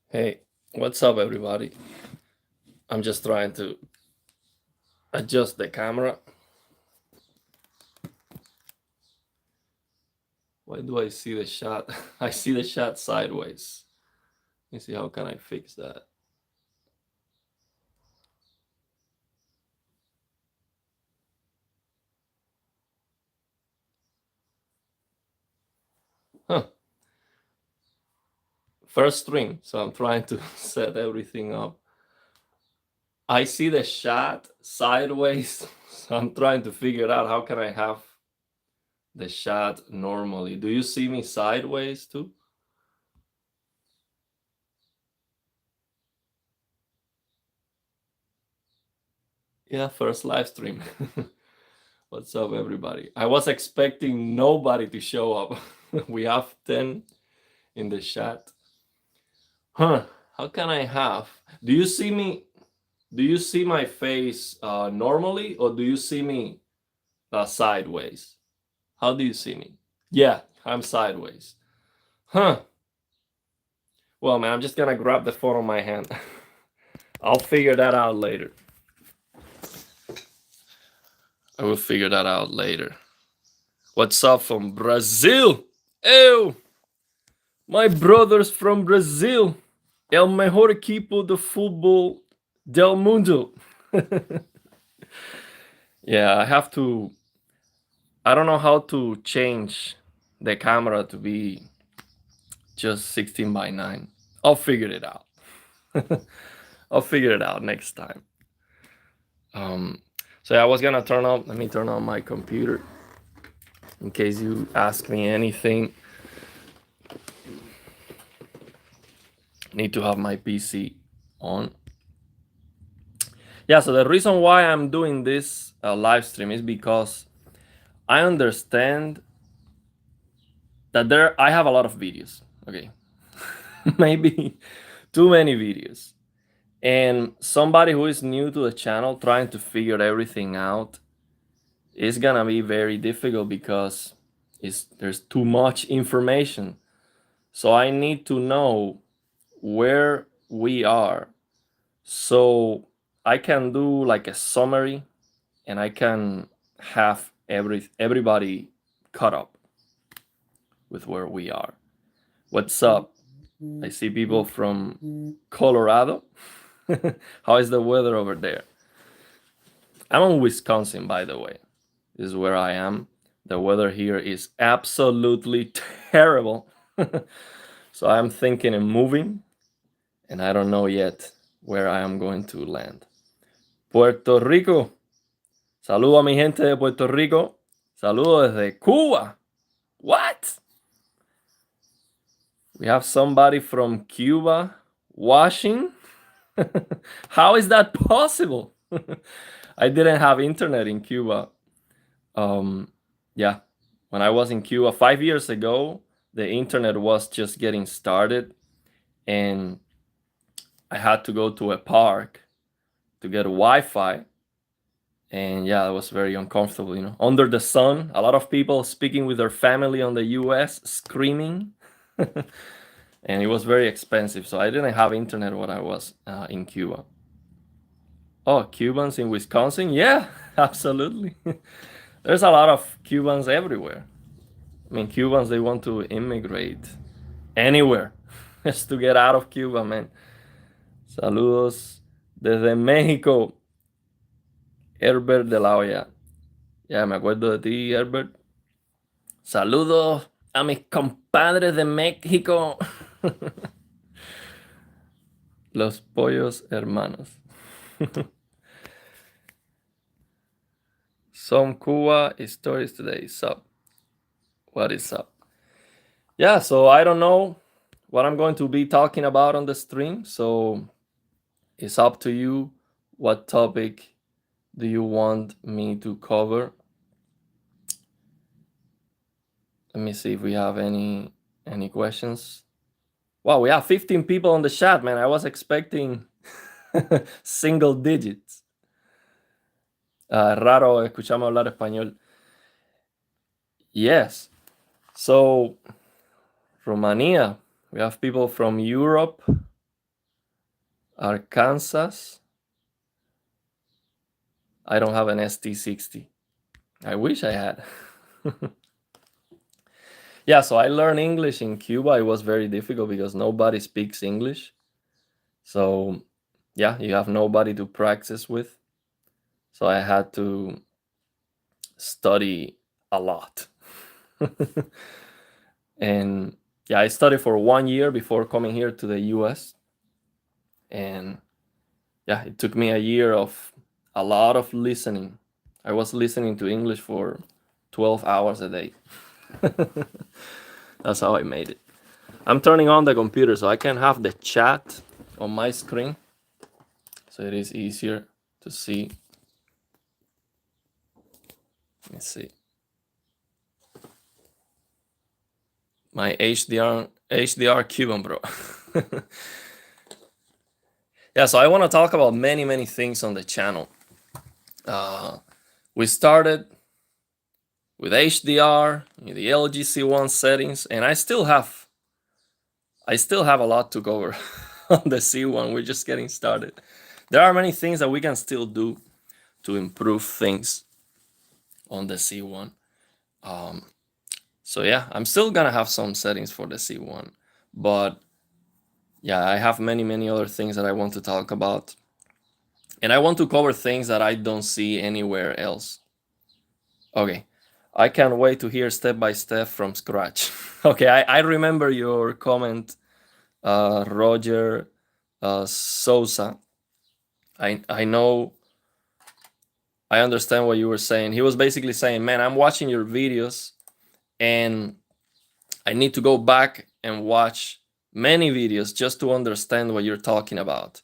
Hey, what's up, everybody? I'm just trying to adjust the camera. Why do I see the shot? I see the shot sideways. Let me see, how can I fix that? Huh. First stream, so I'm trying to set everything up. I see the shot sideways, so I'm trying to figure out how can I have the shot normally. Do you see me sideways too? Yeah, first live stream. What's up, everybody? I was expecting nobody to show up. We have 10 in the chat. How can I have? Do you see me? Do you see my face normally, or do you see me sideways? How do you see me? Yeah, I'm sideways. Well, man, I'm just gonna grab the phone on my hand. I'll figure that out later. I will figure that out later. What's up from Brazil? Ew! My brothers from Brazil. El mejor equipo de fútbol del mundo. Yeah, I have to. I don't know how to change the camera to be just 16:9. I'll figure it out. I'll figure it out next time. So yeah, I was gonna turn on. Let me turn on my computer in case you ask me anything. Need to have my PC on. Yeah, so the reason why I'm doing this live stream is because I understand that I have a lot of videos. Okay, maybe too many videos, and somebody who is new to the channel trying to figure everything out is gonna be very difficult because there's too much information. So I need to know where we are, so I can do like a summary, and I can have everybody caught up with where we are. What's up? I see people from Colorado. How is the weather over there? I'm in Wisconsin, by the way. This is where I am. The weather here is absolutely terrible. So I'm thinking of moving, and I don't know yet where I am going to land. Puerto Rico. Saludo a mi gente de Puerto Rico. Saludo desde Cuba. What? We have somebody from Cuba watching? How is that possible? I didn't have internet in Cuba. Yeah, when I was in Cuba 5 years ago, the internet was just getting started, and I had to go to a park to get Wi-Fi. And yeah, it was very uncomfortable, you know, under the sun, a lot of people speaking with their family on the US, screaming. And it was very expensive, so I didn't have internet when I was in Cuba. Oh, Cubans in Wisconsin? Yeah, absolutely. There's a lot of Cubans everywhere. I mean, Cubans, they want to immigrate anywhere just to get out of Cuba, man. Saludos desde México. Herbert de la Hoya. Ya me acuerdo de ti, Herbert. Saludos a mis compadres de México. Los pollos hermanos. Some Cuba stories today. Sup? What is up? Yeah, so I don't know what I'm going to be talking about on the stream. So it's up to you. What topic do you want me to cover? Let me see if we have any questions. Wow, we have 15 people on the chat, man. I was expecting single digits. Raro escuchamos hablar español. Yes. So, Romania, we have people from Europe, Arkansas. I don't have an ST60. I wish I had. Yeah, so I learned English in Cuba. It was very difficult because nobody speaks English. So, yeah, you have nobody to practice with. So I had to study a lot. And yeah, I studied for 1 year before coming here to the US. And yeah, it took me a year of a lot of listening. I was listening to English for 12 hours a day. That's how I made it. I'm turning on the computer so I can have the chat on my screen, so it is easier to see. Let me see. My HDR Cuban, bro. Yeah, so I want to talk about many things on the channel. We started with HDR, the LG C1 settings, and I still have a lot to cover on the C1. We're just getting started. There are many things that we can still do to improve things on the C1. So yeah, I'm still gonna have some settings for the C1, but yeah, I have many other things that I want to talk about, and I want to cover things that I don't see anywhere else. Okay, I can't wait to hear step by step from scratch. Okay, I remember your comment, Roger Sousa. I know, I understand what you were saying. He was basically saying, man, I'm watching your videos and I need to go back and watch many videos just to understand what you're talking about.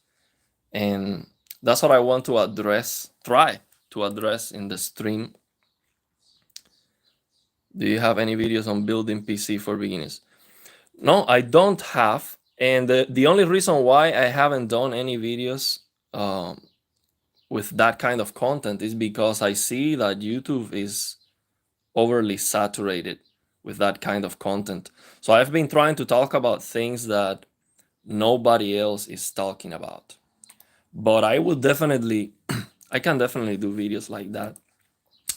And that's what I want to try to address in the stream. Do you have any videos on building PC for beginners? No, I don't have. And the only reason why I haven't done any videos with that kind of content is because I see that YouTube is overly saturated with that kind of content. So I've been trying to talk about things that nobody else is talking about. But I will definitely, I can definitely do videos like that.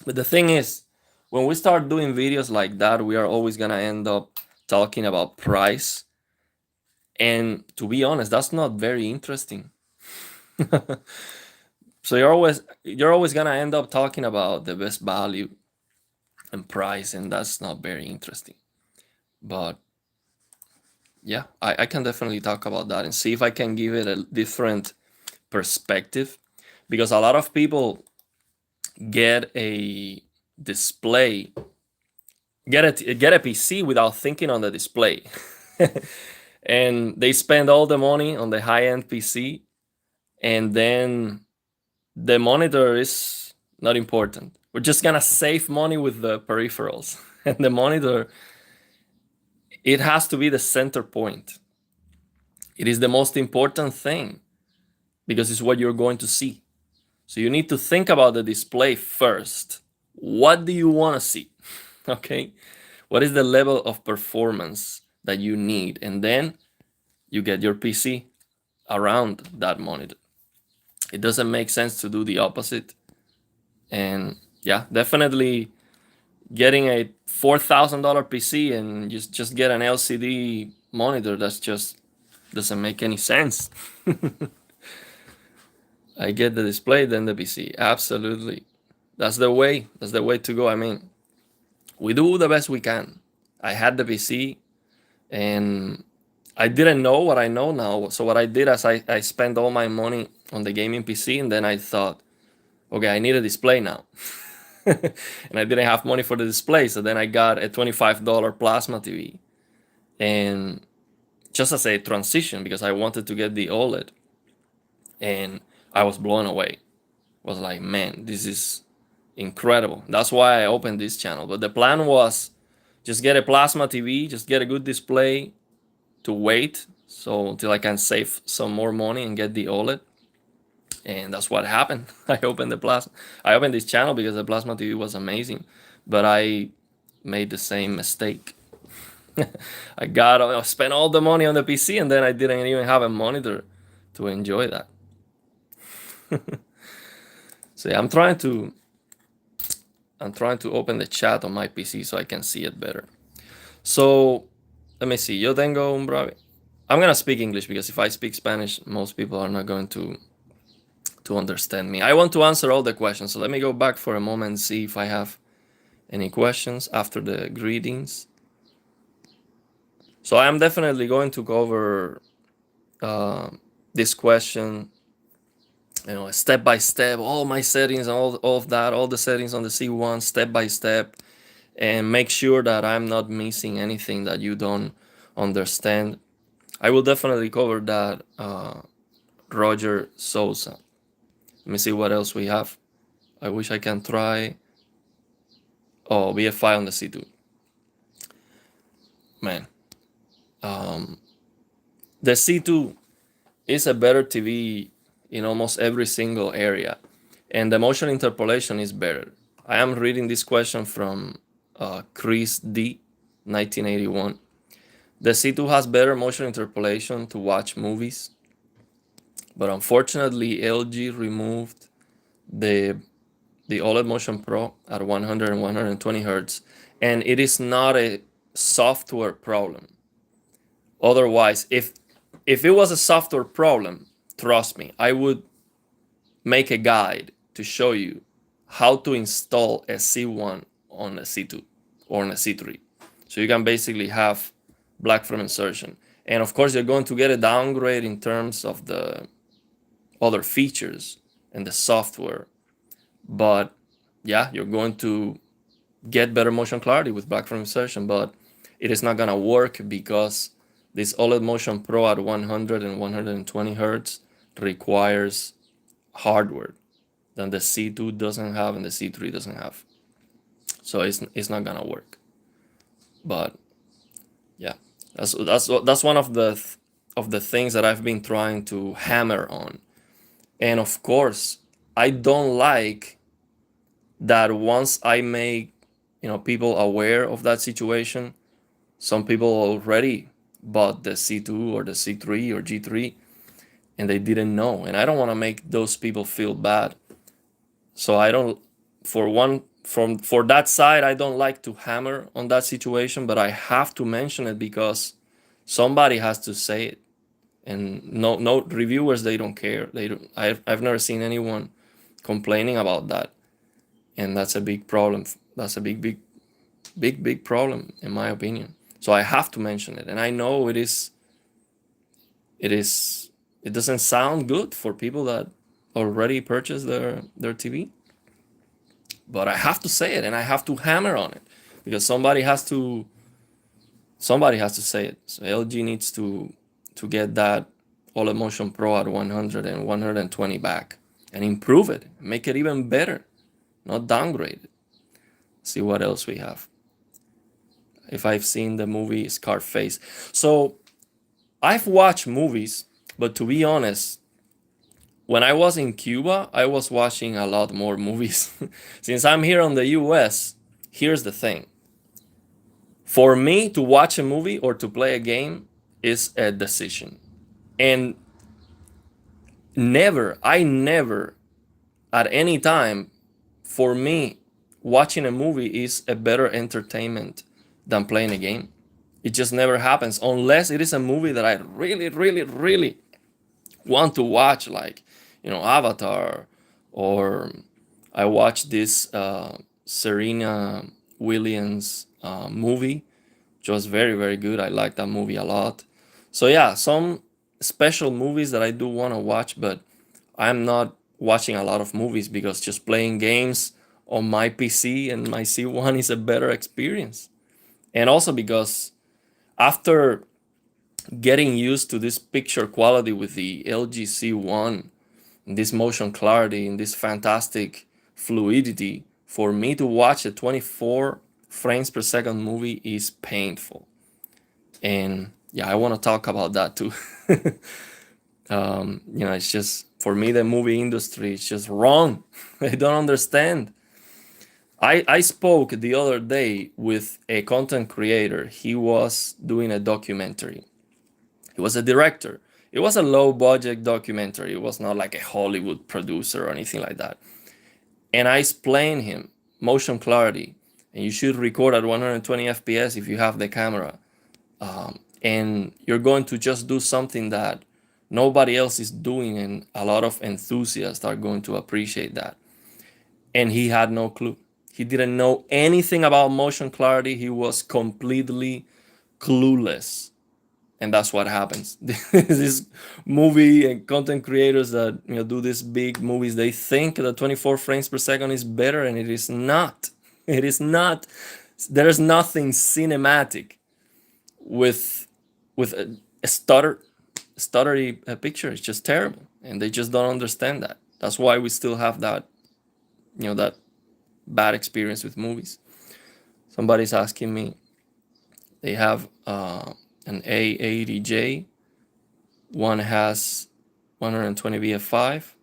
But the thing is, when we start doing videos like that, we are always gonna end up talking about price. And to be honest, that's not very interesting. So you're always gonna end up talking about the best value and price, and that's not very interesting. But yeah, I can definitely talk about that and see if I can give it a different perspective, because a lot of people get a display, get a PC without thinking on the display. And they spend all the money on the high-end PC, and then the monitor is not important. We're just gonna save money with the peripherals. And the monitor, it has to be the center point. It is the most important thing because it's what you're going to see. So you need to think about the display first. What do you want to see? Okay, what is the level of performance that you need? And then you get your PC around that monitor. It doesn't make sense to do the opposite. And yeah, definitely getting a $4,000 PC and just get an LCD monitor, that's just doesn't make any sense. I get the display, then the PC. Absolutely. That's the way. That's the way to go. I mean, we do the best we can. I had the PC and I didn't know what I know now. So what I did is I spent all my money on the gaming PC, and then I thought, okay, I need a display now. And I didn't have money for the display. So then I got a $25 plasma TV. And just as a transition, because I wanted to get the OLED. And I was blown away. Was like, man, this is incredible. That's why I opened this channel. But the plan was just get a plasma TV, just get a good display to wait so until I can save some more money and get the OLED. And that's what happened. I opened this channel because the plasma TV was amazing, but I made the same mistake. I spent all the money on the PC and then I didn't even have a monitor to enjoy that. So yeah, I'm trying to open the chat on my PC so I can see it better. So let me see. Yo tengo un breve. I'm gonna speak English because if I speak Spanish, most people are not going to understand me. I want to answer all the questions. So let me go back for a moment and see if I have any questions after the greetings. So I am definitely going to cover this question, step by step, all my settings, all of that, all the settings on the C1, step by step, and make sure that I'm not missing anything that you don't understand. I will definitely cover that. Roger Sousa. Let me see what else we have. I wish I can try. Oh, BFI on the C2. Man, the C2 is a better TV in almost every single area, and the motion interpolation is better. I am reading this question from Chris D, 1981. The C2 has better motion interpolation to watch movies, but unfortunately LG removed the OLED Motion Pro at 100 and 120 hertz, and it is not a software problem. Otherwise, if it was a software problem, trust me, I would make a guide to show you how to install a C1 on a C2 or on a C3. So you can basically have black frame insertion. And of course, you're going to get a downgrade in terms of the other features and the software. But yeah, you're going to get better motion clarity with black frame insertion, but it is not going to work because this OLED Motion Pro at 100 and 120 hertz requires hardware that the C2 doesn't have and the C3 doesn't have. So it's not gonna work. But yeah, that's one of the things that I've been trying to hammer on. And of course, I don't like that once I make people aware of that situation, some people already bought the C2 or the C3 or G3 and they didn't know, and I don't want to make those people feel bad. So I don't, for that side, I don't like to hammer on that situation, but I have to mention it because somebody has to say it. And no reviewers, they don't care. I've never seen anyone complaining about that, and that's a big problem. That's a big problem in my opinion. So I have to mention it, and I know it doesn't sound good for people that already purchased their TV, but I have to say it and I have to hammer on it because somebody has to say it. So LG needs to get that OLED Motion Pro at 100 and 120 back and improve it, make it even better, not downgrade it. See what else we have. If I've seen the movie Scarface. So I've watched movies, but to be honest, when I was in Cuba, I was watching a lot more movies. Since I'm here on the US, here's the thing. For me to watch a movie or to play a game is a decision. And I never, at any time, for me, watching a movie is a better entertainment than playing a game. It just never happens unless it is a movie that I really, really, really want to watch, like, Avatar, or I watched this Serena Williams movie, which was very, very good. I like that movie a lot. So yeah, some special movies that I do want to watch, but I'm not watching a lot of movies because just playing games on my PC and my C1 is a better experience. And also because after getting used to this picture quality with the LG C1, this motion clarity and this fantastic fluidity, for me to watch a 24 frames per second movie is painful. And yeah, I want to talk about that too. It's just, for me, the movie industry is just wrong. I don't understand. I spoke the other day with a content creator. He was doing a documentary. He was a director. It was a low budget documentary. It was not like a Hollywood producer or anything like that. And I explained him motion clarity, and you should record at 120 FPS if you have the camera. And you're going to just do something that nobody else is doing, and a lot of enthusiasts are going to appreciate that. And he had no clue. He didn't know anything about motion clarity. He was completely clueless. And that's what happens. This movie and content creators that do these big movies, they think that 24 frames per second is better, and it is not. It is not. There's nothing cinematic with a stuttery picture. It's just terrible, and they just don't understand that. That's why we still have that that bad experience with movies. Somebody's asking me, they have an A80J, one has 120 BF5.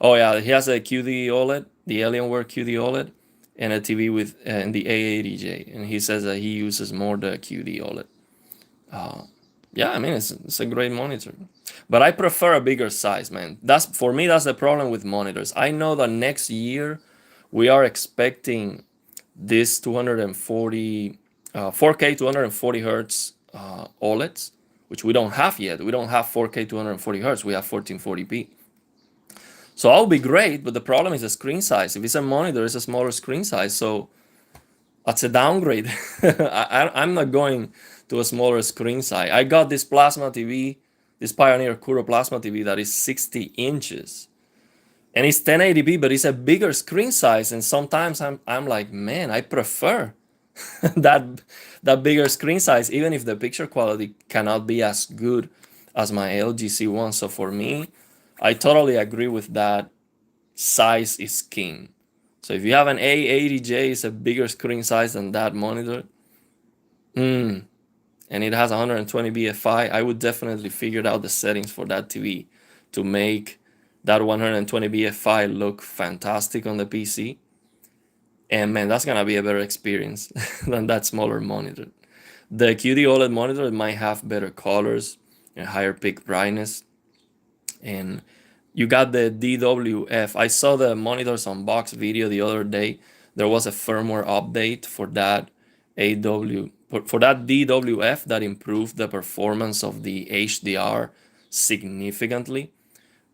Oh yeah, he has a QD OLED, the Alienware QD OLED, and a TV with the A80J, and he says that he uses more the QD OLED. Yeah, I mean it's a great monitor, but I prefer a bigger size, man. That's for me. That's the problem with monitors. I know that next year we are expecting this 240 4K 240 hertz OLEDs, which we don't have yet. We don't have 4K 240 hertz. We have 1440p. So I'll be great, but the problem is the screen size. If it's a monitor, it's a smaller screen size, so that's a downgrade. I'm not going to a smaller screen size. I got this plasma TV, this Pioneer Kuro plasma TV that is 60 inches. And it's 1080p, but it's a bigger screen size. And sometimes I'm like, man, I prefer that bigger screen size, even if the picture quality cannot be as good as my LG C1. So for me, I totally agree with that. Size is king. So if you have an A80J, it's a bigger screen size than that monitor, and it has 120 BFI, I would definitely figure out the settings for that TV to make that 120 BFI look fantastic on the PC. And man, that's gonna be a better experience than that smaller monitor. The QD OLED monitor might have better colors and higher peak brightness. And you got the DWF. I saw the monitors unbox video the other day. There was a firmware update for that for that DWF that improved the performance of the HDR significantly.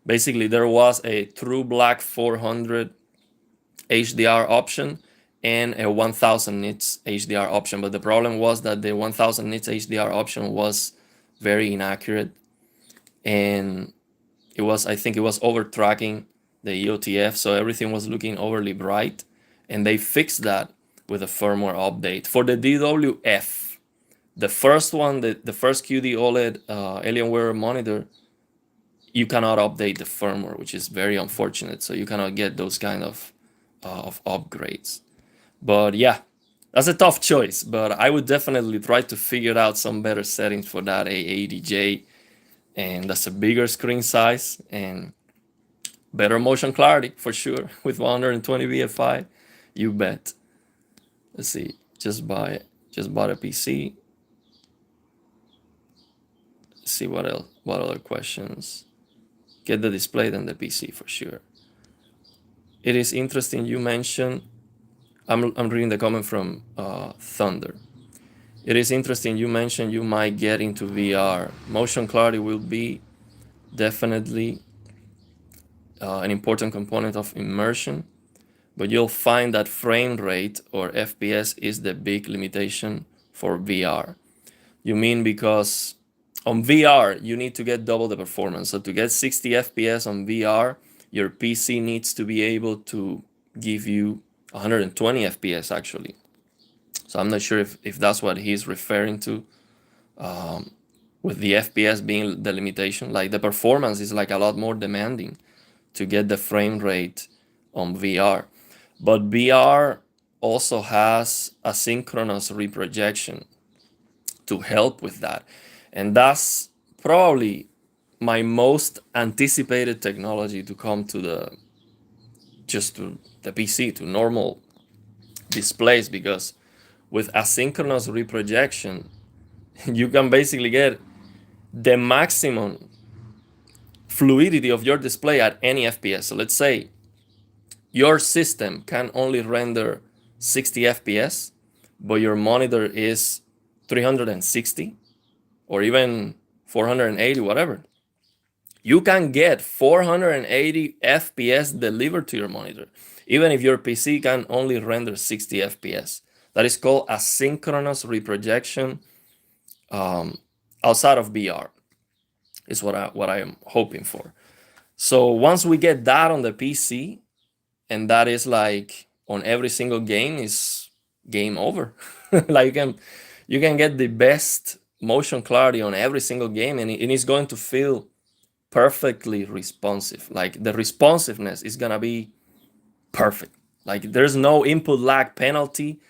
Basically, there was a true black 400 HDR option and a 1000 nits HDR option, but the problem was that the 1000 nits HDR option was very inaccurate, and I think it was over tracking the EOTF, so everything was looking overly bright, and they fixed that with a firmware update. For the DWF, the first one, the first QD OLED Alienware monitor, you cannot update the firmware, which is very unfortunate. So you cannot get those kind of upgrades. But yeah, that's a tough choice. But I would definitely try to figure out some better settings for that A80J, and that's a bigger screen size and better motion clarity for sure with 120 BFI. You bet. Let's see. Just bought a PC. Let's see what else. What other questions? Get the display then the PC for sure. It is interesting you mentioned. I'm reading the comment from Thunder. It is interesting you mentioned you might get into VR. Motion clarity will be definitely an important component of immersion, but you'll find that frame rate or FPS is the big limitation for VR. You mean because on VR, you need to get double the performance. So to get 60 FPS on VR, your PC needs to be able to give you 120 FPS actually. So I'm not sure if that's what he's referring to, with the FPS being the limitation. Like the performance is like a lot more demanding to get the frame rate on VR. But VR also has asynchronous reprojection to help with that. And that's probably my most anticipated technology to come to just to the PC, to normal displays, because with asynchronous reprojection, you can basically get the maximum fluidity of your display at any FPS. So let's say your system can only render 60 FPS, but your monitor is 360 or even 480, whatever. You can get 480 FPS delivered to your monitor, even if your PC can only render 60 FPS. That is called asynchronous reprojection outside of VR, is what I am hoping for. So once we get that on the PC, and that is like on every single game, is game over. Like you can get the best motion clarity on every single game, and it's going to feel perfectly responsive. Like the responsiveness is gonna be perfect. Like there's no input lag penalty,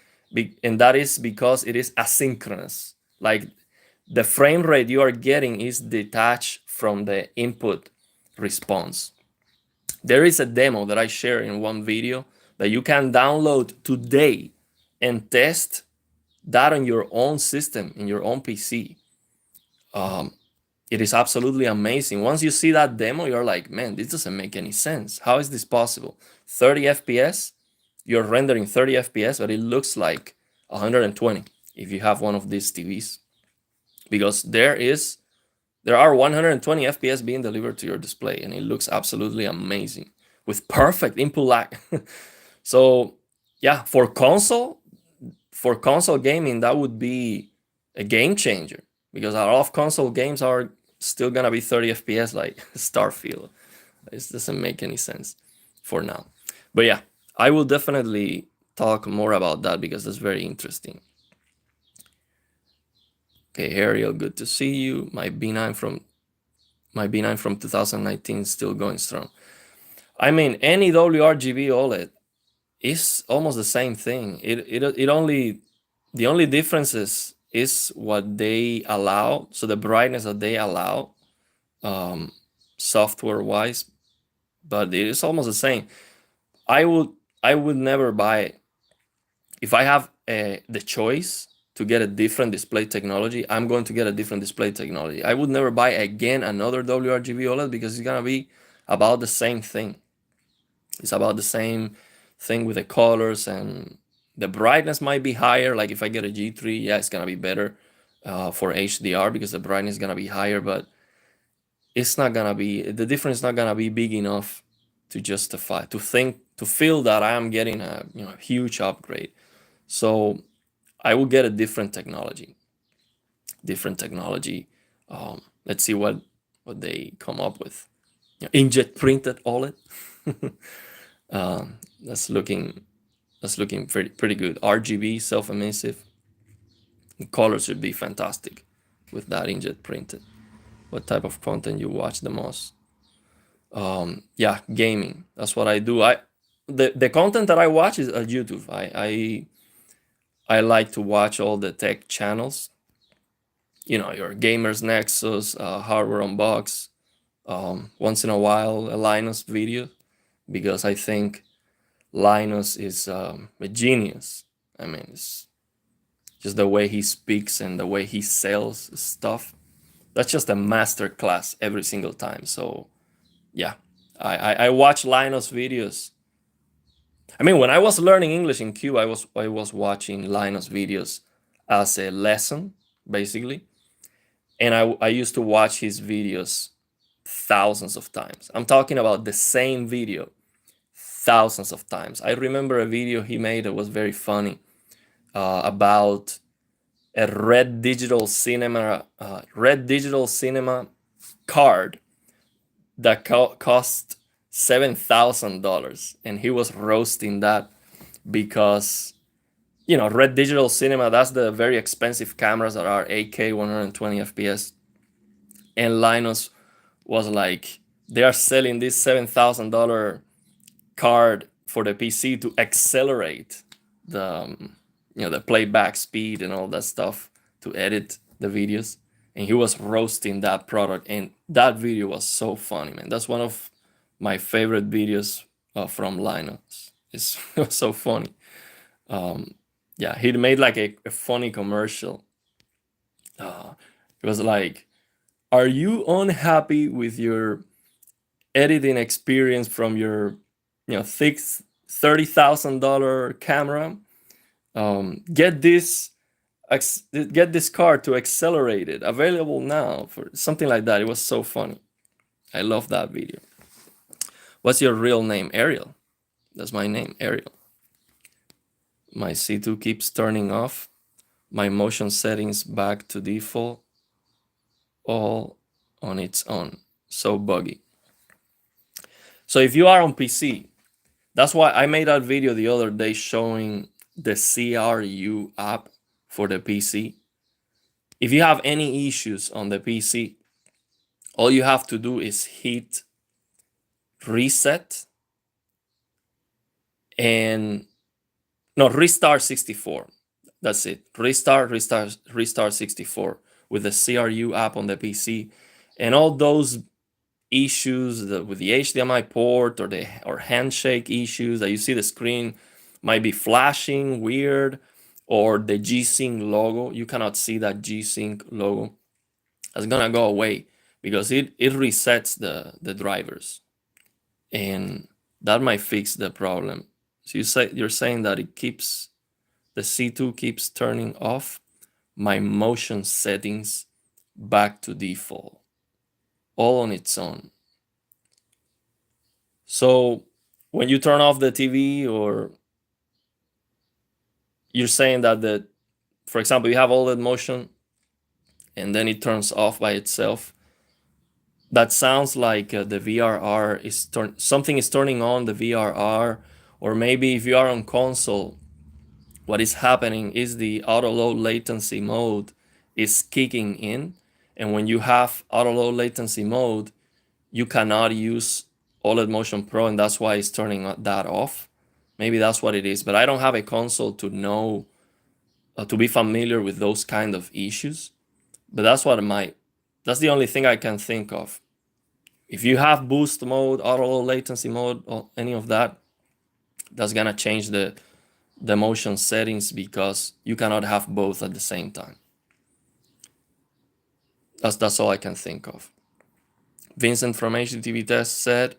and that is because it is asynchronous. Like the frame rate you are getting is detached from the input response. There is a demo that I share in one video that you can download today and test that on your own system, in your own PC. It is absolutely amazing. Once you see that demo, you're like, man, this doesn't make any sense. How is this possible? 30 FPS, you're rendering 30 FPS, but it looks like 120 if you have one of these TVs. Because there are 120 FPS being delivered to your display, and it looks absolutely amazing with perfect input lag. So yeah, for console gaming, that would be a game changer, because a lot of console games are still gonna be 30 FPS, like Starfield. This doesn't make any sense for now. But yeah, I will definitely talk more about that because that's very interesting. Okay, Ariel, good to see you. My B9 from 2019 still going strong. I mean, any WRGB OLED is almost the same thing. The only differences is what they allow, so the brightness that they allow, software wise, but it is almost the same. I would never buy, if I have the choice to get a different display technology, I'm going to get a different display technology. I would never buy again another WRGB OLED because it's gonna be about the same thing. It's about the same thing with the colors, and the brightness might be higher. Like if I get a G3, yeah, it's gonna be better for HDR because the brightness is gonna be higher, but it's not gonna be, the difference is not gonna be big enough to justify, to feel that I am getting a huge upgrade. So I will get a different technology. Let's see what they come up with. Inkjet printed OLED. That's looking pretty good. RGB, self-emissive. The color should be fantastic with that inkjet printed. What type of content you watch the most? Yeah, gaming. That's what I do. The content that I watch is on YouTube. I like to watch all the tech channels. Your Gamers Nexus, Hardware Unbox, once in a while a Linus video, because I think Linus is a genius. I mean, it's just the way he speaks and the way he sells stuff. That's just a master class every single time. So yeah, I watch Linus videos. I mean, when I was learning English in Cuba, I was watching Linus videos as a lesson, basically. And I used to watch his videos thousands of times. I'm talking about the same video thousands of times. I remember a video he made that was very funny about a red digital cinema card that cost $7,000, and he was roasting that because red digital cinema, that's the very expensive cameras that are 8K 120 FPS, and Linus was like, they are selling this $7,000 card for the PC to accelerate the the playback speed and all that stuff to edit the videos, and he was roasting that product, and that video was so funny, man. That's one of my favorite videos from Linux. It's it was so funny. Yeah, he made like a funny commercial. It was like, "Are you unhappy with your editing experience from your, thick $30,000 camera? Get this get this card to accelerate it. Available now," for something like that. It was so funny. I love that video. What's your real name? Ariel. That's my name, Ariel. My C2 keeps turning off. My motion settings back to default. All on its own. So buggy. So if you are on PC, that's why I made that video the other day showing the CRU app for the PC. If you have any issues on the PC, all you have to do is hit reset and restart 64. That's it. Restart 64 with the CRU app on the PC, and all those issues with the HDMI port or handshake issues that you see the screen might be flashing weird, or the G-Sync logo. You cannot see that G-Sync logo. That's gonna go away because it resets the drivers, and that might fix the problem. So you're saying that the C2 keeps turning off my motion settings back to default, all on its own. So when you turn off the TV, or you're saying that for example, you have OLED motion and then it turns off by itself, that sounds like the VRR something is turning on the VRR, or maybe if you are on console, what is happening is the auto low latency mode is kicking in, and when you have auto low latency mode, you cannot use OLED Motion Pro, and that's why it's turning that off. Maybe that's what it is, but I don't have a console to know, to be familiar with those kind of issues. But that's the only thing I can think of. If you have boost mode, auto low latency mode, or any of that, that's gonna change the motion settings, because you cannot have both at the same time. That's all I can think of. Vincent from HDTV Test said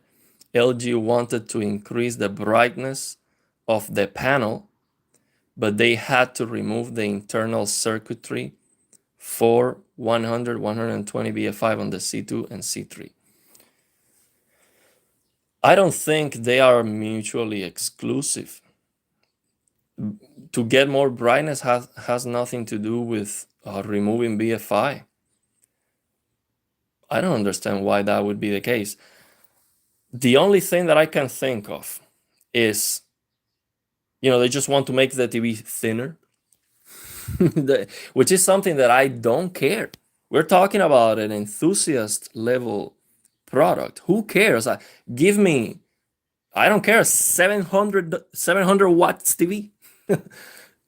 LG wanted to increase the brightness of the panel, but they had to remove the internal circuitry for 100, 120 BFI on the C2 and C3. I don't think they are mutually exclusive. To get more brightness has nothing to do with removing BFI. I don't understand why that would be the case. The only thing that I can think of is, they just want to make the TV thinner, which is something that I don't care. We're talking about an enthusiast level product. Who cares? I don't care, 700 watts TV.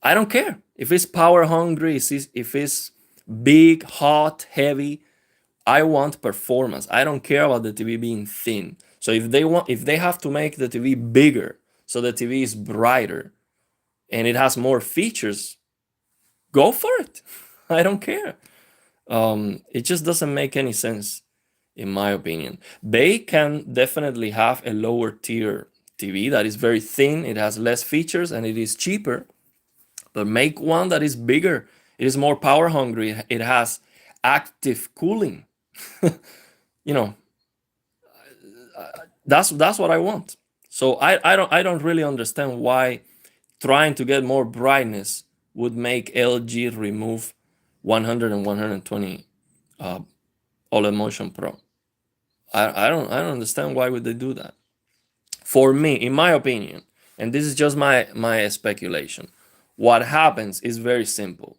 I don't care if it's power hungry, if it's big, hot, heavy. I want performance. I don't care about the TV being thin. So if they have to make the TV bigger, so the TV is brighter and it has more features, go for it. I don't care. It just doesn't make any sense, in my opinion. They can definitely have a lower tier TV that is very thin, it has less features, and it is cheaper. But make one that is bigger, it is more power hungry, it has active cooling. That's what I want. So I don't really understand why trying to get more brightness would make LG remove 100 and 120 OLED Motion Pro. I don't understand why would they do that. For me, in my opinion, and this is just my speculation, what happens is very simple.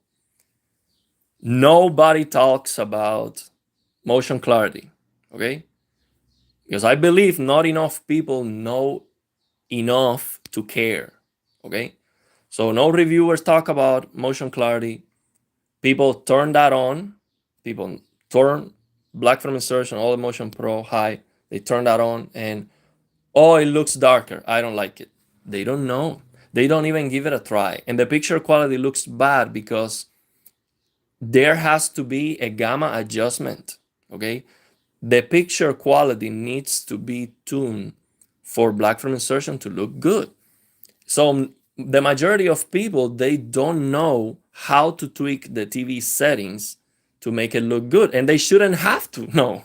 Nobody talks about motion clarity, okay? Because I believe not enough people know enough to care, okay? So no reviewers talk about motion clarity. People turn that on. People turn black film insertion, OLED Motion Pro high. They turn that on, and Oh, it looks darker. I don't like it. They don't know. They don't even give it a try. And the picture quality looks bad because there has to be a gamma adjustment. Okay. The picture quality needs to be tuned for black film insertion to look good. So the majority of people, they don't know how to tweak the TV settings to make it look good, and they shouldn't have to know.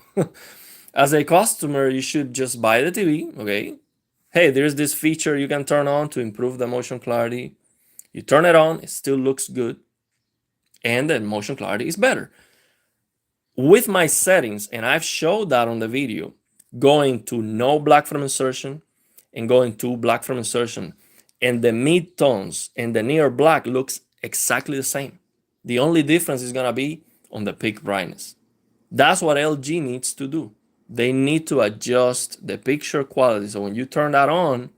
As a customer, you should just buy the TV, okay? Hey, there's this feature you can turn on to improve the motion clarity. You turn it on, it still looks good, and the motion clarity is better. With my settings, and I've showed that on the video, going to no black film insertion and going to black film insertion, and the mid-tones and the near black looks exactly the same. The only difference is gonna be on the peak brightness. That's what LG needs to do. They need to adjust the picture quality. So when you turn that on,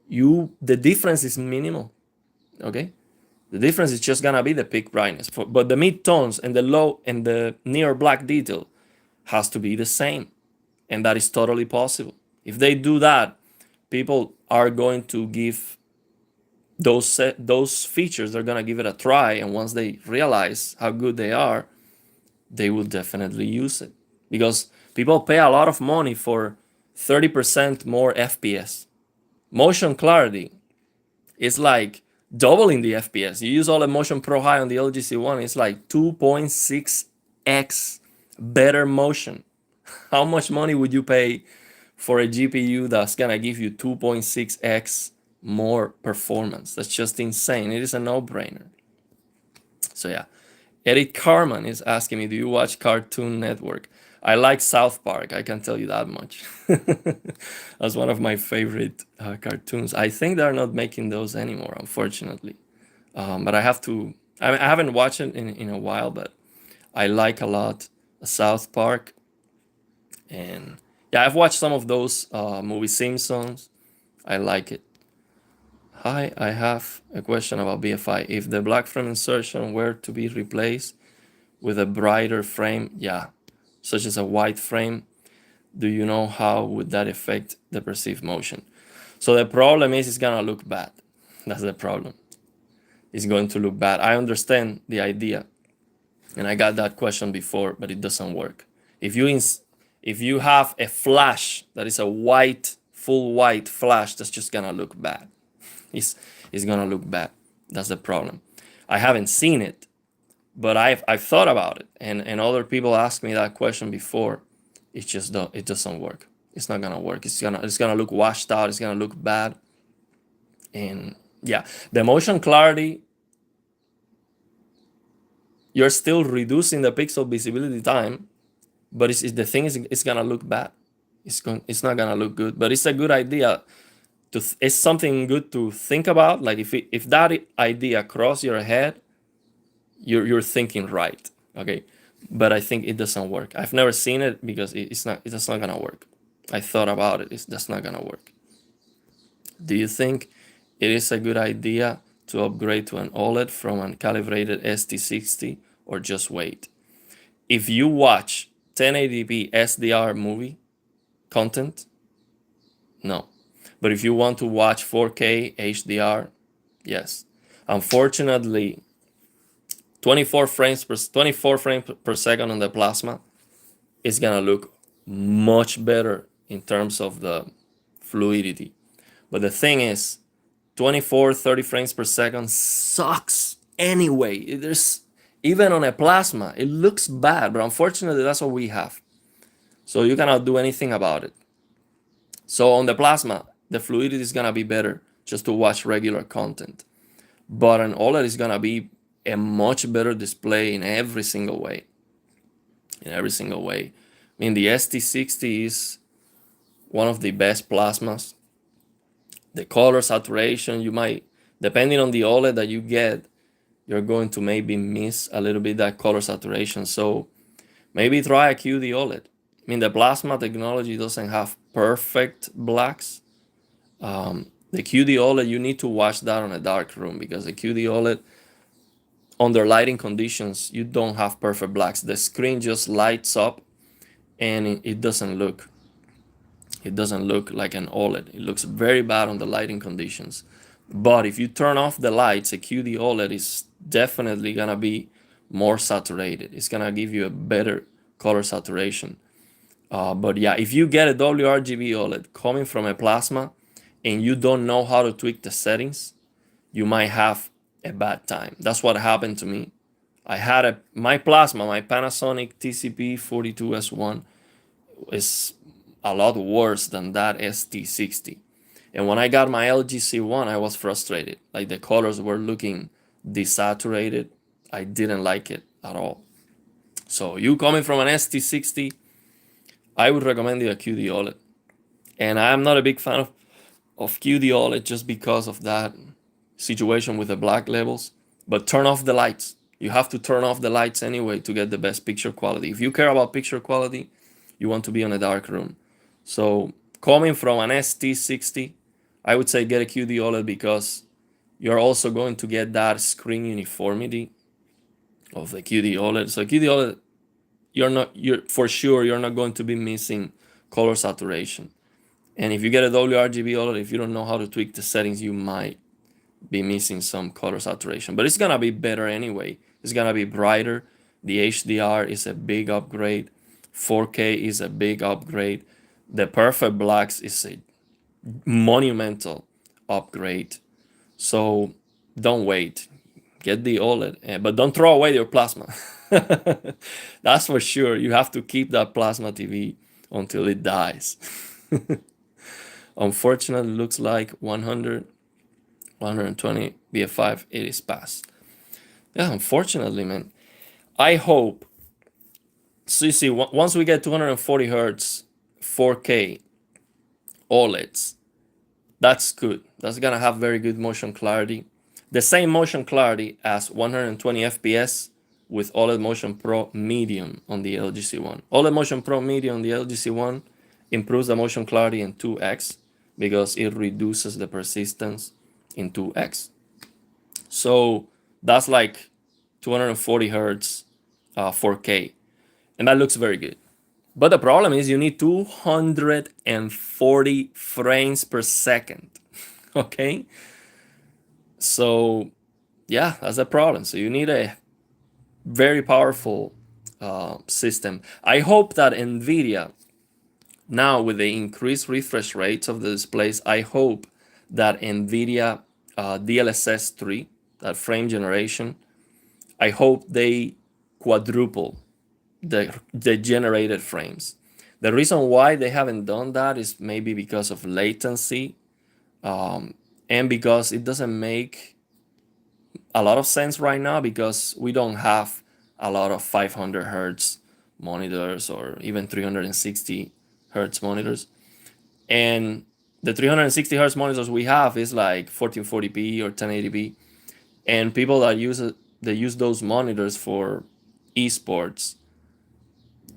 the difference is minimal. Okay? The difference is just gonna be the peak brightness. But the mid-tones and the low and the near black detail has to be the same. And that is totally possible. If they do that, people are going to give those features, they're gonna give it a try, and once they realize how good they are, they will definitely use it. Because people pay a lot of money for 30% more FPS. Motion clarity is like doubling the FPS. You use all the Motion Pro High on the LG C1, it's like 2.6x better motion. How much money would you pay for a GPU that's gonna give you 2.6x more performance? That's just insane. It is a no-brainer. So yeah, Eric Carman is asking me, do you watch Cartoon Network? I like South Park, I can tell you that much. That's one of my favorite cartoons. I think they're not making those anymore, unfortunately. But I haven't watched it in a while, but I like a lot South Park. And yeah, I've watched some of those movies, Simpsons. I like it. Hi, I have a question about BFI. If the black frame insertion were to be replaced with a brighter frame, yeah, such as a white frame, do you know how would that affect the perceived motion? So the problem is it's gonna look bad. That's the problem. It's going to look bad. I understand the idea, and I got that question before, but it doesn't work. If you have a flash that is a white, full white flash, that's just gonna look bad. It's gonna look bad. That's the problem. I haven't seen it, but I've thought about it, and other people asked me that question before. It doesn't work. It's not gonna work. It's gonna look washed out. It's gonna look bad. And yeah, the motion clarity, you're still reducing the pixel visibility time, but the thing is, it's gonna look bad. It's not gonna look good. But it's a good idea. It's something good to think about. Like if that idea cross your head, you're thinking right. Okay, but I think it doesn't work. I've never seen it because it's not gonna work. I thought about it. It's just not gonna work. Do you think it is a good idea to upgrade to an OLED from a calibrated ST60 or just wait? If you watch 1080p SDR movie content, no. But if you want to watch 4K HDR, yes. Unfortunately, 24 frames per second on the plasma is gonna look much better in terms of the fluidity. But the thing is, 24, 30 frames per second sucks anyway. There's even on a plasma, it looks bad, but unfortunately that's what we have. So you cannot do anything about it. So on the plasma, the fluidity is gonna be better just to watch regular content. But an OLED is gonna be a much better display in every single way. In every single way. I mean, the ST60 is one of the best plasmas. The color saturation, you might, depending on the OLED that you get, you're going to maybe miss a little bit that color saturation. So maybe try a QD OLED. I mean, the plasma technology doesn't have perfect blacks. The QD OLED, you need to watch that on a dark room because the QD OLED, under lighting conditions, you don't have perfect blacks. The screen just lights up and it doesn't look it doesn't look like an OLED. It looks very bad on the lighting conditions. But if you turn off the lights, a QD OLED is definitely gonna be more saturated. It's gonna give you a better color saturation. But yeah, if you get a WRGB OLED coming from a plasma and you don't know how to tweak the settings, you might have a bad time. That's what happened to me. I had my plasma, my Panasonic TCP 42S1 is a lot worse than that ST60. And when I got my LG C1, I was frustrated. Like the colors were looking desaturated. I didn't like it at all. So you coming from an ST60, I would recommend you a QD OLED. And I'm not a big fan of QD OLED just because of that situation with the black levels. But turn off the lights. You have to turn off the lights anyway to get the best picture quality. If you care about picture quality, you want to be in a dark room. So coming from an ST60, I would say get a QD OLED because you're also going to get that screen uniformity of the QD OLED. So QD OLED, you're for sure you're not going to be missing color saturation. And if you get a WRGB OLED, if you don't know how to tweak the settings, you might be missing some color saturation. But it's gonna be better anyway. It's gonna be brighter. The HDR is a big upgrade. 4K is a big upgrade. The perfect blacks is a monumental upgrade. So don't wait. Get the OLED, but don't throw away your plasma. That's for sure. You have to keep that plasma TV until it dies. Unfortunately, it looks like 100, 120 BF5, it is past. Yeah, unfortunately, man. I hope. So you see, once we get 240 hertz 4K OLEDs, that's good. That's gonna have very good motion clarity. The same motion clarity as 120 FPS with OLED Motion Pro Medium on the LG C1. OLED Motion Pro Medium on the LG C1 improves the motion clarity in 2x because it reduces the persistence in 2x. So that's like 240 hertz 4K, and that looks very good. But the problem is you need 240 frames per second. Okay? So yeah, that's a problem. So you need a very powerful system. I hope that Nvidia, now with the increased refresh rates of the displays, I hope that Nvidia DLSS 3, that frame generation, I hope they quadruple the generated frames. The reason why they haven't done that is maybe because of latency, and because it doesn't make a lot of sense right now because we don't have a lot of 500 hertz monitors or even 360 hertz monitors. And the 360 hertz monitors we have is like 1440p or 1080p. And people that use those monitors for esports,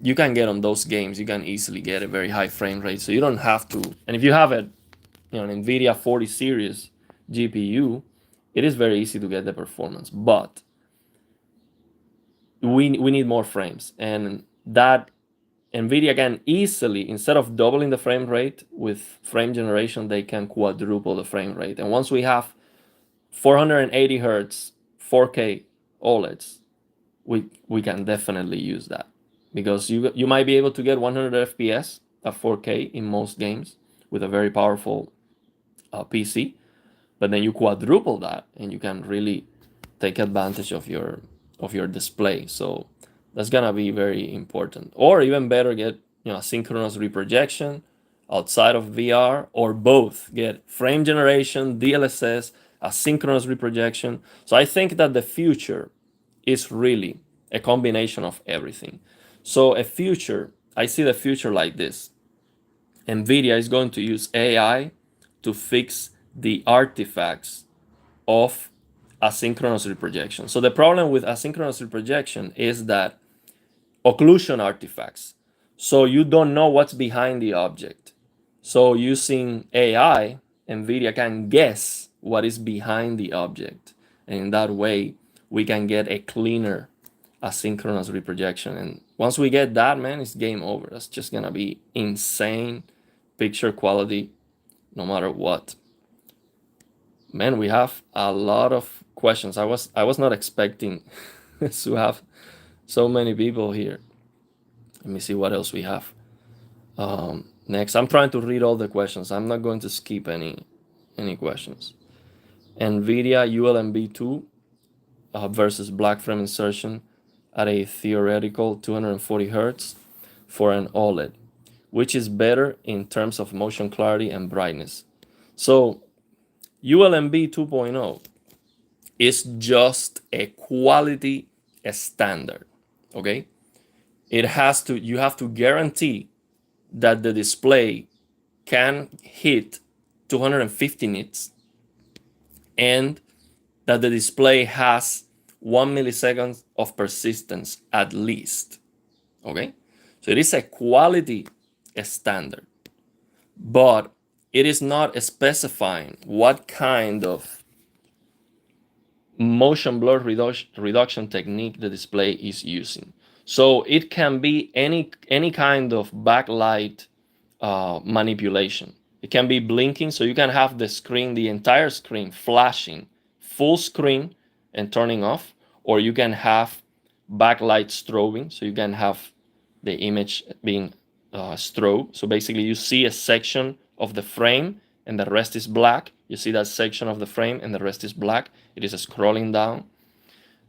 you can get on those games, you can easily get a very high frame rate. So you don't have to. And if you have an Nvidia 40 series GPU, it is very easy to get the performance. But we need more frames, and that Nvidia can easily, instead of doubling the frame rate with frame generation, they can quadruple the frame rate. And once we have 480 hertz 4K OLEDs, we can definitely use that, because you might be able to get 100 FPS at 4K in most games with a very powerful PC, but then you quadruple that and you can really take advantage of your display. So that's gonna be very important. Or even better, get synchronous reprojection outside of VR, or both. Get frame generation, DLSS, asynchronous reprojection. So I think that the future is really a combination of everything. So I see the future like this. Nvidia is going to use AI to fix the artifacts of asynchronous reprojection. So the problem with asynchronous reprojection is that occlusion artifacts. So you don't know what's behind the object. So using AI, Nvidia can guess what is behind the object. And in that way, we can get a cleaner asynchronous reprojection. And once we get that, man, it's game over. That's just gonna be insane picture quality no matter what. Man, we have a lot of questions. I was not expecting to have so many people here. Let me see what else we have. Next, I'm trying to read all the questions. I'm not going to skip any questions. Nvidia ULMB 2 versus black frame insertion at a theoretical 240 Hz for an OLED. Which is better in terms of motion clarity and brightness? So ULMB 2.0 is just a quality standard, okay? You have to guarantee that the display can hit 250 nits and that the display has 1 millisecond of persistence at least, okay? So it is a quality standard, but it is not specifying what kind of motion blur reduction technique the display is using. So it can be any kind of backlight manipulation. It can be blinking, so you can have the entire screen flashing full screen and turning off, or you can have backlight strobing, so you can have the image being strobe. So basically you see a section of the frame and the rest is black. You see that section of the frame and the rest is black. It is scrolling down.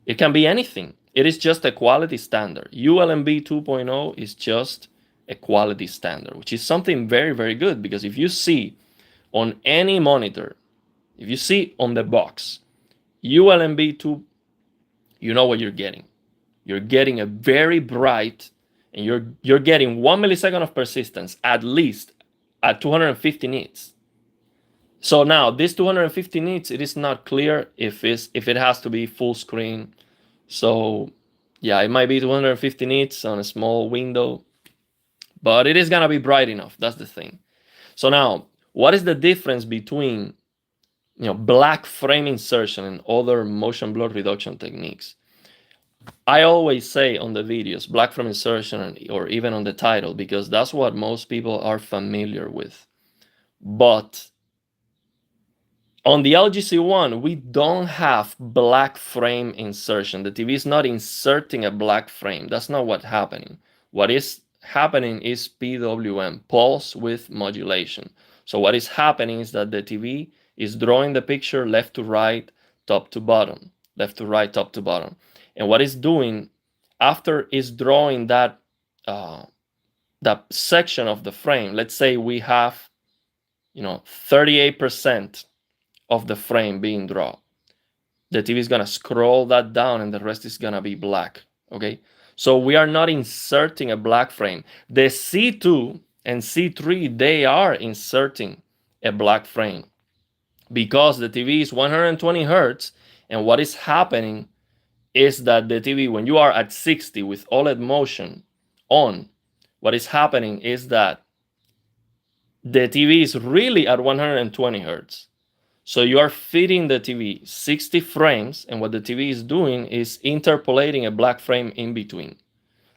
It can be anything. It is just a quality standard. ULMB 2.0 is just a quality standard, which is something very, very good, because if you see on any monitor, if you see on the box, ULMB 2, you know what you're getting. You're getting a very bright, and you're getting 1 millisecond of persistence at least at 250 nits. So now this 250 nits, it is not clear if it has to be full screen. So yeah, it might be 250 nits on a small window, but it is gonna be bright enough. That's the thing. So now, what is the difference between black frame insertion and other motion blur reduction techniques? I always say on the videos, black frame insertion, or even on the title, because that's what most people are familiar with. But on the LG C1, we don't have black frame insertion. The TV is not inserting a black frame. That's not what's happening. What is happening is PWM, pulse width modulation. So what is happening is that the TV is drawing the picture left to right, top to bottom, left to right, top to bottom. And what it's doing after it's drawing that section of the frame, let's say we have 38% of the frame being drawn. The TV is gonna scroll that down and the rest is gonna be black, okay? So we are not inserting a black frame. The C2 and C3, they are inserting a black frame because the TV is 120 Hertz, and what is happening is that the TV, when you are at 60 with OLED motion on, what is happening is that the TV is really at 120 Hertz. So you are feeding the TV 60 frames, and what the TV is doing is interpolating a black frame in between.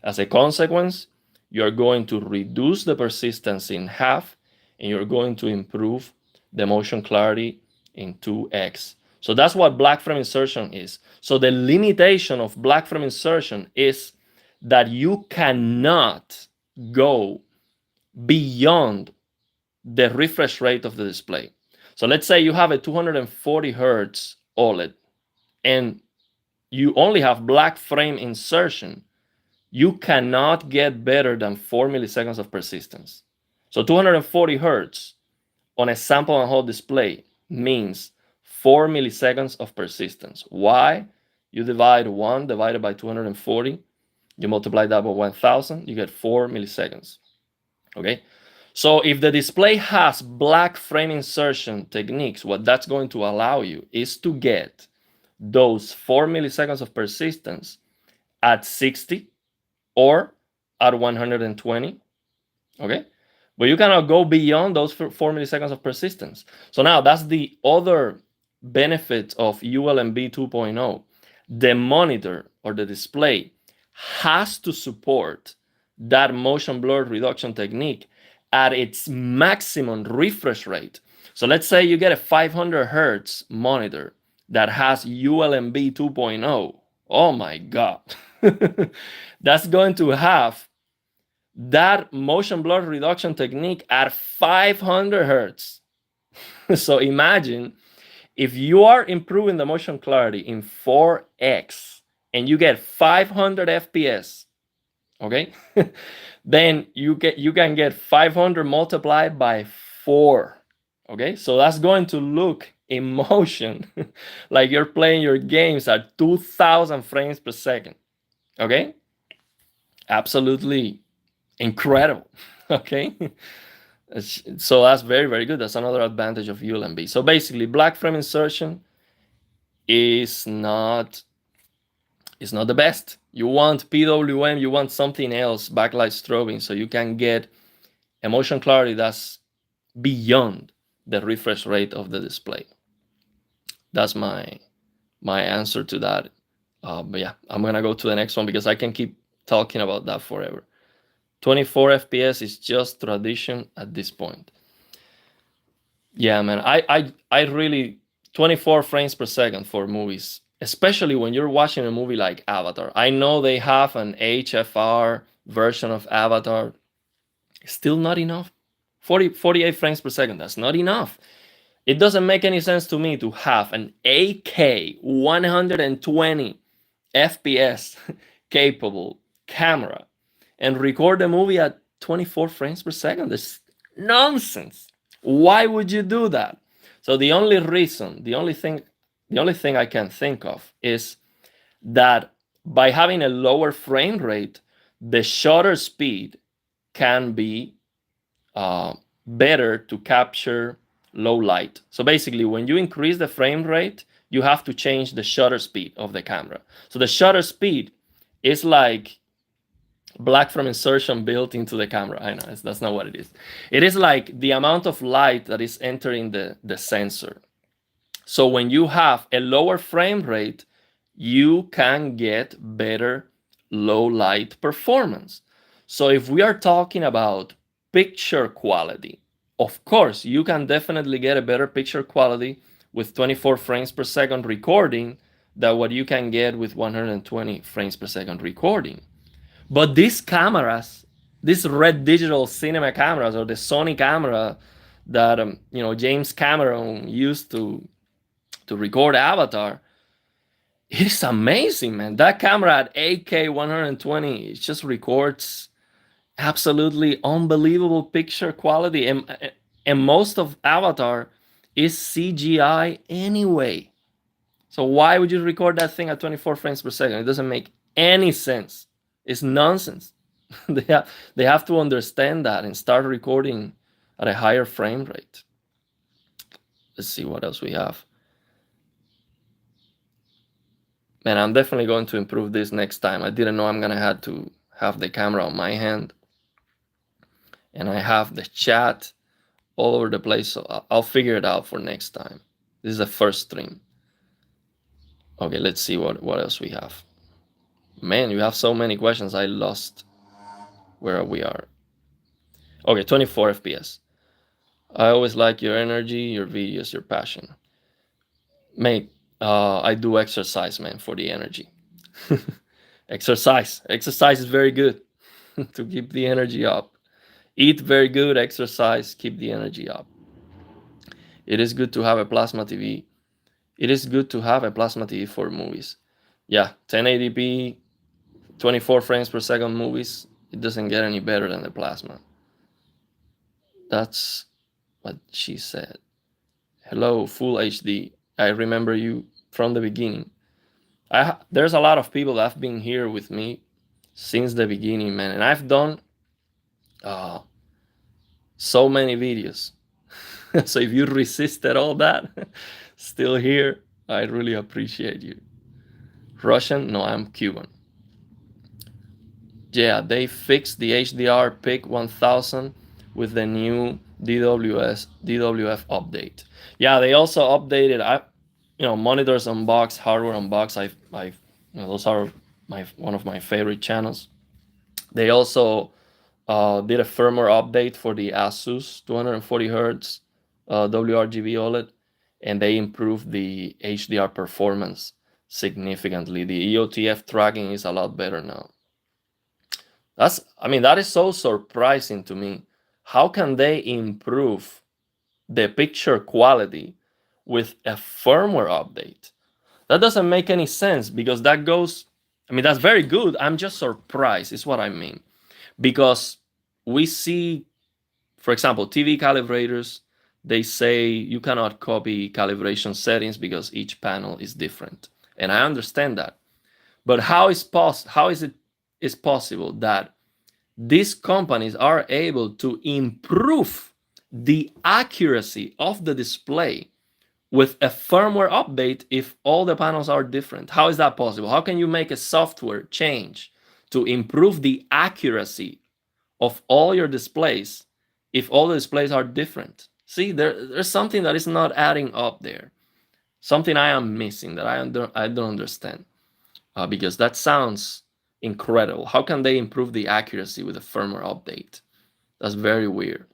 As a consequence, you're going to reduce the persistence in half, and you're going to improve the motion clarity in 2x. So that's what black frame insertion is. So the limitation of black frame insertion is that you cannot go beyond the refresh rate of the display. So let's say you have a 240 Hertz OLED and you only have black frame insertion. You cannot get better than 4 milliseconds of persistence. So 240 Hertz on a sample and hold display means 4 milliseconds of persistence. Why? You divide 1 divided by 240, you multiply that by 1000, you get 4 milliseconds. Okay? So if the display has black frame insertion techniques, what that's going to allow you is to get those 4 milliseconds of persistence at 60 or at 120, okay? But you cannot go beyond those 4 milliseconds of persistence. So now that's the other benefit of ULMB 2.0. The monitor or the display has to support that motion blur reduction technique at its maximum refresh rate. So let's say you get a 500 hertz monitor that has ULMB 2.0. Oh my God. That's going to have that motion blur reduction technique at 500 hertz. So imagine if you are improving the motion clarity in 4x and you get 500 FPS, okay? Then you can get 500 multiplied by 4. Okay, so that's going to look in motion like you're playing your games at 2000 frames per second. Okay, absolutely incredible. Okay, so that's very, very good. That's another advantage of ULMB. So basically, black frame insertion is not the best. You want PWM, you want something else, backlight strobing, so you can get a motion clarity that's beyond the refresh rate of the display. That's my answer to that. But yeah, I'm gonna go to the next one because I can keep talking about that forever. 24 FPS is just tradition at this point. Yeah, man, I really 24 frames per second for movies, especially when you're watching a movie like Avatar. I know they have an HFR version of Avatar. Still not enough. 48 frames per second, that's not enough. It doesn't make any sense to me to have an 8K 120 FPS capable camera and record the movie at 24 frames per second. That's nonsense. Why would you do that? So the only thing I can think of is that by having a lower frame rate, the shutter speed can be better to capture low light. So basically, when you increase the frame rate, you have to change the shutter speed of the camera. So the shutter speed is like black frame insertion built into the camera. I know that's not what it is. It is like the amount of light that is entering the sensor. So when you have a lower frame rate, you can get better low light performance. So if we are talking about picture quality, of course, you can definitely get a better picture quality with 24 frames per second recording than what you can get with 120 frames per second recording. But these cameras, these red digital cinema cameras, or the Sony camera that James Cameron used to record Avatar, it is amazing, man. That camera at 8K 120, it just records absolutely unbelievable picture quality, and most of Avatar is CGI anyway. So why would you record that thing at 24 frames per second? It doesn't make any sense. It's nonsense. They have to understand that and start recording at a higher frame rate. Let's see what else we have. Man, I'm definitely going to improve this next time. I didn't know I'm gonna have to have the camera on my hand, and I have the chat all over the place, so I'll figure it out for next time. This is the first stream. Okay, let's see what else we have. Man, you have so many questions. I lost where we are. Okay, 24 FPS. I always like your energy, your videos, your passion. Mate, I do exercise, man, for the energy. Exercise is very good to keep the energy up. Eat very good, exercise, keep the energy up. It is good to have a plasma TV. It is good to have a plasma TV for movies. Yeah, 1080p, 24 frames per second movies, it doesn't get any better than the plasma. That's what she said. Hello, full HD. I remember you from the beginning. There's a lot of people that have been here with me since the beginning, man, and I've done so many videos. So if you resisted all that, still here, I really appreciate you. Russian? No, I'm Cuban. Yeah, they fixed the HDR PIC 1000 with the new DWF update. Yeah, they also updated monitors unbox, hardware unbox. Those are one of my favorite channels. They also did a firmware update for the Asus 240 hertz WRGB OLED, and they improved the HDR performance significantly. The EOTF tracking is a lot better now. That is so surprising to me. How can they improve the picture quality with a firmware update? That doesn't make any sense, because that's very good. I'm just surprised, is what I mean. Because we see, for example, TV calibrators, they say you cannot copy calibration settings because each panel is different. And I understand that. But how is it possible that these companies are able to improve the accuracy of the display with a firmware update if all the panels are different? How is that possible? How can you make a software change to improve the accuracy of all your displays if all the displays are different? See, there's something that is not adding up there. Something I am missing that I don't understand, because that sounds incredible. How can they improve the accuracy with a firmware update? That's very weird.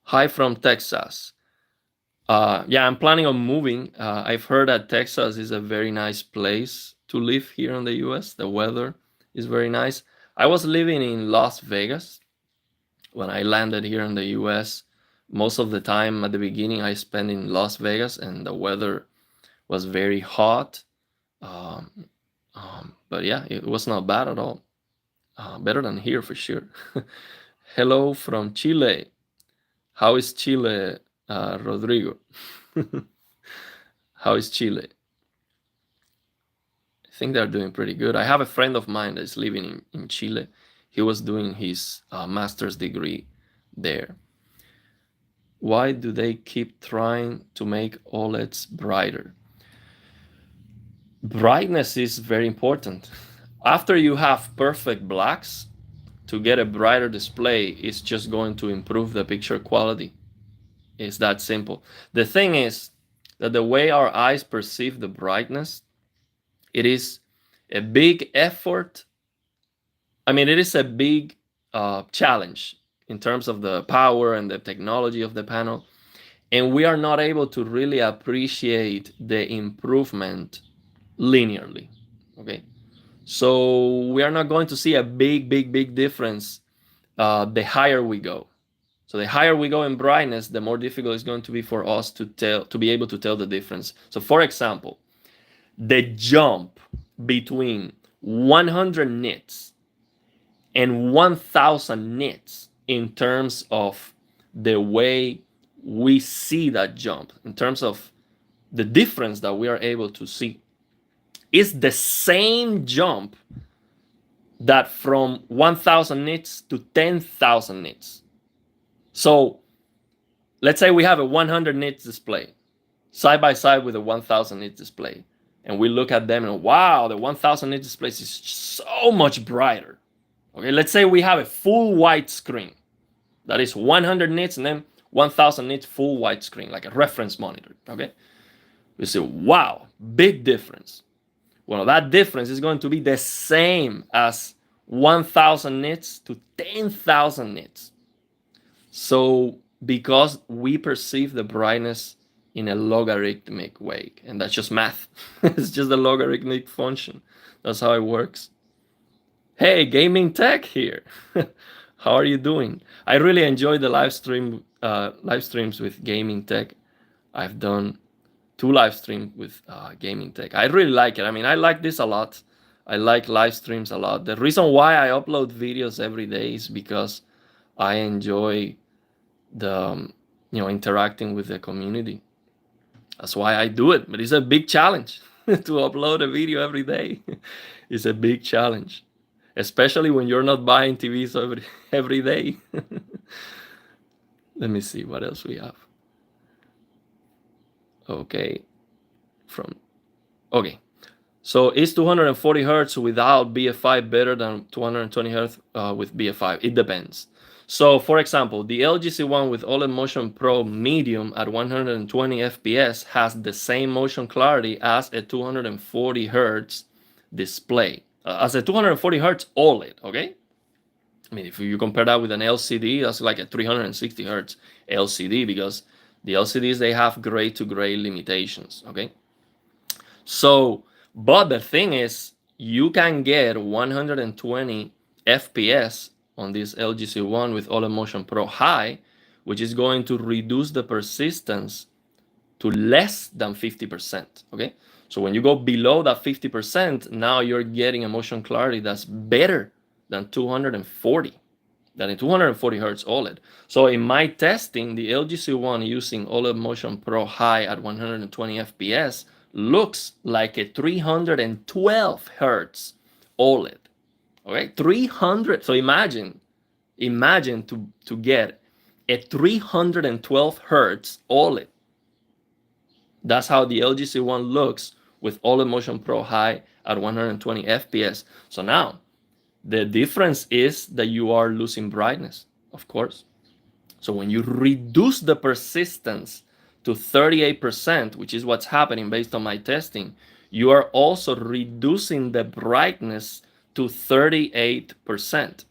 Hi from Texas. Yeah, I'm planning on moving. I've heard that Texas is a very nice place to live here in the US. The weather is very nice. I was living in Las Vegas when I landed here in the US. Most of the time at the beginning I spent in Las Vegas, and the weather was very hot. But yeah, it was not bad at all. Better than here for sure. Hello from Chile. How is Chile, Rodrigo? How is Chile? I think they're doing pretty good. I have a friend of mine that's living in Chile. He was doing his master's degree there. Why do they keep trying to make OLEDs brighter? Brightness is very important. After you have perfect blacks, to get a brighter display is just going to improve the picture quality. It's that simple. The thing is that the way our eyes perceive the brightness, it is a big effort. It is a big challenge in terms of the power and the technology of the panel. And we are not able to really appreciate the improvement linearly. Okay. So we are not going to see a big difference the higher we go. So the higher we go in brightness, the more difficult it's going to be for us to be able to tell the difference. So for example, the jump between 100 nits and 1000 nits in terms of the way we see that jump, in terms of the difference that we are able to see, is the same jump that from 1000 nits to 10,000 nits. So let's say we have a 100 nits display side by side with a 1000 nits display, and we look at them and wow, the 1000 nits display is so much brighter. Okay, let's say we have a full white screen that is 100 nits and then 1000 nits full white screen, like a reference monitor. Okay, we say wow, big difference. Well, that difference is going to be the same as 1000 nits to 10,000 nits. So because we perceive the brightness in a logarithmic way, and that's just math. It's just a logarithmic function. That's how it works. Hey, Gaming Tech here. How are you doing? I really enjoy the live streams with Gaming Tech. I've done 2 live streams with Gaming Tech. I really like it. I like this a lot. I like live streams a lot. The reason why I upload videos every day is because I enjoy the interacting with the community. That's why I do it. But it's a big challenge to upload a video every day. It's a big challenge, especially when you're not buying TVs every day. Let me see what else we have. Okay. So is 240 hertz without BFI better than 220 hertz with BFI? It depends. So for example, the LG C1 with OLED Motion Pro Medium at 120 FPS has the same motion clarity as a 240 hertz display, as a 240 hertz OLED, okay? I mean, if you compare that with an LCD, that's like a 360 hertz LCD, because the LCDs, they have gray to gray limitations, okay? So, but the thing is, you can get 120 FPS on this LG C1 with OLED Motion Pro High, which is going to reduce the persistence to less than 50%, okay? So when you go below that 50%, now you're getting a motion clarity that's better than 240 hertz OLED. So in my testing, the LG C1 using OLED Motion Pro High at 120 FPS looks like a 312 hertz OLED. Okay, 300. So imagine to get a 312 hertz OLED. That's how the LG C1 looks with OLED Motion Pro High at 120 FPS. So now the difference is that you are losing brightness, of course. So when you reduce the persistence to 38%, which is what's happening based on my testing, you are also reducing the brightness to 38%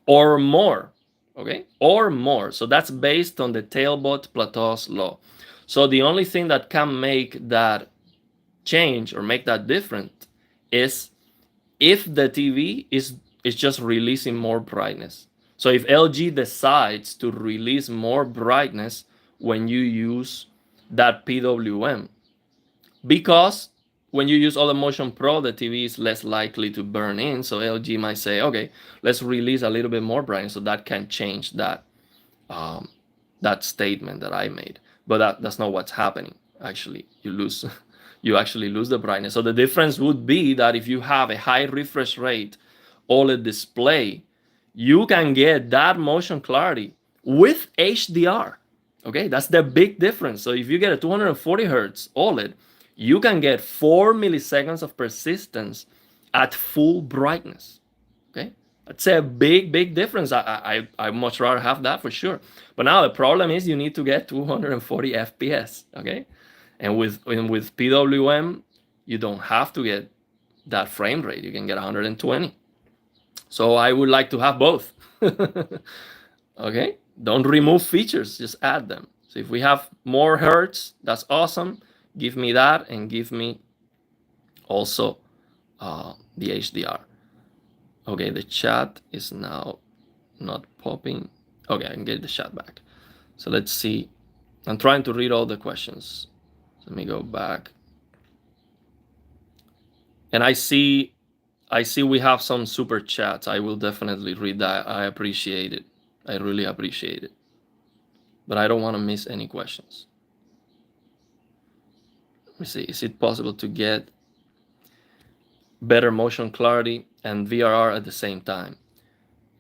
or more, okay? Or more. So that's based on the Talbot-Plateau's law. So the only thing that can make that change or make that different is if the TV is just releasing more brightness. So if LG decides to release more brightness when you use that PWM, because when you use OLED Motion Pro, the TV is less likely to burn in. So LG might say, okay, let's release a little bit more brightness, so that can change that that statement that I made. But that's not what's happening. Actually, you actually lose the brightness. So the difference would be that if you have a high refresh rate OLED display, you can get that motion clarity with HDR. Okay, that's the big difference. So if you get a 240 hertz OLED, you can get 4 milliseconds of persistence at full brightness. Okay, that's a big difference. I much rather have that for sure. But now the problem is you need to get 240 FPS. Okay, and with PWM, you don't have to get that frame rate. You can get 120. So I would like to have both. Okay, don't remove features, just add them. So if we have more hertz, that's awesome. Give me that, and give me also the HDR. Okay, the chat is now not popping. Okay, I can get the chat back. So let's see. I'm trying to read all the questions. Let me go back. And I see we have some super chats. I will definitely read that. I appreciate it. I really appreciate it. But I don't want to miss any questions. Let me see. Is it possible to get better motion clarity and VRR at the same time?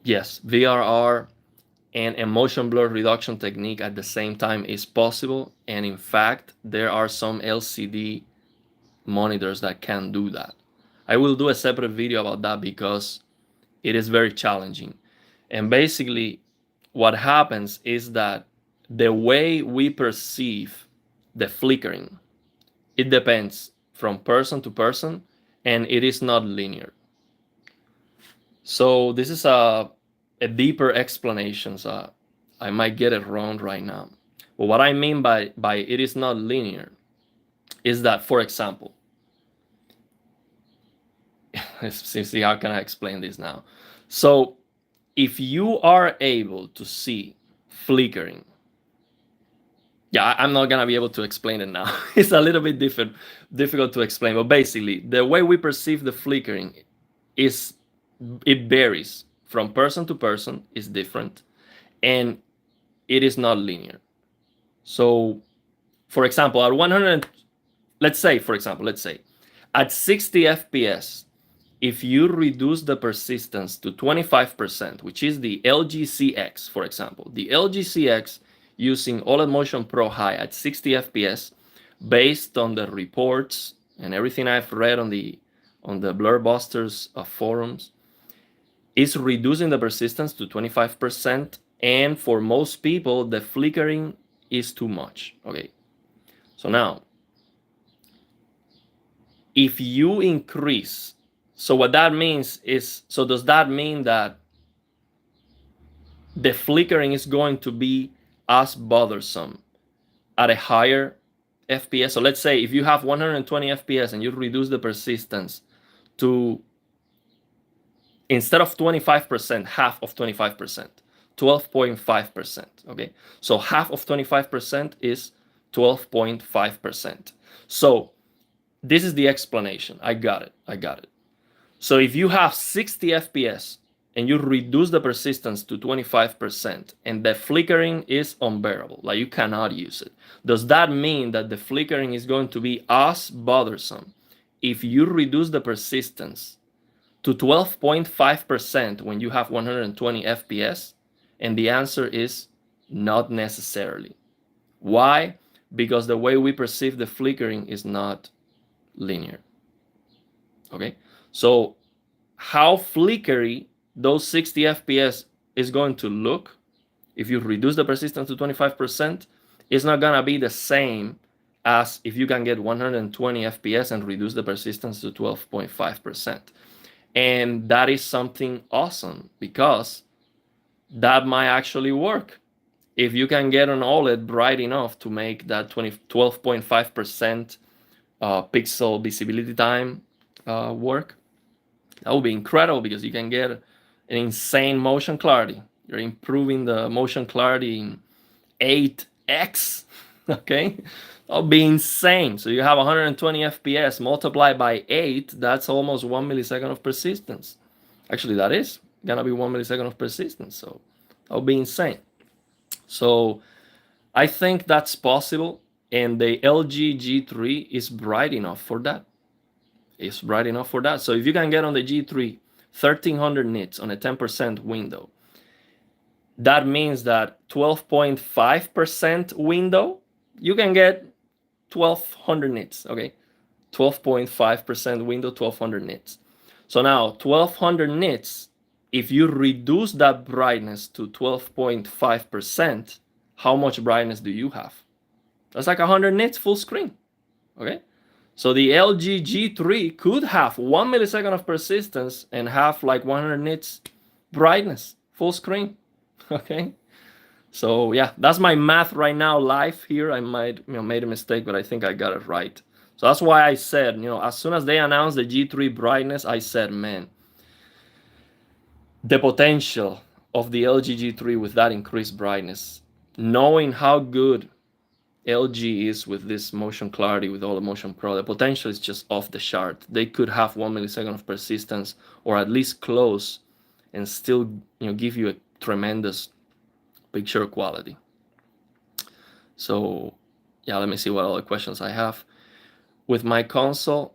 Yes, VRR and a motion blur reduction technique at the same time is possible. And in fact, there are some LCD monitors that can do that. I will do a separate video about that because it is very challenging. And basically, what happens is that the way we perceive the flickering, it depends from person to person, and it is not linear. So this is a deeper explanation. So I might get it wrong right now. But what I mean by it is not linear is that, for example, see, how can I explain this now? So if you are able to see flickering, yeah, I'm not gonna be able to explain it now. It's a little bit difficult to explain, but basically the way we perceive the flickering is, it varies from person to person, is different, and it is not linear. So for example, at 100, let's say at 60 FPS, if you reduce the persistence to 25%, which is the LG CX, for example, the LG CX using OLED Motion Pro High at 60 FPS, based on the reports and everything I've read on the Blurbusters forums, is reducing the persistence to 25%. And for most people, the flickering is too much. Okay, so now, if you increase, so what that means is, so does that mean that the flickering is going to be as bothersome at a higher FPS. So let's say if you have 120 FPS and you reduce the persistence to, instead of 25%, half of 25%, 12.5%. Okay, so half of 25% is 12.5%. So this is the explanation. I got it. So if you have 60 FPS and you reduce the persistence to 25% and the flickering is unbearable, like you cannot use it, does that mean that the flickering is going to be as bothersome if you reduce the persistence to 12.5% when you have 120 FPS? And the answer is not necessarily. Why? Because the way we perceive the flickering is not linear. Okay, so how flickery those 60 FPS is going to look if you reduce the persistence to 25% is not gonna be the same as if you can get 120 FPS and reduce the persistence to 12.5%. And that is something awesome, because that might actually work. If you can get an OLED bright enough to make that 12.5% pixel visibility time work, that would be incredible, because you can get an insane motion clarity. You're improving the motion clarity in 8x. Okay, that would be insane. So you have 120 FPS multiplied by 8. That's almost 1 millisecond of persistence. Actually, that is gonna be 1 millisecond of persistence. So that would be insane. So I think that's possible, and the LG G3 is bright enough for that. It's bright enough for that. So if you can get on the G3 1300 nits on a 10% window, that means that 12.5% window, you can get 1200 nits. Okay, 12.5% window, 1200 nits. So now 1200 nits, if you reduce that brightness to 12.5%, how much brightness do you have? That's like 100 nits full screen. Okay, so the LG G3 could have 1 millisecond of persistence and have like 100 nits brightness full screen. Okay, so yeah, that's my math right now live here. I might made a mistake, but I think I got it right. So that's why I said, as soon as they announced the G3 brightness, I said, man, the potential of the LG G3 with that increased brightness, knowing how good LG is with this motion clarity, with all the motion pro, the potential is just off the chart. They could have 1 millisecond of persistence, or at least close, and still give you a tremendous picture quality. So yeah, let me see what other questions I have. With my console,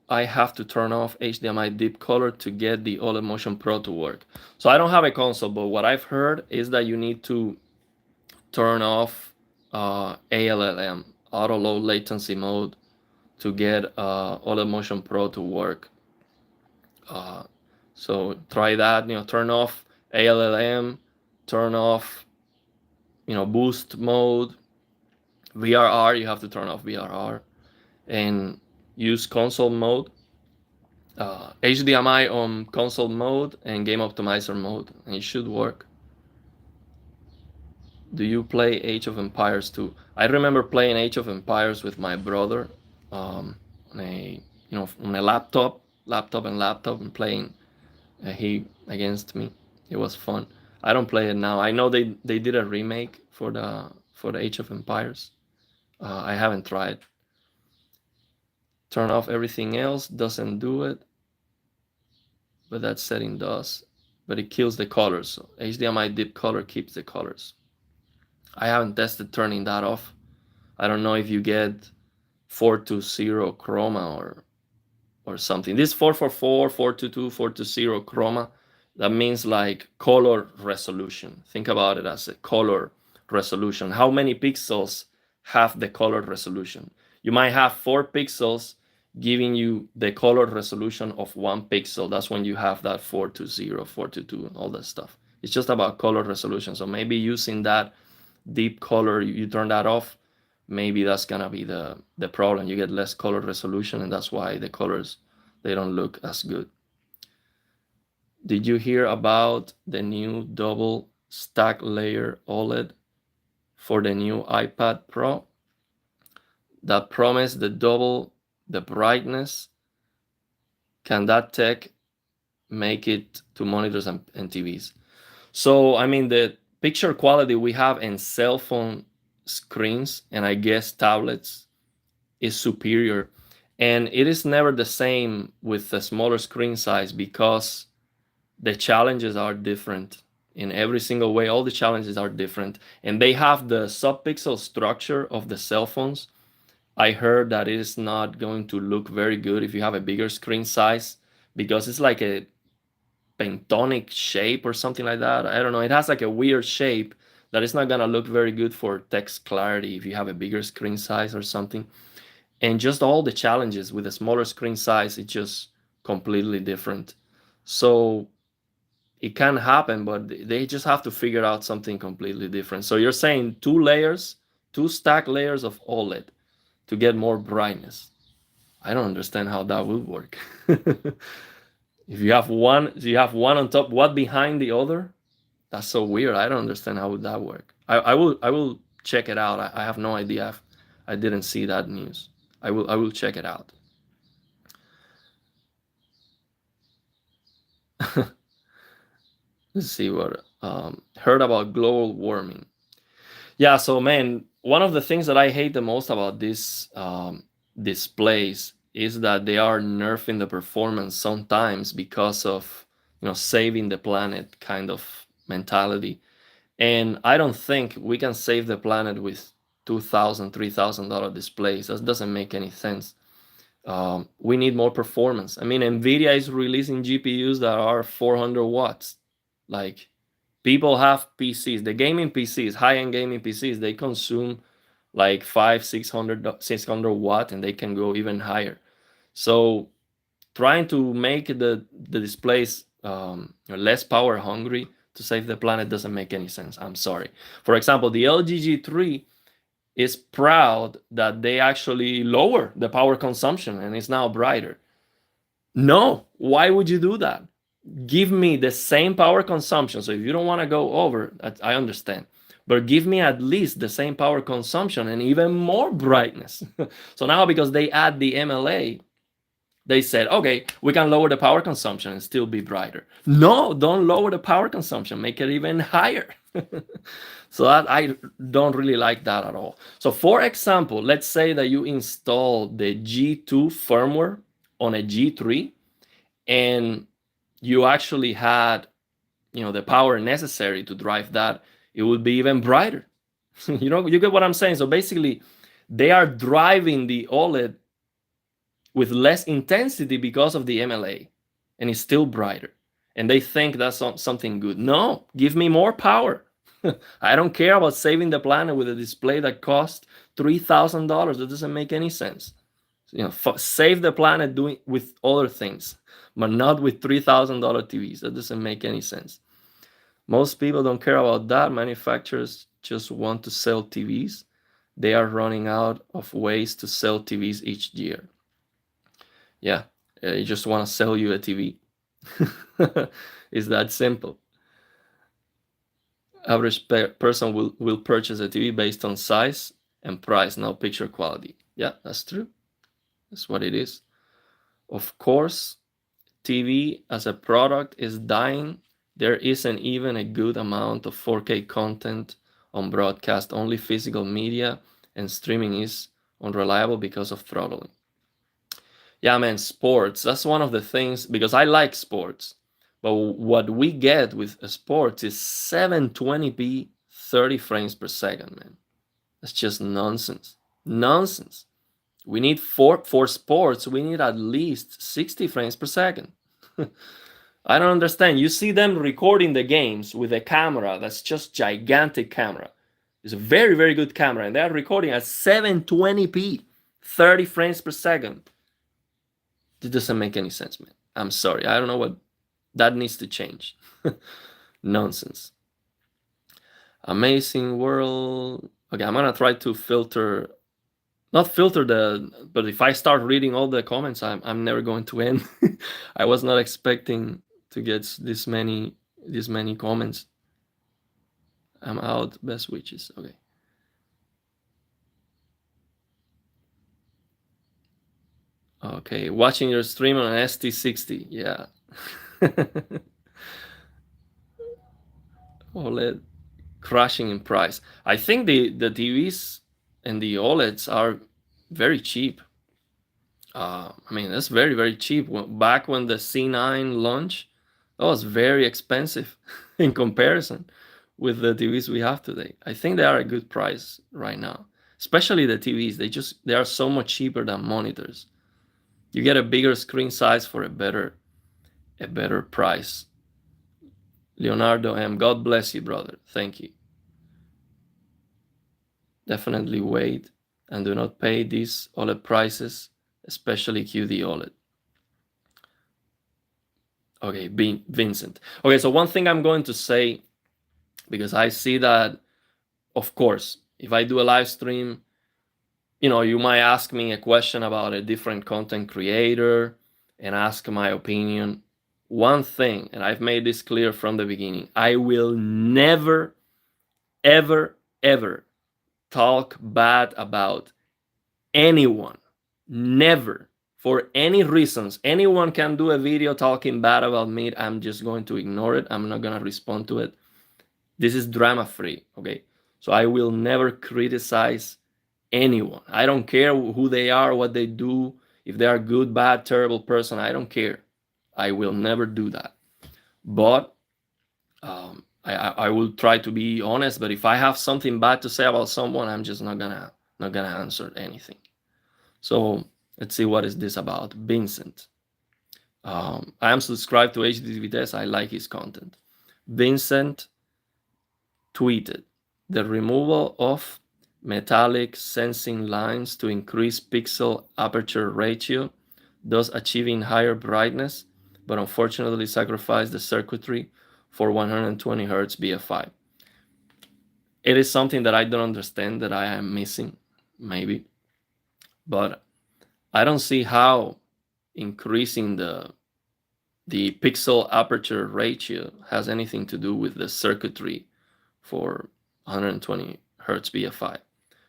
I have to turn off HDMI deep color to get the OLED Motion Pro to work. So I don't have a console, but what I've heard is that you need to turn off ALLM, auto low latency mode, to get OLED Motion Pro to work. So try that. Turn off ALLM, turn off boost mode, VRR. You have to turn off VRR and use console mode, HDMI on console mode and game optimizer mode, and it should work. Do you play Age of Empires 2? I remember playing Age of Empires with my brother on a laptop and playing he against me. It was fun. I don't play it now. I know they did a remake for the Age of Empires. I haven't tried. Turn off everything else, doesn't do it, but that setting does. But it kills the colors. So HDMI deep color keeps the colors. I haven't tested turning that off. I don't know if you get 420 chroma or something. This 444, 422, 420 chroma, that means like color resolution. Think about it as a color resolution. How many pixels have the color resolution? You might have 4 pixels giving you the color resolution of 1 pixel. That's when you have that 420, 422, and all that stuff. It's just about color resolution. So maybe using that deep color, you turn that off, maybe that's gonna be the problem. You get less color resolution, and that's why the colors, they don't look as good. Did you hear about the new double stack layer OLED for the new iPad Pro that promise the double the brightness. Can that tech make it to monitors and TVs? So, I mean, the picture quality we have in cell phone screens and I guess tablets is superior. And it is never the same with the smaller screen size because the challenges are different in every single way. All the challenges are different. And they have the subpixel structure of the cell phones. I heard that it is not going to look very good if you have a bigger screen size because it's like a pentonic shape or something like that. I don't know. It has like a weird shape that is not gonna look very good for text clarity if you have a bigger screen size or something. And just all the challenges with a smaller screen size, it's just completely different. So it can happen, but they just have to figure out something completely different. So you're saying two stack layers of OLED to get more brightness. I don't understand how that would work. If you have one on top, what behind the other? That's so weird. I don't understand how would that work. I will check it out. I have no idea. I didn't see that news. I will check it out. Let's see what heard about global warming. Yeah, so man, one of the things that I hate the most about these displays is that they are nerfing the performance sometimes because of saving the planet kind of mentality. And I don't think we can save the planet with $2,000, $3,000 displays. That doesn't make any sense. We need more performance. I mean, Nvidia is releasing GPUs that are 400 watts. Like, people have PCs, the gaming PCs, high-end gaming PCs, they consume like 600 watt, and they can go even higher. So trying to make the displays less power hungry to save the planet doesn't make any sense. I'm sorry. For example, the LG G3 is proud that they actually lower the power consumption and it's now brighter. No, why would you do that? Give me the same power consumption. So if you don't want to go over, I understand. But give me at least the same power consumption and even more brightness. So now, because they add the MLA, they said, okay, we can lower the power consumption and still be brighter. No, don't lower the power consumption. Make it even higher. So I don't really like that at all. So for example, let's say that you install the G2 firmware on a G3 and you actually had the power necessary to drive that, it would be even brighter. You get what I'm saying? So basically, they are driving the OLED with less intensity because of the MLA, and it's still brighter. And they think that's something good. No, give me more power. I don't care about saving the planet with a display that costs $3,000. That doesn't make any sense. Save the planet doing with other things, but not with $3,000 TVs. That doesn't make any sense. Most people don't care about that. Manufacturers just want to sell TVs. They are running out of ways to sell TVs each year. Yeah, you just want to sell you a TV. It's that simple. Average person will purchase a TV based on size and price, not picture quality. Yeah, that's true. That's what it is. Of course, TV as a product is dying. There isn't even a good amount of 4K content on broadcast. Only physical media and streaming is unreliable because of throttling. Yeah, man, sports. That's one of the things, because I like sports. But what we get with sports is 720p, 30 frames per second, man. That's just nonsense. Nonsense. We need for sports, we need at least 60 frames per second. I don't understand. You see them recording the games with a camera that's just gigantic camera. It's a very, very good camera, and they're recording at 720p, 30 frames per second. It doesn't make any sense, man. I'm sorry. I don't know what that needs to change. Nonsense. Amazing world. Okay, I'm gonna try to filter, not filter but if I start reading all the comments, I'm never going to end. I was not expecting to get this many comments. I'm out. Best switches. Okay. Okay. Watching your stream on an ST60. Yeah. OLED crashing in price. I think the TVs and the OLEDs are very cheap. I mean, that's very, very cheap. Back when the C9 launched, that was very expensive in comparison with the TVs we have today. I think they are a good price right now, especially the TVs. They are so much cheaper than monitors. You get a bigger screen size for a better price. Leonardo M, God bless you, brother. Thank you. Definitely wait and do not pay these OLED prices, especially QD OLED. Okay, Vincent. Okay, so one thing I'm going to say, because I see that, of course, if I do a live stream, you might ask me a question about a different content creator and ask my opinion. One thing, and I've made this clear from the beginning, I will never, ever, ever talk bad about anyone. Never. For any reasons. Anyone can do a video talking bad about me. I'm just going to ignore it. I'm not going to respond to it. This is drama free. Okay. So I will never criticize anyone. I don't care who they are, what they do, if they are good, bad, terrible person. I don't care. I will never do that. But I will try to be honest. But if I have something bad to say about someone, I'm just not gonna answer anything. So let's see, what is this about? Vincent. I am subscribed to HDTV Test. I like his content. Vincent tweeted, the removal of metallic sensing lines to increase pixel aperture ratio, thus achieving higher brightness, but unfortunately sacrifice the circuitry for 120 Hz BFI. It is something that I don't understand, that I am missing, maybe. But I don't see how increasing the pixel aperture ratio has anything to do with the circuitry for 120 Hz BFI.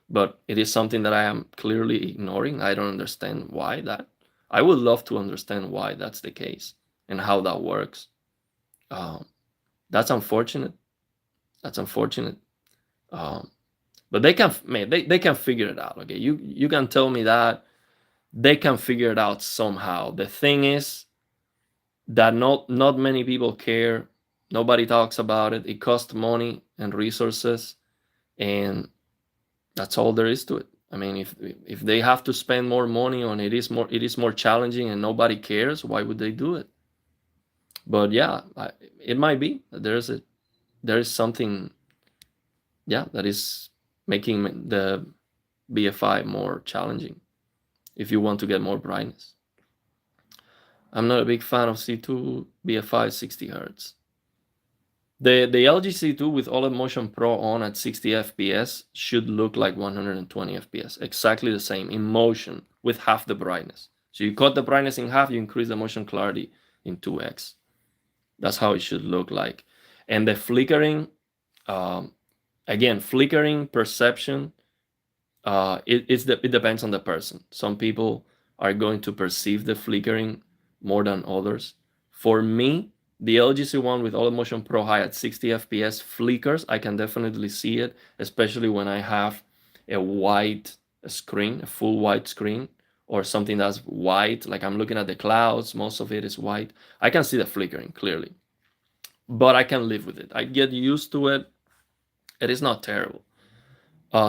But it is something that I am clearly ignoring. I don't understand why that. I would love to understand why that's the case and how that works. That's unfortunate. That's unfortunate. But they can, they can figure it out. Okay, you can tell me that they can figure it out somehow. The thing is that not many people care. Nobody talks about it. It costs money and resources, and that's all there is to it. I mean, if they have to spend more money on it, it is more challenging, and nobody cares, why would they do it? But yeah, it might be that there is something, yeah, that is making the BFI more challenging if you want to get more brightness. I'm not a big fan of C2 BFI 60 Hz. The LG C2 with OLED Motion Pro on at 60 FPS should look like 120 FPS, exactly the same in motion with half the brightness. So you cut the brightness in half, you increase the motion clarity in 2x. That's how it should look like. And the flickering, again, flickering perception, it depends on the person. Some people are going to perceive the flickering more than others. For me, the LG C1 with OLED Motion Pro High at 60 FPS flickers. I can definitely see it, especially when I have a white screen, a full white screen, or something that's white, like I'm looking at the clouds, most of it is white. I can see the flickering clearly, but I can live with it. I get used to it. It is not terrible.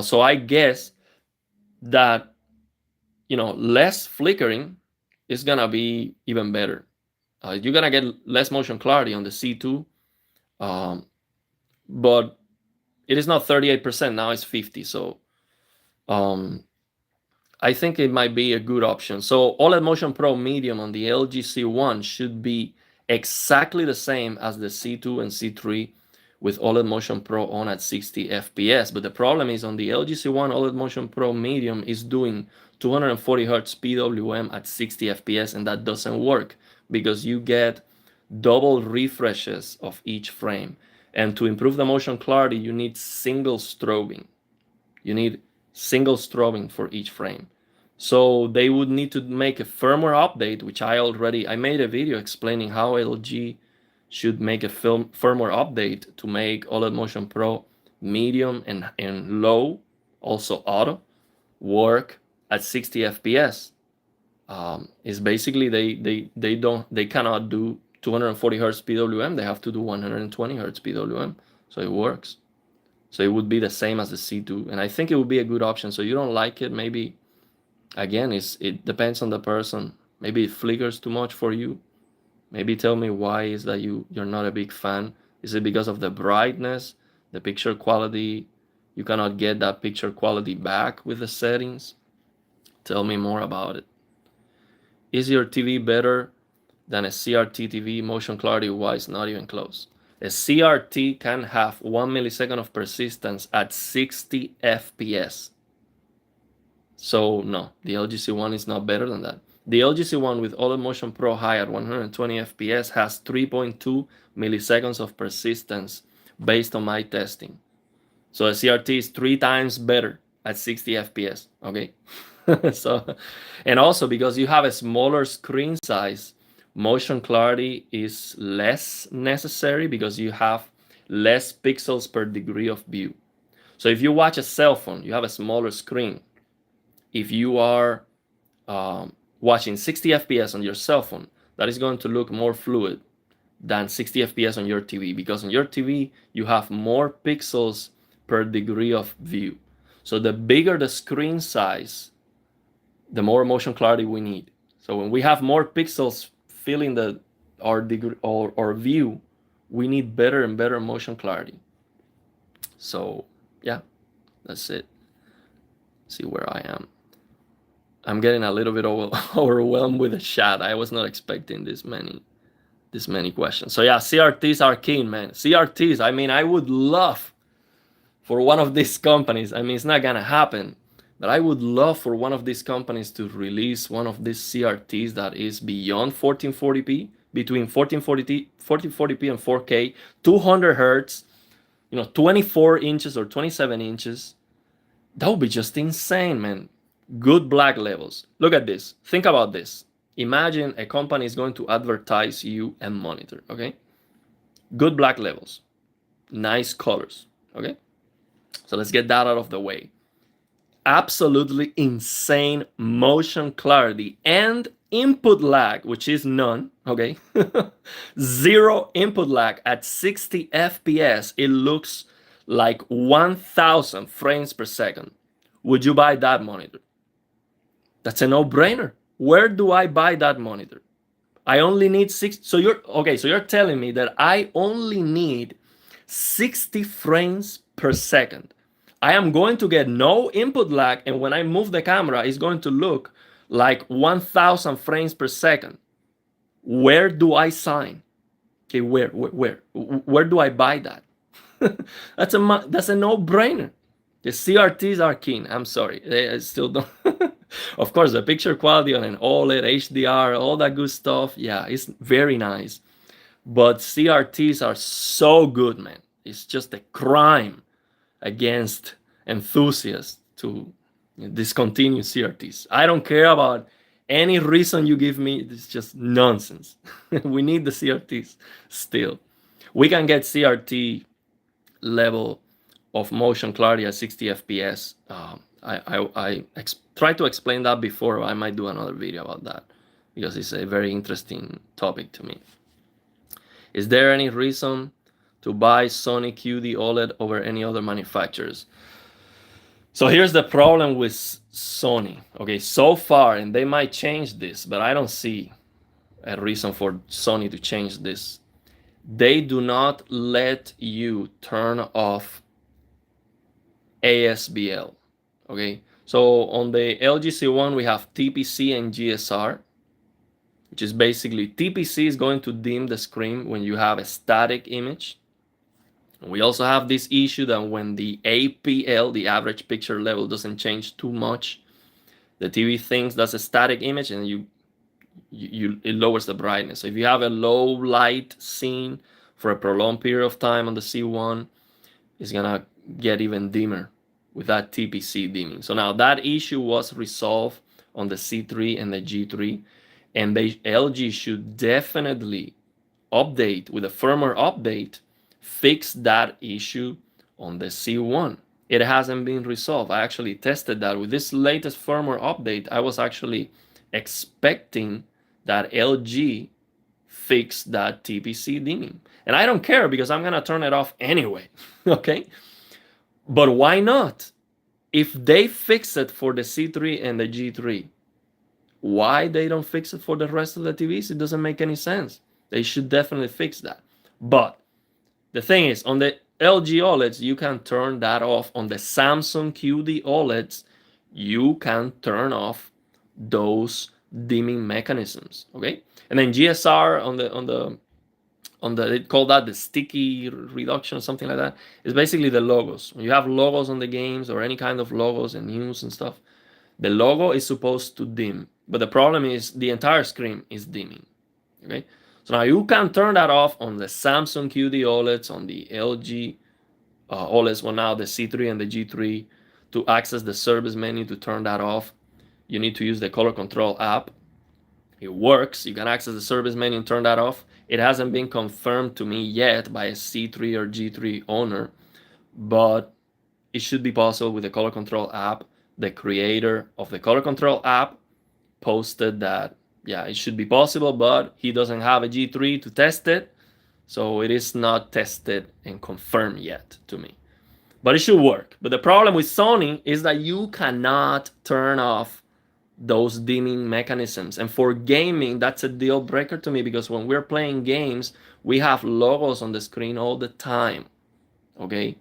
So I guess that, less flickering is gonna be even better. You're gonna get less motion clarity on the C2, but it is not 38%, now it's 50. So I think it might be a good option. So OLED Motion Pro Medium on the LG C1 should be exactly the same as the C2 and C3 with OLED Motion Pro on at 60 FPS. But the problem is on the LG C1, OLED Motion Pro Medium is doing 240 Hz PWM at 60 FPS, and that doesn't work, because you get double refreshes of each frame. And that doesn't work. So I guess that And to improve the motion clarity, you need single strobing. You need single strobing for each frame. So they would need to make a firmware update, which I made a video explaining how LG should make a firmware update to make OLED Motion Pro medium and low, also auto, work at 60 FPS. It's basically they cannot do 240 hertz PWM. They have to do 120 hertz PWM, so it works. So it would be the same as the C2, and I think it would be a good option. So you don't like it, maybe, again, it depends on the person. Maybe it flickers too much for you. Maybe tell me why is that you're not a big fan. Is it because of the brightness, the picture quality? You cannot get that picture quality back with the settings? Tell me more about it. Is your TV better than a CRT TV motion clarity wise? Not even close. A CRT can have 1 millisecond of persistence at 60 FPS. So no, the LG C1 is not better than that. The LG C1 with OLED Motion Pro High at 120 FPS has 3.2 milliseconds of persistence based on my testing. So a CRT is 3 times better at 60 FPS, okay? So, and also because you have a smaller screen size, motion clarity is less necessary because you have less pixels per degree of view. So if you watch a cell phone, you have a smaller screen. If you are watching 60 FPS on your cell phone, that is going to look more fluid than 60 FPS on your TV, because on your TV you have more pixels per degree of view. So the bigger the screen size, the more motion clarity we need. So when we have more pixels filling our degree or view, we need better and better motion clarity. So yeah, that's it. See where I am. I'm getting a little bit overwhelmed with the chat. I was not expecting this many questions. So yeah, CRTs are keen, man. CRTs, I mean, I would love for one of these companies, I mean, it's not gonna happen, but I would love for one of these companies to release one of these CRTs that is beyond 1440p, between 1440p and 4K, 200 hertz, 24 inches or 27 inches. That would be just insane, man. Good black levels. Look at this. Think about this. Imagine a company is going to advertise you a monitor, okay? Good black levels. Nice colors, okay? So let's get that out of the way. Absolutely insane motion clarity and input lag, which is none, okay? 0 input lag at 60 FPS. It looks like 1000 frames per second. Would you buy that monitor? That's a no-brainer. Where do I buy that monitor? I only need 6. So you're telling me that I only need 60 frames per second. I am going to get no input lag, and when I move the camera, it's going to look like 1000 frames per second. Where do I sign? Okay, where do I buy that? That's a no-brainer. The CRTs are keen. I'm sorry, I still don't. Of course, the picture quality on an OLED, HDR, all that good stuff, yeah, it's very nice. But CRTs are so good, man. It's just a crime against enthusiasts to discontinue CRTs. I don't care about any reason you give me. It's just nonsense. We need the CRTs still. We can get CRT level of motion clarity at 60 FPS. I tried to explain that before. I might do another video about that because it's a very interesting topic to me. Is there any reason to buy Sony QD OLED over any other manufacturers? So here's the problem with Sony. Okay, so far, and they might change this, but I don't see a reason for Sony to change this. They do not let you turn off ASBL. Okay, so on the LG C1 we have TPC and GSR, which is basically TPC is going to dim the screen when you have a static image. We also have this issue that when the APL, the average picture level, doesn't change too much, the TV thinks that's a static image and it lowers the brightness. So if you have a low light scene, for a prolonged period of time on the C1, it's gonna get even dimmer with that TPC dimming. So now that issue was resolved on the C3 and the G3, and LG should definitely update with a firmware update, fix that issue on the C1. It hasn't been resolved. I actually tested that with this latest firmware update. I was actually expecting that LG fix that TPC dimming. And I don't care because I'm gonna turn it off anyway. Okay? But why not? If they fix it for the C3 and the G3, why they don't fix it for the rest of the TVs? It doesn't make any sense. They should definitely fix that. But the thing is, on the LG OLEDs, you can turn that off. On the Samsung QD OLEDs, you can turn off those dimming mechanisms. Okay, and then GSR on the they call that the sticky reduction or something like that. It's basically the logos. When you have logos on the games or any kind of logos and news and stuff, the logo is supposed to dim, but the problem is the entire screen is dimming. Okay, so now you can turn that off on the Samsung QD OLEDs, on the LG OLEDs, well now the C3 and the G3. To access the service menu to turn that off, you need to use the color control app. It works. You can access the service menu and turn that off. It hasn't been confirmed to me yet by a C3 or G3 owner, but it should be possible with the color control app. The creator of the color control app posted that, yeah, it should be possible, but he doesn't have a G3 to test it, so it is not tested and confirmed yet to me. But it should work. But the problem with Sony is that you cannot turn off those dimming mechanisms. And for gaming, that's a deal breaker to me, because when we're playing games, we have logos on the screen all the time. Okay?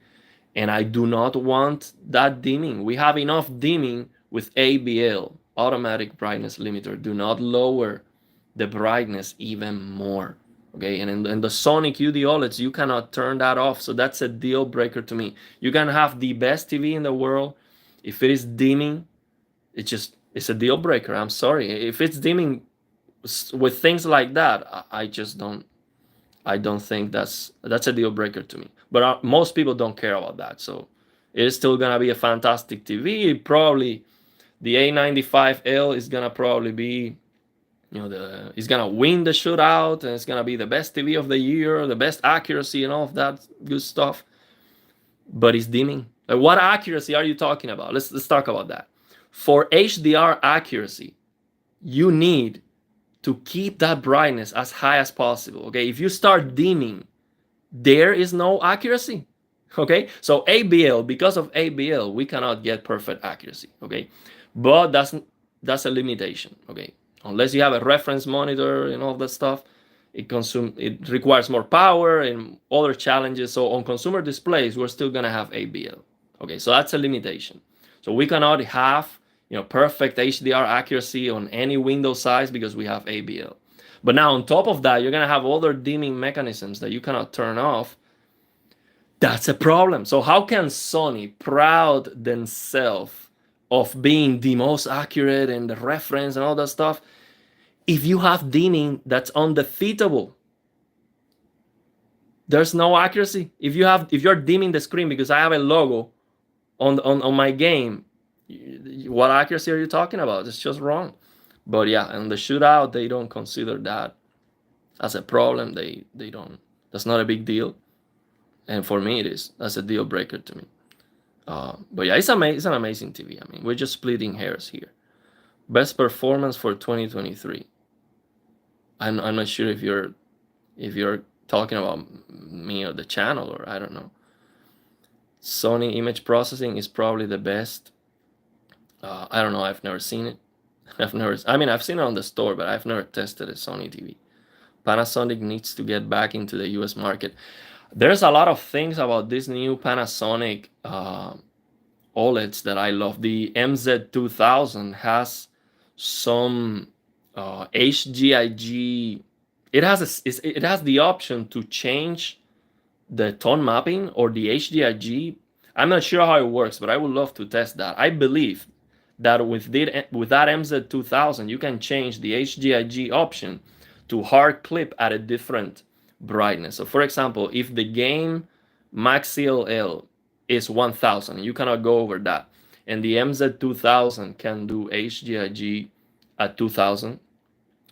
And I do not want that dimming. We have enough dimming with ABL, automatic brightness limiter. Do not lower the brightness even more. Okay, and in the Sony QD OLEDs, you cannot turn that off. So that's a deal breaker to me. You can have the best TV in the world. If it is dimming, it's a deal breaker. I'm sorry. If it's dimming with things like that, I don't think that's a deal breaker to me. But most people don't care about that. So it is still gonna be a fantastic TV. Probably the A95L is gonna probably be, it's gonna win the shootout, and it's gonna be the best TV of the year, the best accuracy and all of that good stuff. But it's dimming. Like, what accuracy are you talking about? Let's talk about that. For HDR accuracy, you need to keep that brightness as high as possible. Okay, if you start dimming, there is no accuracy. Okay, so ABL, because of ABL, we cannot get perfect accuracy. Okay, but that's a limitation. Okay, unless you have a reference monitor and all that stuff, it requires more power and other challenges. So on consumer displays, we're still gonna have ABL. Okay, so that's a limitation. So we cannot have perfect HDR accuracy on any window size because we have ABL. But now on top of that, you're gonna have other dimming mechanisms that you cannot turn off. That's a problem. So how can Sony proud themselves of being the most accurate and the reference and all that stuff if you have dimming that's undefeatable? There's no accuracy. If you're dimming the screen because I have a logo on my game, what accuracy are you talking about? It's just wrong. But yeah, in the shootout, they don't consider that as a problem. They don't. That's not a big deal. And for me, it is. That's a deal breaker to me. But yeah, it's an amazing TV. I mean, we're just splitting hairs here. Best performance for 2023. I'm not sure if you're talking about me or the channel, or I don't know. Sony image processing is probably the best. I don't know. I've never seen it. I've seen it on the store, but I've never tested a Sony TV. Panasonic needs to get back into the US market. There's a lot of things about this new Panasonic OLEDs that I love. The MZ2000 has some HGIG. It has the option to change the tone mapping or the HGIG. I'm not sure how it works, but I would love to test that. I believe that with that MZ2000, you can change the HGIG option to hard clip at a different brightness. So for example, if the game max CLL is 1000, you cannot go over that, and the MZ2000 can do HDIG at 2000,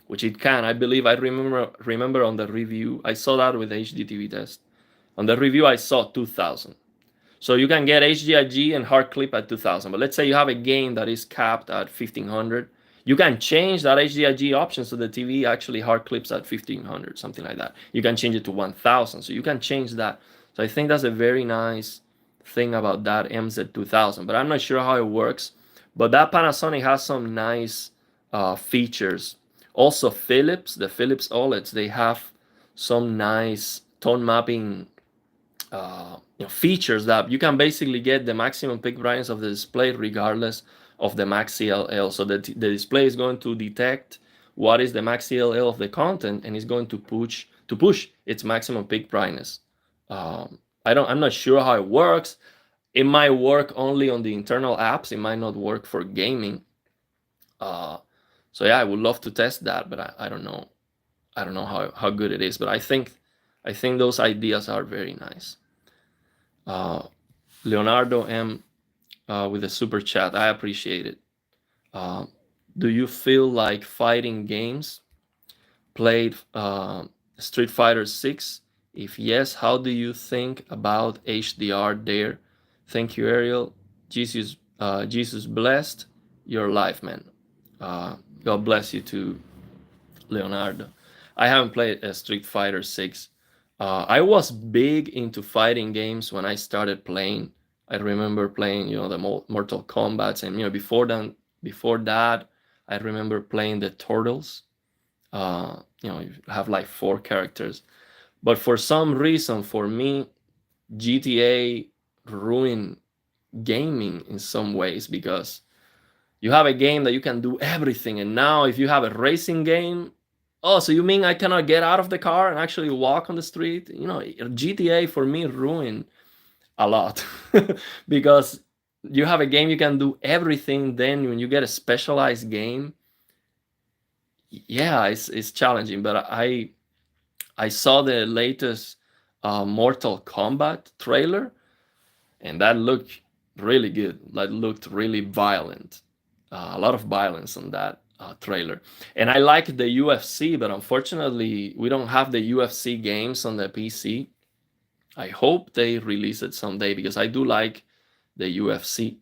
which it can. I believe I remember on the review, I saw that with HDTV test. On the review, I saw 2000. So you can get HDIG and hard clip at 2000. But let's say you have a game that is capped at 1500. You can change that HDIG option so the TV actually hard clips at 1500, something like that. You can change it to 1000. So you can change that. So I think that's a very nice thing about that MZ2000. But I'm not sure how it works. But that Panasonic has some nice features. Also, the Philips OLEDs, they have some nice tone mapping features that you can basically get the maximum peak brightness of the display regardless of the max CLL. So the display is going to detect what is the max CLL of the content and is going to push its maximum peak brightness. I'm not sure how it works. It might work only on the internal apps. It might not work for gaming. So yeah, I would love to test that, but I don't know. I don't know how good it is, but I think those ideas are very nice. Leonardo M with a super chat. I appreciate it. Do you feel like fighting games? Played Street Fighter 6? If yes, how do you think about HDR there? Thank you, Ariel. Jesus blessed your life, man. God bless you too, Leonardo. I haven't played Street Fighter 6. I was big into fighting games when I started playing. I remember playing, the Mortal Kombat, and before that, I remember playing the Turtles. You have like 4 characters, but for some reason, for me, GTA ruined gaming in some ways because you have a game that you can do everything, and now if you have a racing game, oh, so you mean I cannot get out of the car and actually walk on the street? GTA for me ruined a lot because you have a game you can do everything. Then when you get a specialized game, yeah, it's challenging. But I saw the latest Mortal Kombat trailer, and that looked really good. That looked really violent. A lot of violence on that trailer. And I like the UFC, but unfortunately, we don't have the UFC games on the PC. I hope they release it someday because I do like the UFC.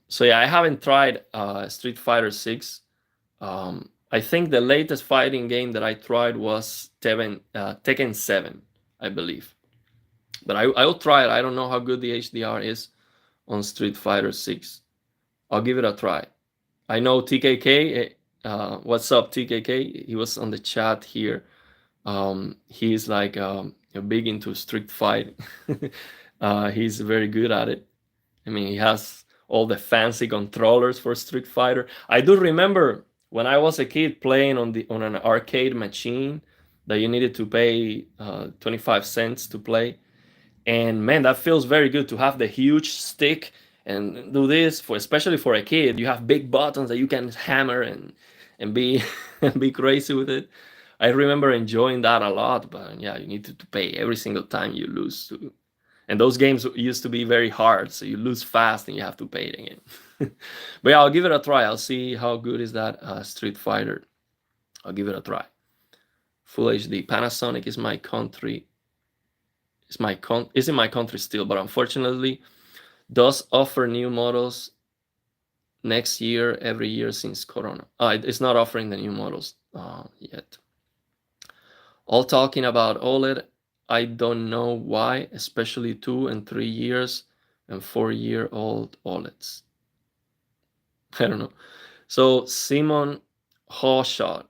So yeah, I haven't tried Street Fighter 6. I think the latest fighting game that I tried was Tekken 7, I believe. But I'll try it. I don't know how good the HDR is on Street Fighter 6. I'll give it a try. I know TKK. What's up, TKK? He was on the chat here. He's like big into Street Fight. He's very good at it. I mean, he has all the fancy controllers for Street Fighter. I do remember when I was a kid playing on an arcade machine that you needed to pay 25 cents to play. And man, that feels very good to have the huge stick and do this especially for a kid. You have big buttons that you can hammer and be be crazy with it. I remember enjoying that a lot, but yeah, you need to pay every single time you lose to. And those games used to be very hard, so you lose fast and you have to pay it again. But yeah, I'll give it a try. I'll see how good is that Street Fighter. I'll give it a try. Full HD. Panasonic is my country. Is in my country still, but unfortunately does offer new models next year, every year since Corona. It's not offering the new models yet. All talking about OLED. I don't know why, especially 2 and 3 years and 4-year-old OLEDs. I don't know. So Simon Hawshot,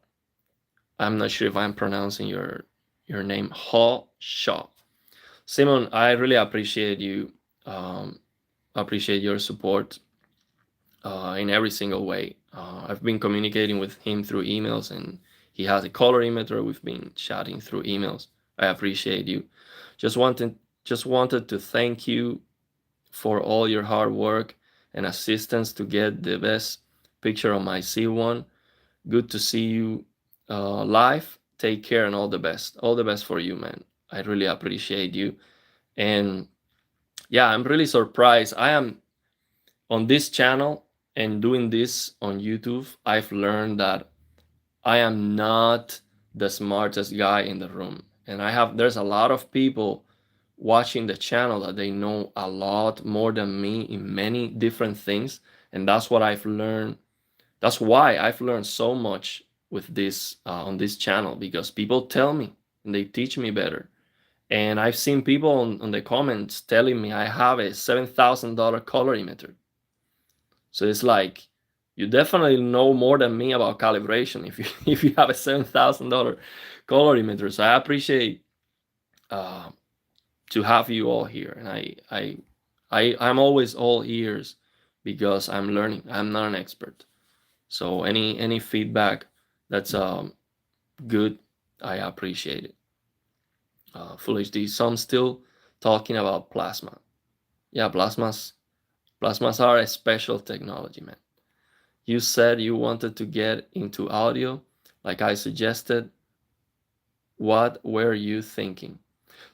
I'm not sure if I'm pronouncing your name, Hawshot. Simon, I really appreciate you. Appreciate your support in every single way. I've been communicating with him through emails, and he has a colorimeter. We've been chatting through emails. I appreciate you. Just wanted to thank you for all your hard work and assistance to get the best picture on my C1. Good to see you live. take care, and all the best. All the best for you, man. I really appreciate you. And yeah, I'm really surprised. I am on this channel and doing this on YouTube. I've learned that I am not the smartest guy in the room. And there's a lot of people watching the channel that they know a lot more than me in many different things. And that's what I've learned. That's why I've learned so much with this on this channel, because people tell me and they teach me better. And I've seen people on the comments telling me I have a $7,000 colorimeter. So it's like, you definitely know more than me about calibration if you if you have a $7,000 colorimeter. So I appreciate to have you all here, and I'm always all ears because I'm learning. I'm not an expert. So any feedback that's good, I appreciate it. Full HD. Some still talking about plasma. Yeah, plasmas are a special technology, man. You said you wanted to get into audio, like I suggested. What were you thinking?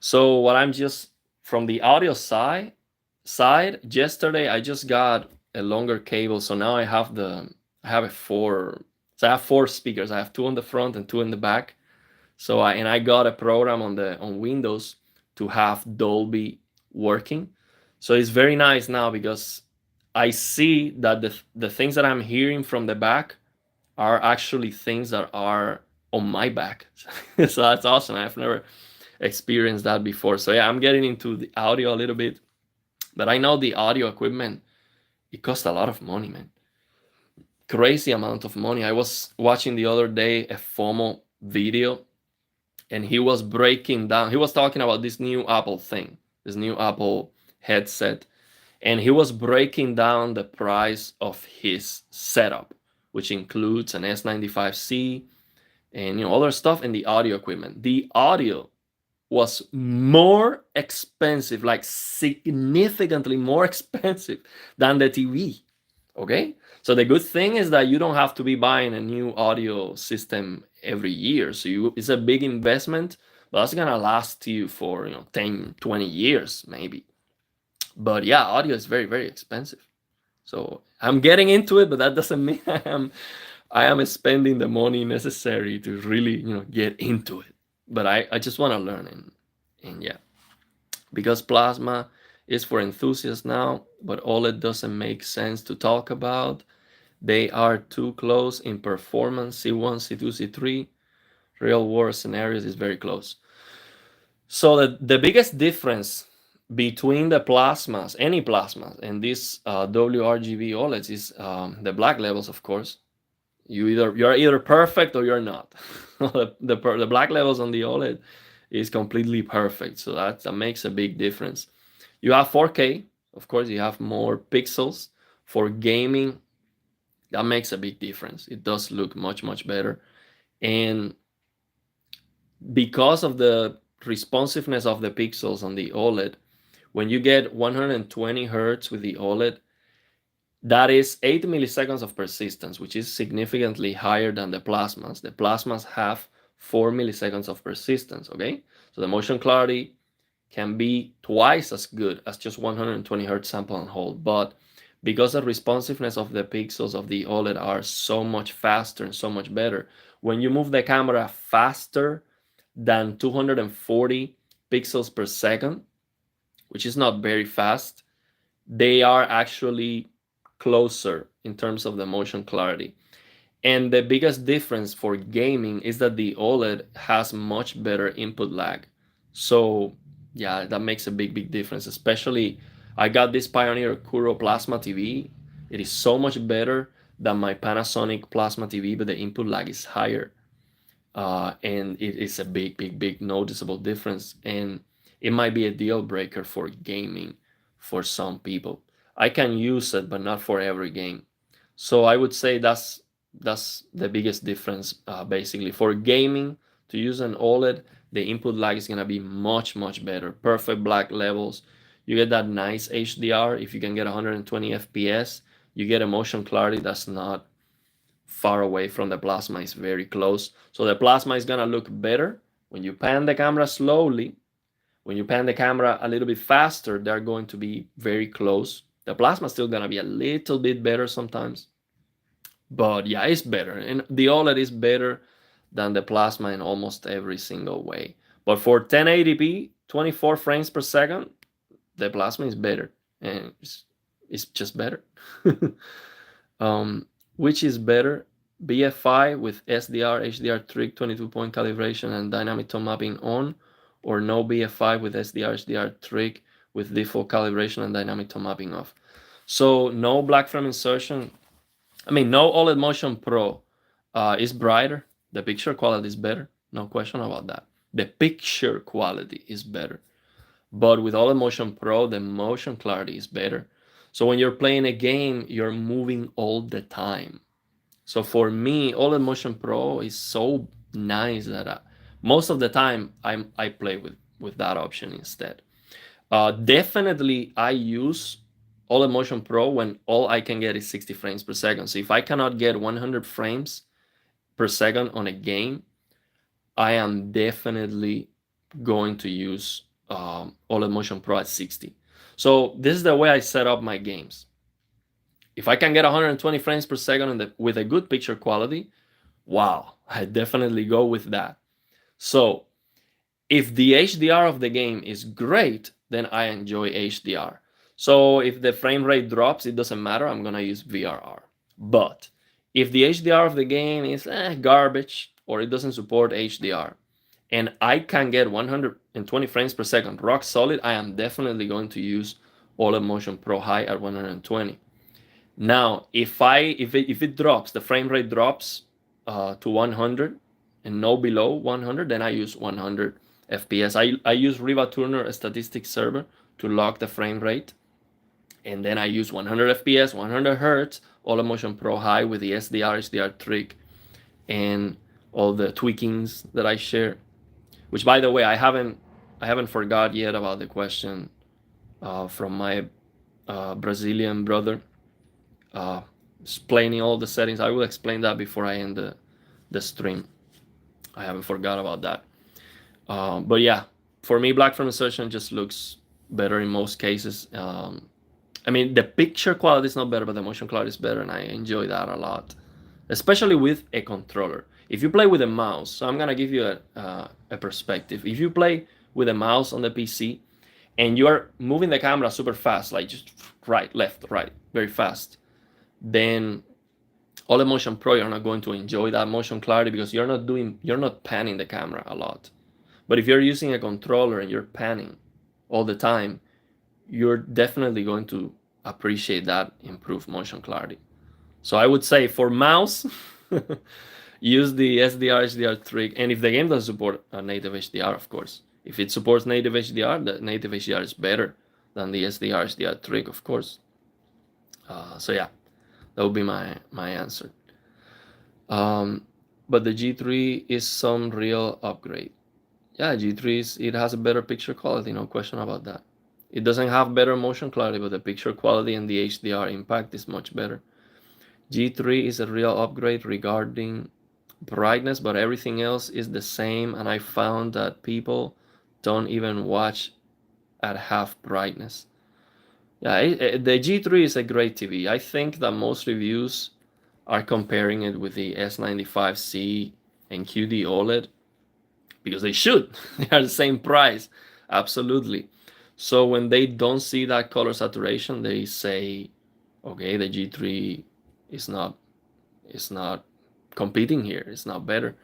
So what I'm just from the audio side, yesterday I just got a longer cable. So now I have I have four speakers. I have two on the front and two in the back. So I got a program on Windows to have Dolby working. So it's very nice now because I see that the things that I'm hearing from the back are actually things that are on my back. So that's awesome. I've never experienced that before. So yeah, I'm getting into the audio a little bit, but I know the audio equipment, it costs a lot of money, man. Crazy amount of money. I was watching the other day a FOMO video, and he was breaking down. He was talking about this new Apple thing, this new Apple headset, and he was breaking down the price of his setup, which includes an S95C and other stuff, and the audio equipment. The audio was more expensive, like significantly more expensive than the TV. Okay, so the good thing is that you don't have to be buying a new audio system every year. So it's a big investment, but that's gonna last you for 10, 20 years maybe. But yeah, audio is very, very expensive. So I'm getting into it, but that doesn't mean I am spending the money necessary to really get into it. But I just want to learn, and yeah, because plasma is for enthusiasts now, but OLED doesn't make sense to talk about. They are too close in performance. C1, C2, C3, real world scenarios is very close. So the biggest difference between the plasmas, any plasmas, and these WRGB OLEDs is the black levels, of course. You're either perfect or you're not. The black levels on the OLED is completely perfect, so that makes a big difference. You have 4K, of course, you have more pixels. For gaming, that makes a big difference. It does look much, much better. And because of the responsiveness of the pixels on the OLED, when you get 120 hertz with the OLED, that is 8 milliseconds of persistence, which is significantly higher than the plasmas. The plasmas have 4 milliseconds of persistence, okay? So the motion clarity can be twice as good as just 120 hertz sample and hold, but because the responsiveness of the pixels of the OLED are so much faster and so much better, when you move the camera faster than 240 pixels per second, which is not very fast, they are actually closer in terms of the motion clarity. And the biggest difference for gaming is that the OLED has much better input lag. So yeah, that makes a big, big difference. Especially, I got this Pioneer Kuro Plasma TV. It is so much better than my Panasonic Plasma TV, but the input lag is higher. And it is a big, big, big noticeable difference. And it might be a deal breaker for gaming for some people. I can use it, but not for every game. So I would say that's the biggest difference. Basically, for gaming, to use an OLED, the input lag is gonna be much, much better. Perfect black levels. You get that nice HDR. If you can get 120 FPS, you get a motion clarity that's not far away from the plasma is very close. So the plasma is gonna look better. When you pan the camera slowly, when you pan the camera a little bit faster, they're going to be very close. The plasma is still gonna be a little bit better sometimes, but yeah, it's better. And the OLED is better than the plasma in almost every single way. But for 1080p, 24 frames per second, the plasma is better, and it's just better. Which is better, BFI with SDR, HDR trick, 22-point calibration, and dynamic tone mapping on, or no BFI with SDR, HDR trick with default calibration and dynamic tone mapping off? So no black frame insertion. I mean, no OLED Motion Pro is brighter. The picture quality is better. No question about that. The picture quality is better. But with OLED Motion Pro, the motion clarity is better. So when you're playing a game, you're moving all the time. So for me, OLED Motion Pro is so nice that most of the time I play with that option instead. Definitely, I use OLED Motion Pro when all I can get is 60 frames per second. So if I cannot get 100 frames per second on a game, I am definitely going to use OLED Motion Pro at 60. So this is the way I set up my games. If I can get 120 frames per second with a good picture quality, wow, I definitely go with that. So if the HDR of the game is great, then I enjoy HDR. So if the frame rate drops, it doesn't matter, I'm gonna use VRR. But if the HDR of the game is garbage, or it doesn't support HDR, and I can get 120 frames per second rock solid, I am definitely going to use OLED Motion Pro High at 120. Now, if it drops, the frame rate drops to 100 and no below 100, then I use 100 FPS. I use Riva Turner statistics server to lock the frame rate, and then I use 100 FPS, 100 Hertz, OLED Motion Pro High with the SDR, HDR trick, and all the tweakings that I share. Which, by the way, I haven't forgot yet about the question from my Brazilian brother, explaining all the settings. I will explain that before I end the stream. I haven't forgot about that. But yeah, for me, black frame insertion just looks better in most cases. I mean, the picture quality is not better, but the motion clarity is better, and I enjoy that a lot, especially with a controller. If you play with a mouse, so I'm gonna give you a perspective. If you play with a mouse on the PC and you are moving the camera super fast, like just right, left, right, very fast, then OLED Motion Pro, you're not going to enjoy that motion clarity because you're not panning the camera a lot. But if you're using a controller and you're panning all the time, you're definitely going to appreciate that improved motion clarity. So I would say for mouse, use the SDR, HDR trick. And if the game doesn't support native HDR, of course. If it supports native HDR, the native HDR is better than the SDR, HDR trick, of course. So yeah, that would be my answer. But the G3 is some real upgrade. Yeah, G3 it has a better picture quality, no question about that. It doesn't have better motion clarity, but the picture quality and the HDR impact is much better. G3 is a real upgrade regarding brightness, but everything else is the same, and I found that people don't even watch at half brightness. Yeah, the G3 is a great TV. I think that most reviews are comparing it with the S95C and QD OLED, because they should. They are the same price, absolutely. So when they don't see that color saturation, they say, okay, the G3 is not competing here. It's not better.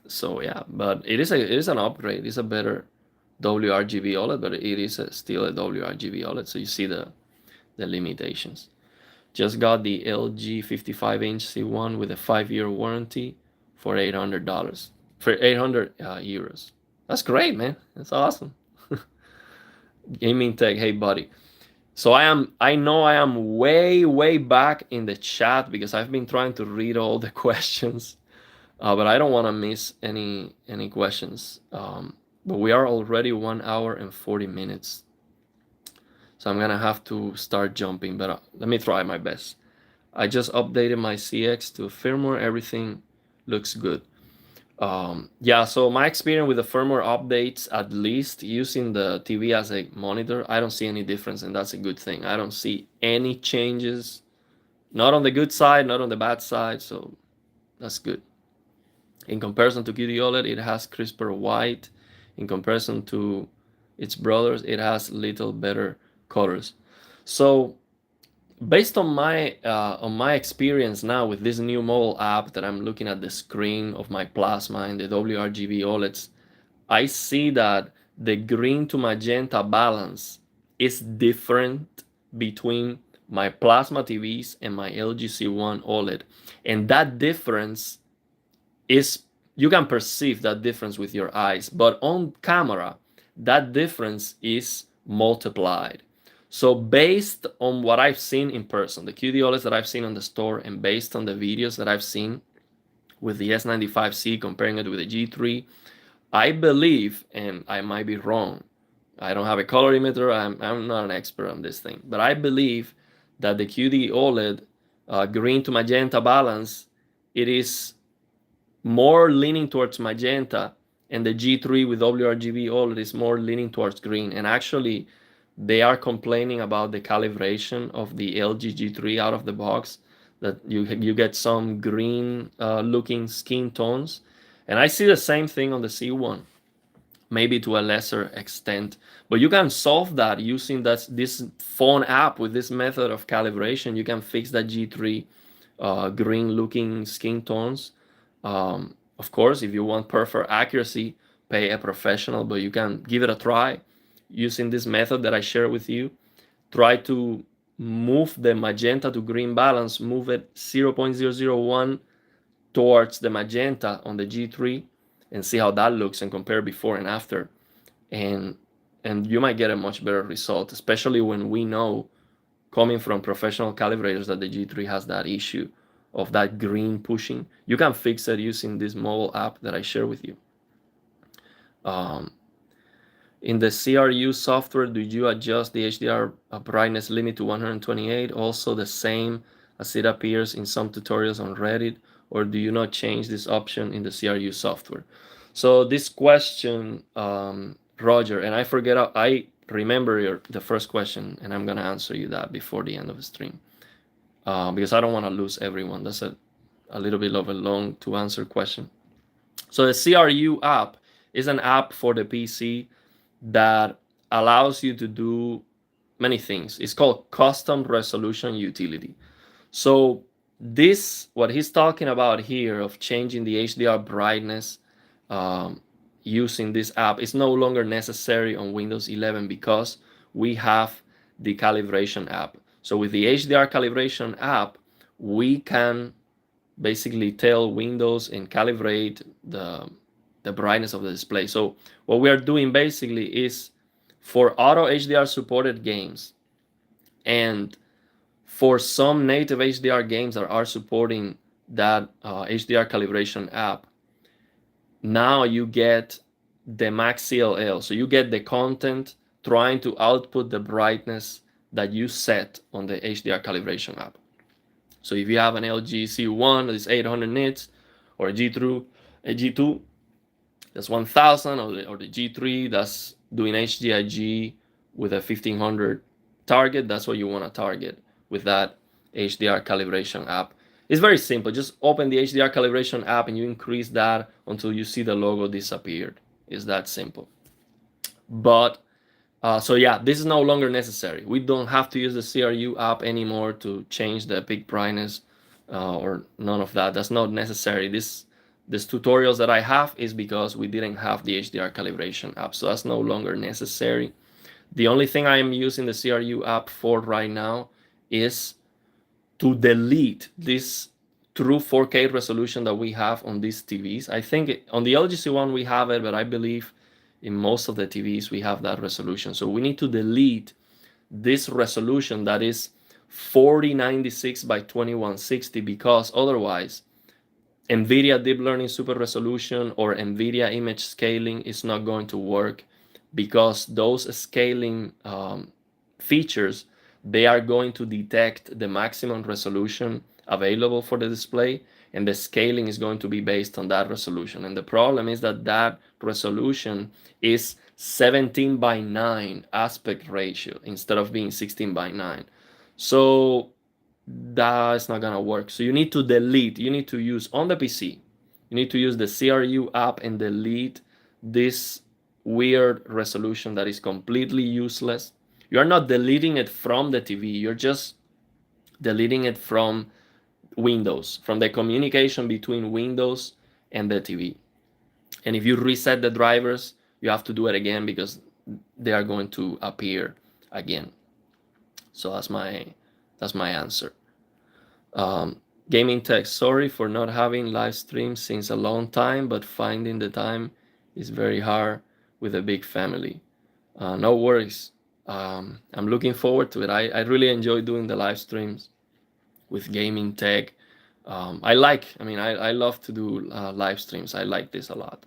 So yeah, but it is an upgrade. It's a better WRGB OLED, but it is still a WRGB OLED. So you see the limitations. Just got the LG 55-inch C1 with a 5-year warranty for $800. For 800 euros. That's great, man. That's awesome. Gaming Tech, hey buddy. So I know I am way back in the chat because I've been trying to read all the questions, but I don't want to miss any questions. But we are already 1 hour and 40 minutes. So I'm gonna have to start jumping, but let me try my best. I just updated my CX to firmware. Everything looks good. Yeah, so my experience with the firmware updates, at least using the TV as a monitor, I don't see any difference, and that's a good thing. I don't see any changes, not on the good side, not on the bad side, so that's good. In comparison to QD OLED, it has crisper white. In comparison to its brothers, it has little better colors. So based on my experience now with this new mobile app that I'm looking at the screen of my plasma and the WRGB OLEDs, I see that the green to magenta balance is different between my plasma TVs and my LG C1 OLED. And that difference is, you can perceive that difference with your eyes, but on camera, that difference is multiplied. So based on what I've seen in person, the QD OLEDs that I've seen on the store, and based on the videos that I've seen with the S95C, comparing it with the G3, I believe, and I might be wrong, I don't have a colorimeter, I'm not an expert on this thing, but I believe that the QD OLED green to magenta balance, it is more leaning towards magenta, and the G3 with WRGB OLED is more leaning towards green. And actually, they are complaining about the calibration of the LG G3 out of the box, that you get some green looking skin tones. And I see the same thing on the C1, maybe to a lesser extent, but you can solve that using this phone app with this method of calibration. You can fix that G3 green looking skin tones. Of course, if you want perfect accuracy, pay a professional, but you can give it a try using this method that I share with you. Try to move the magenta to green balance, move it 0.001 towards the magenta on the G3, and see how that looks, and compare before and after. And you might get a much better result, especially when we know, coming from professional calibrators, that the G3 has that issue of that green pushing. You can fix it using this mobile app that I share with you. In the CRU software, do you adjust the HDR brightness limit to 128, also the same as it appears in some tutorials on Reddit, or do you not change this option in the CRU software? So this question, Roger, and I remember the first question, and I'm gonna answer you that before the end of the stream, because I don't want to lose everyone. That's a little bit of a long to answer question. So the CRU app is an app for the PC that allows you to do many things. It's called Custom Resolution Utility. So this, what he's talking about here, of changing the HDR brightness using this app, is no longer necessary on Windows 11 because we have the calibration app. So with the HDR calibration app, we can basically tell Windows and calibrate the brightness of the display. So what we are doing basically is, for auto HDR supported games and for some native HDR games that are supporting that HDR calibration app, now you get the max CLL. So you get the content trying to output the brightness that you set on the HDR calibration app. So if you have an LG C1 that is 800 nits, or a G2 that's 1000, or the G3 that's doing HDIG with a 1500 target, that's what you want to target with that HDR calibration app. It's very simple. Just open the HDR calibration app and you increase that until you see the logo disappeared. It's that simple. But so yeah, this is no longer necessary. We don't have to use the CRU app anymore to change the peak brightness or none of that. That's not necessary. This tutorials that I have is because we didn't have the HDR calibration app, so that's no longer necessary. The only thing I am using the CRU app for right now is to delete this true 4K resolution that we have on these TVs. I think on the LG C1 we have it, but I believe in most of the TVs we have that resolution. So we need to delete this resolution that is 4096 by 2160, because otherwise Nvidia Deep Learning Super Resolution or Nvidia image scaling is not going to work, because those scaling features they are going to detect the maximum resolution available for the display, and the scaling is going to be based on that resolution. And the problem is that that resolution is 17:9 aspect ratio instead of being 16:9. So that's not gonna work. So you need to delete, you need to use on the PC, you need to use the CRU app and delete this weird resolution that is completely useless. You are not deleting it from the TV, you're just deleting it from Windows, from the communication between Windows and the TV. And if you reset the drivers, you have to do it again because they are going to appear again. So that's my answer. Gaming Tech, sorry for not having live streams since a long time, but finding the time is very hard with a big family. No worries. I'm looking forward to it. I really enjoy doing the live streams with Gaming Tech. I love to do live streams. I like this a lot.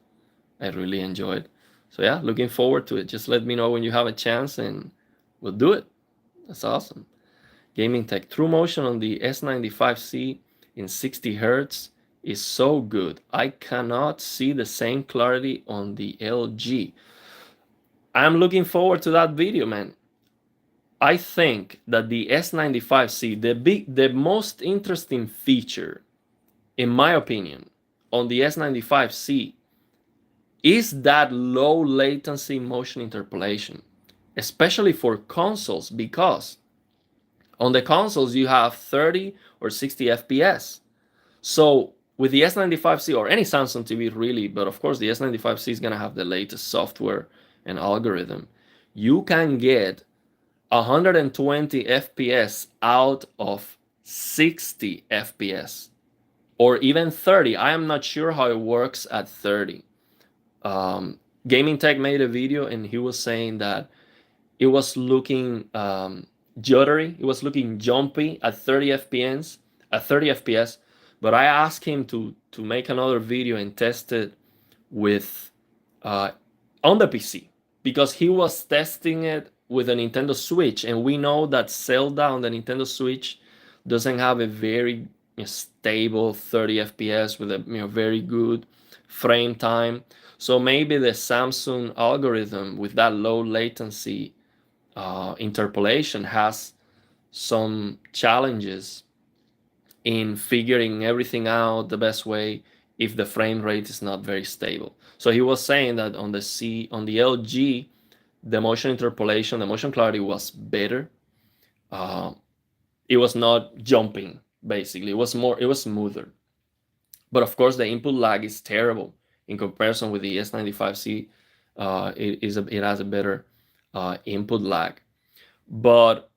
I really enjoy it. So yeah, looking forward to it. Just let me know when you have a chance and we'll do it. That's awesome. Gaming Tech, True Motion on the S95C in 60 Hz is so good. I cannot see the same clarity on the LG. I'm looking forward to that video, man. I think that the S95C, the most interesting feature, in my opinion, on the S95C is that low latency motion interpolation, especially for consoles, because on the consoles you have 30 or 60 FPS. So with the S95C or any Samsung TV really, but of course the S95C is going to have the latest software and algorithm, you can get 120 FPS out of 60 FPS or even 30. I am not sure how it works at 30. Gaming Tech made a video and he was saying that it was looking juddery, it was looking jumpy at 30 FPS. But I asked him to make another video and test it with on the PC because he was testing it with a Nintendo Switch, and we know that Zelda on the Nintendo Switch doesn't have a very stable 30 FPS with a very good frame time. So maybe the Samsung algorithm with that low latency interpolation has some challenges in figuring everything out the best way if the frame rate is not very stable. So he was saying that on the LG, the motion interpolation, the motion clarity was better. It was not jumping, basically. It was smoother. But of course, the input lag is terrible in comparison with the S95C. It has a better input lag. But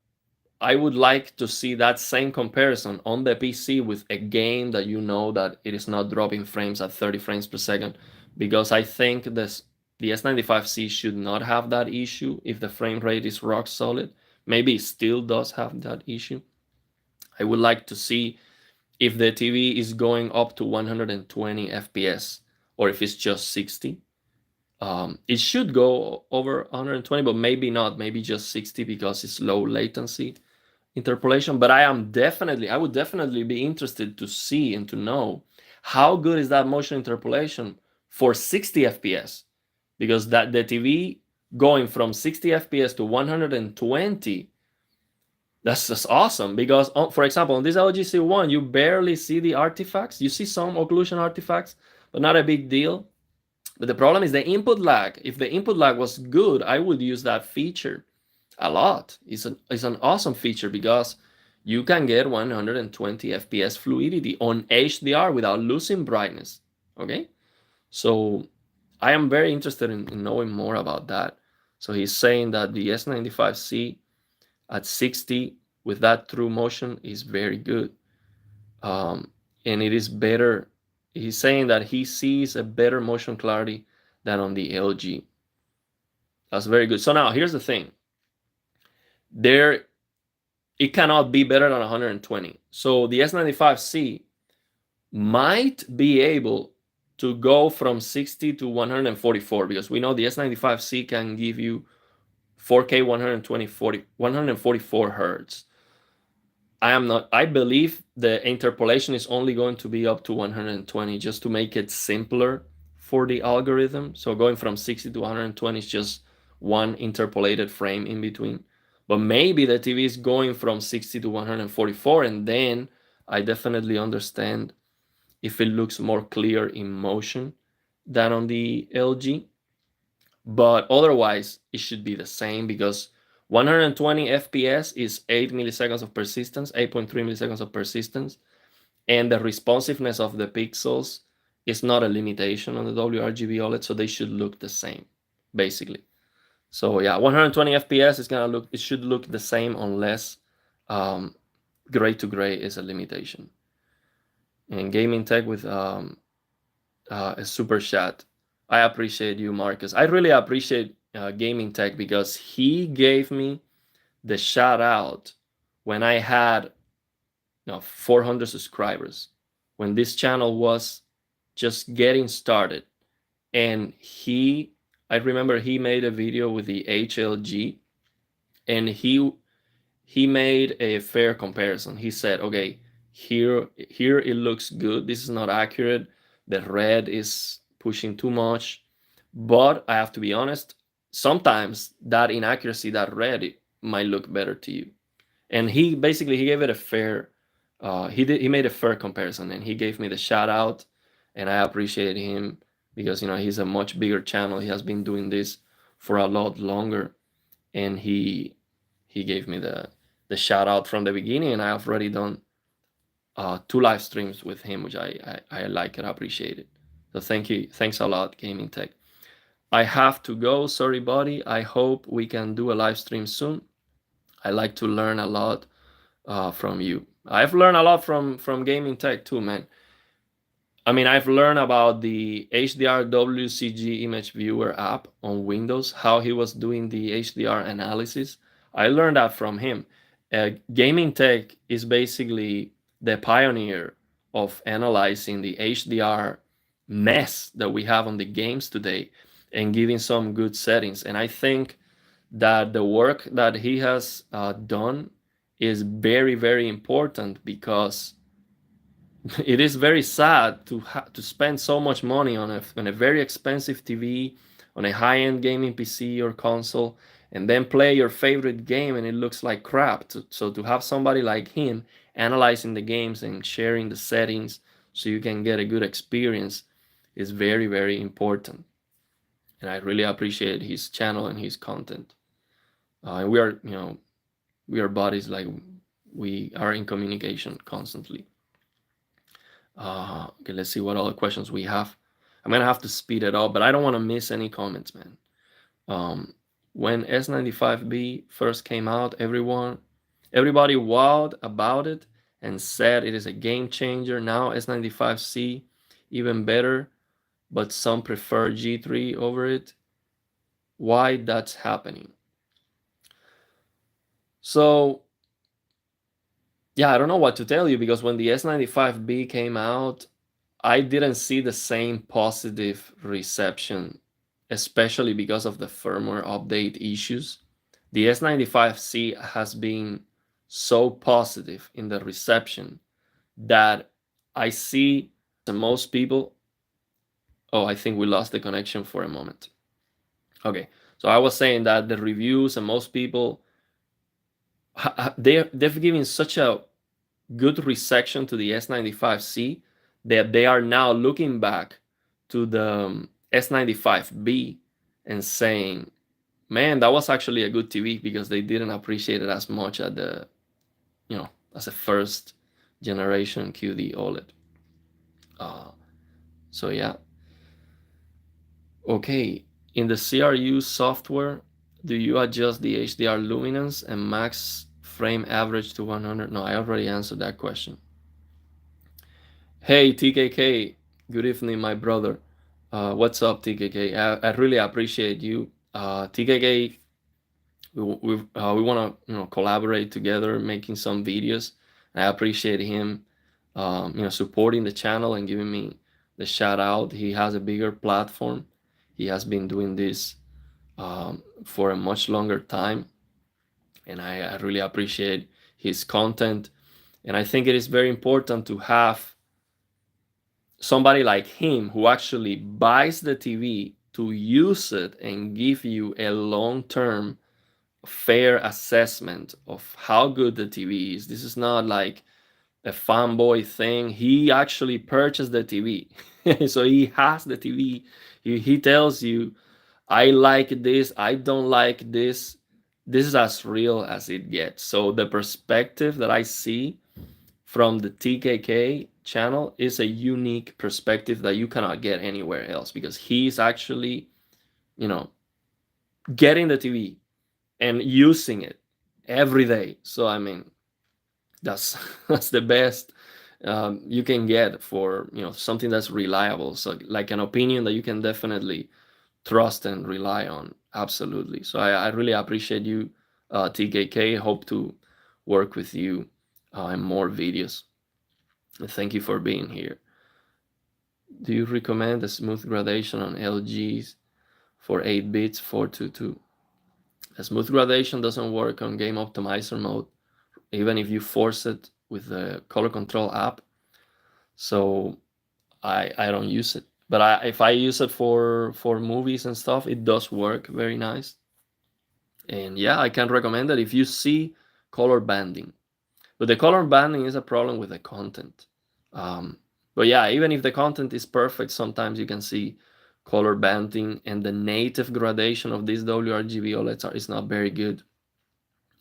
I would like to see that same comparison on the PC with a game that you know that it is not dropping frames at 30 frames per second, because I think the S95C should not have that issue if the frame rate is rock solid. Maybe it still does have that issue. I would like to see if the TV is going up to 120 FPS or if it's just 60. It should go over 120, but maybe not, maybe just 60 because it's low latency interpolation. But I would definitely be interested to see and to know how good is that motion interpolation for 60 FPS, because that the TV going from 60 FPS to 120, that's just awesome. Because for example, on this LG C1, you barely see the artifacts. You see some occlusion artifacts, but not a big deal. But the problem is the input lag. If the input lag was good, I would use that feature a lot. It's an awesome feature because you can get 120 FPS fluidity on HDR without losing brightness. Okay, so I am very interested in knowing more about that. So he's saying that the S95C at 60 with that true motion is very good, and it is better. He's saying that he sees a better motion clarity than on the LG. That's very good. So now here's the thing. It cannot be better than 120. So the S95C might be able to go from 60 to 144, because we know the S95C can give you 4K 144 hertz. I believe the interpolation is only going to be up to 120 just to make it simpler for the algorithm. So going from 60 to 120 is just one interpolated frame in between. But maybe the TV is going from 60 to 144, and then I definitely understand if it looks more clear in motion than on the LG. But otherwise, it should be the same because 120 FPS is 8 milliseconds of persistence, 8.3 milliseconds of persistence, and the responsiveness of the pixels is not a limitation on the WRGB OLED, so they should look the same, basically. So yeah, 120 FPS is gonna look, it should look the same unless gray to gray is a limitation. And gaming tech with a super chat. I appreciate you, Marcus. I really appreciate gaming tech because he gave me the shout out when I had 400 subscribers, when this channel was just getting started. And I remember he made a video with the HLG, and he made a fair comparison. He said, okay, here it looks good. This is not accurate. The red is pushing too much. But I have to be honest, sometimes that inaccuracy, that red, it might look better to you. And he gave it a fair, he made a fair comparison, and he gave me the shout out, and I appreciate him because he's a much bigger channel. He has been doing this for a lot longer, and he gave me the shout out from the beginning, and I've already done 2 live streams with him, which I like and appreciate it. So thanks a lot, Gaming Tech. I have to go, sorry buddy. I hope we can do a live stream soon. I like to learn a lot from you. I've learned a lot from Gaming Tech too, man. I mean, I've learned about the HDR WCG image viewer app on Windows, how he was doing the HDR analysis. I learned that from him. Gaming Tech is basically the pioneer of analyzing the HDR mess that we have on the games today and giving some good settings. And I think that the work that he has done is very, very important because it is very sad to spend so much money on a very expensive TV, on a high-end gaming PC or console, and then play your favorite game and it looks like crap. So to have somebody like him analyzing the games and sharing the settings so you can get a good experience is very, very important. And I really appreciate his channel and his content. And we are buddies, like we are in communication constantly. Okay, let's see what other questions we have. I'm gonna have to speed it up, but I don't want to miss any comments, man. When S95B first came out, everybody wowed about it and said it is a game changer. Now S95C even better, but some prefer G3 over it. Why that's happening? So yeah, I don't know what to tell you because when the S95B came out, I didn't see the same positive reception, especially because of the firmware update issues. The S95C has been so positive in the reception that I see most people. Oh, I think we lost the connection for a moment. Okay, so I was saying that the reviews and most people, they've given such a good reception to the S95C that they are now looking back to the S95B and saying, man, that was actually a good TV because they didn't appreciate it as much as as a first generation QD OLED. So yeah. Okay, in the CRU software, do you adjust the HDR luminance and max frame average to 100? No, I already answered that question. Hey, TKK, good evening, my brother. What's up, TKK? I really appreciate you. TKK, we want to collaborate together, making some videos. I appreciate him, supporting the channel and giving me the shout out. He has a bigger platform. He has been doing this for a much longer time, and I really appreciate his content. And I think it is very important to have somebody like him who actually buys the TV to use it and give you a long-term fair assessment of how good the TV is. This is not like a fanboy thing. He actually purchased the TV. So he has the TV. He tells you, I like this, I don't like this. This is as real as it gets. So the perspective that I see from the TKK channel is a unique perspective that you cannot get anywhere else, because he's actually, you know, getting the TV and using it every day. So I mean, that's that's the best you can get for, you know, something that's reliable. So like an opinion that you can definitely trust and rely on. Absolutely. So I really appreciate you, TKK. Hope to work with you in more videos. Thank you for being here. Do you recommend a smooth gradation on LGs for 8 bits 422? A smooth gradation doesn't work on game optimizer mode, even if you force it with the color control app. So I don't use it. But if I use it for movies and stuff, it does work very nice. And yeah, I can recommend it if you see color banding. But the color banding is a problem with the content. But yeah, even if the content is perfect, sometimes you can see color banding, and the native gradation of these WRGB OLEDs is not very good.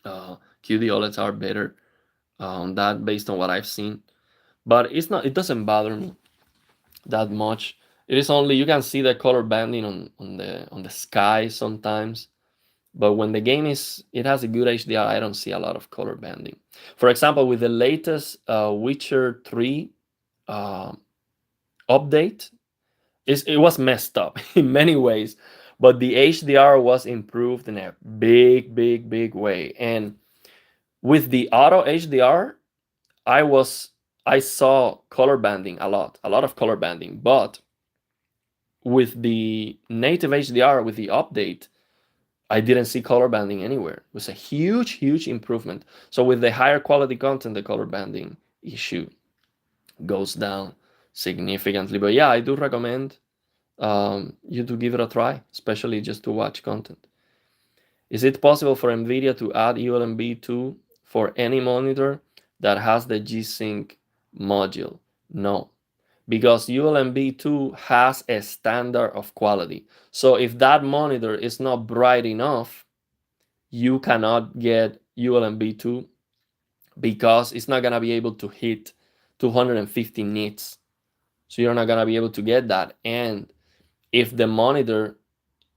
QD OLEDs are better on that, based on what I've seen. But it doesn't bother me that much. It is only, you can see the color banding on the sky sometimes. But when the game it has a good HDR, I don't see a lot of color banding. For example, with the latest Witcher 3 update, it was messed up in many ways, but the HDR was improved in a big, big, big way. And with the auto HDR, I saw color banding a lot of color banding. But with the native HDR, with the update, I didn't see color banding anywhere. It was a huge, huge improvement. So with the higher quality content, the color banding issue goes down significantly. But yeah, I do recommend you to give it a try, especially just to watch content. Is it possible for Nvidia to add ULMB 2 for any monitor that has the G-Sync module? No, because ULMB 2 has a standard of quality. So if that monitor is not bright enough, you cannot get ULMB 2, because it's not going to be able to hit 250 nits. So you're not going to be able to get that. And if the monitor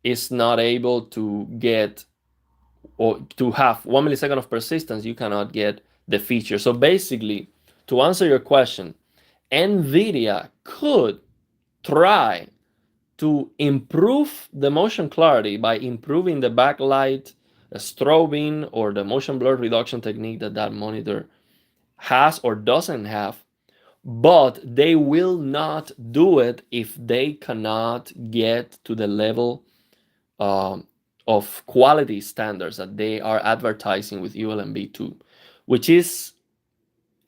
is not able to get, or to have 1 millisecond of persistence, you cannot get the feature. So basically, to answer your question, Nvidia could try to improve the motion clarity by improving the backlight, strobing, or the motion blur reduction technique that monitor has or doesn't have. But they will not do it if they cannot get to the level of quality standards that they are advertising with ULMB 2, which is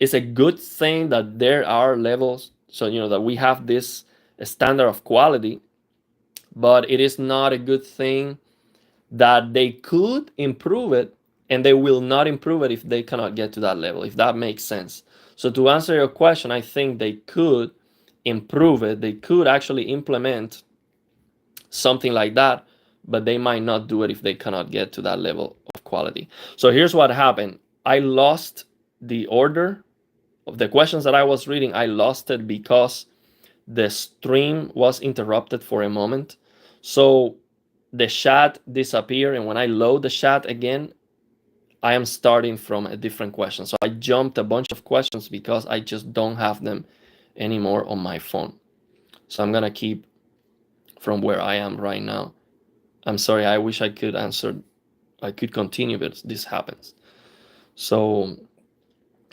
a good thing that there are levels. So, you know, that we have this standard of quality, but it is not a good thing that they could improve it, and they will not improve it if they cannot get to that level, if that makes sense. So to answer your question, I think they could improve it. They could actually implement something like that, but they might not do it if they cannot get to that level of quality. So here's what happened. I lost the order of the questions that I was reading. I lost it because the stream was interrupted for a moment. So the chat disappeared, and when I load the chat again, I am starting from a different question. So I jumped a bunch of questions because I just don't have them anymore on my phone. So I'm gonna keep from where I am right now. I'm sorry, I wish I could answer, I could continue, but this happens. So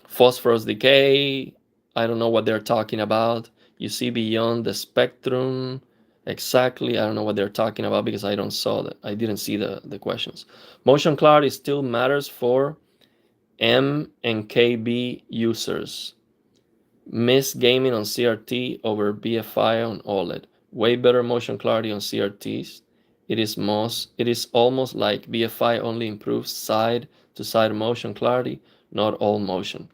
phosphorus decay, I don't know what they're talking about. You see beyond the spectrum exactly. I don't know what they're talking about because I didn't see the questions. Motion clarity still matters for M and KB users. Miss gaming on CRT over BFI on OLED. Way better motion clarity on CRTs. It is almost like BFI only improves side to side motion clarity, not all motion.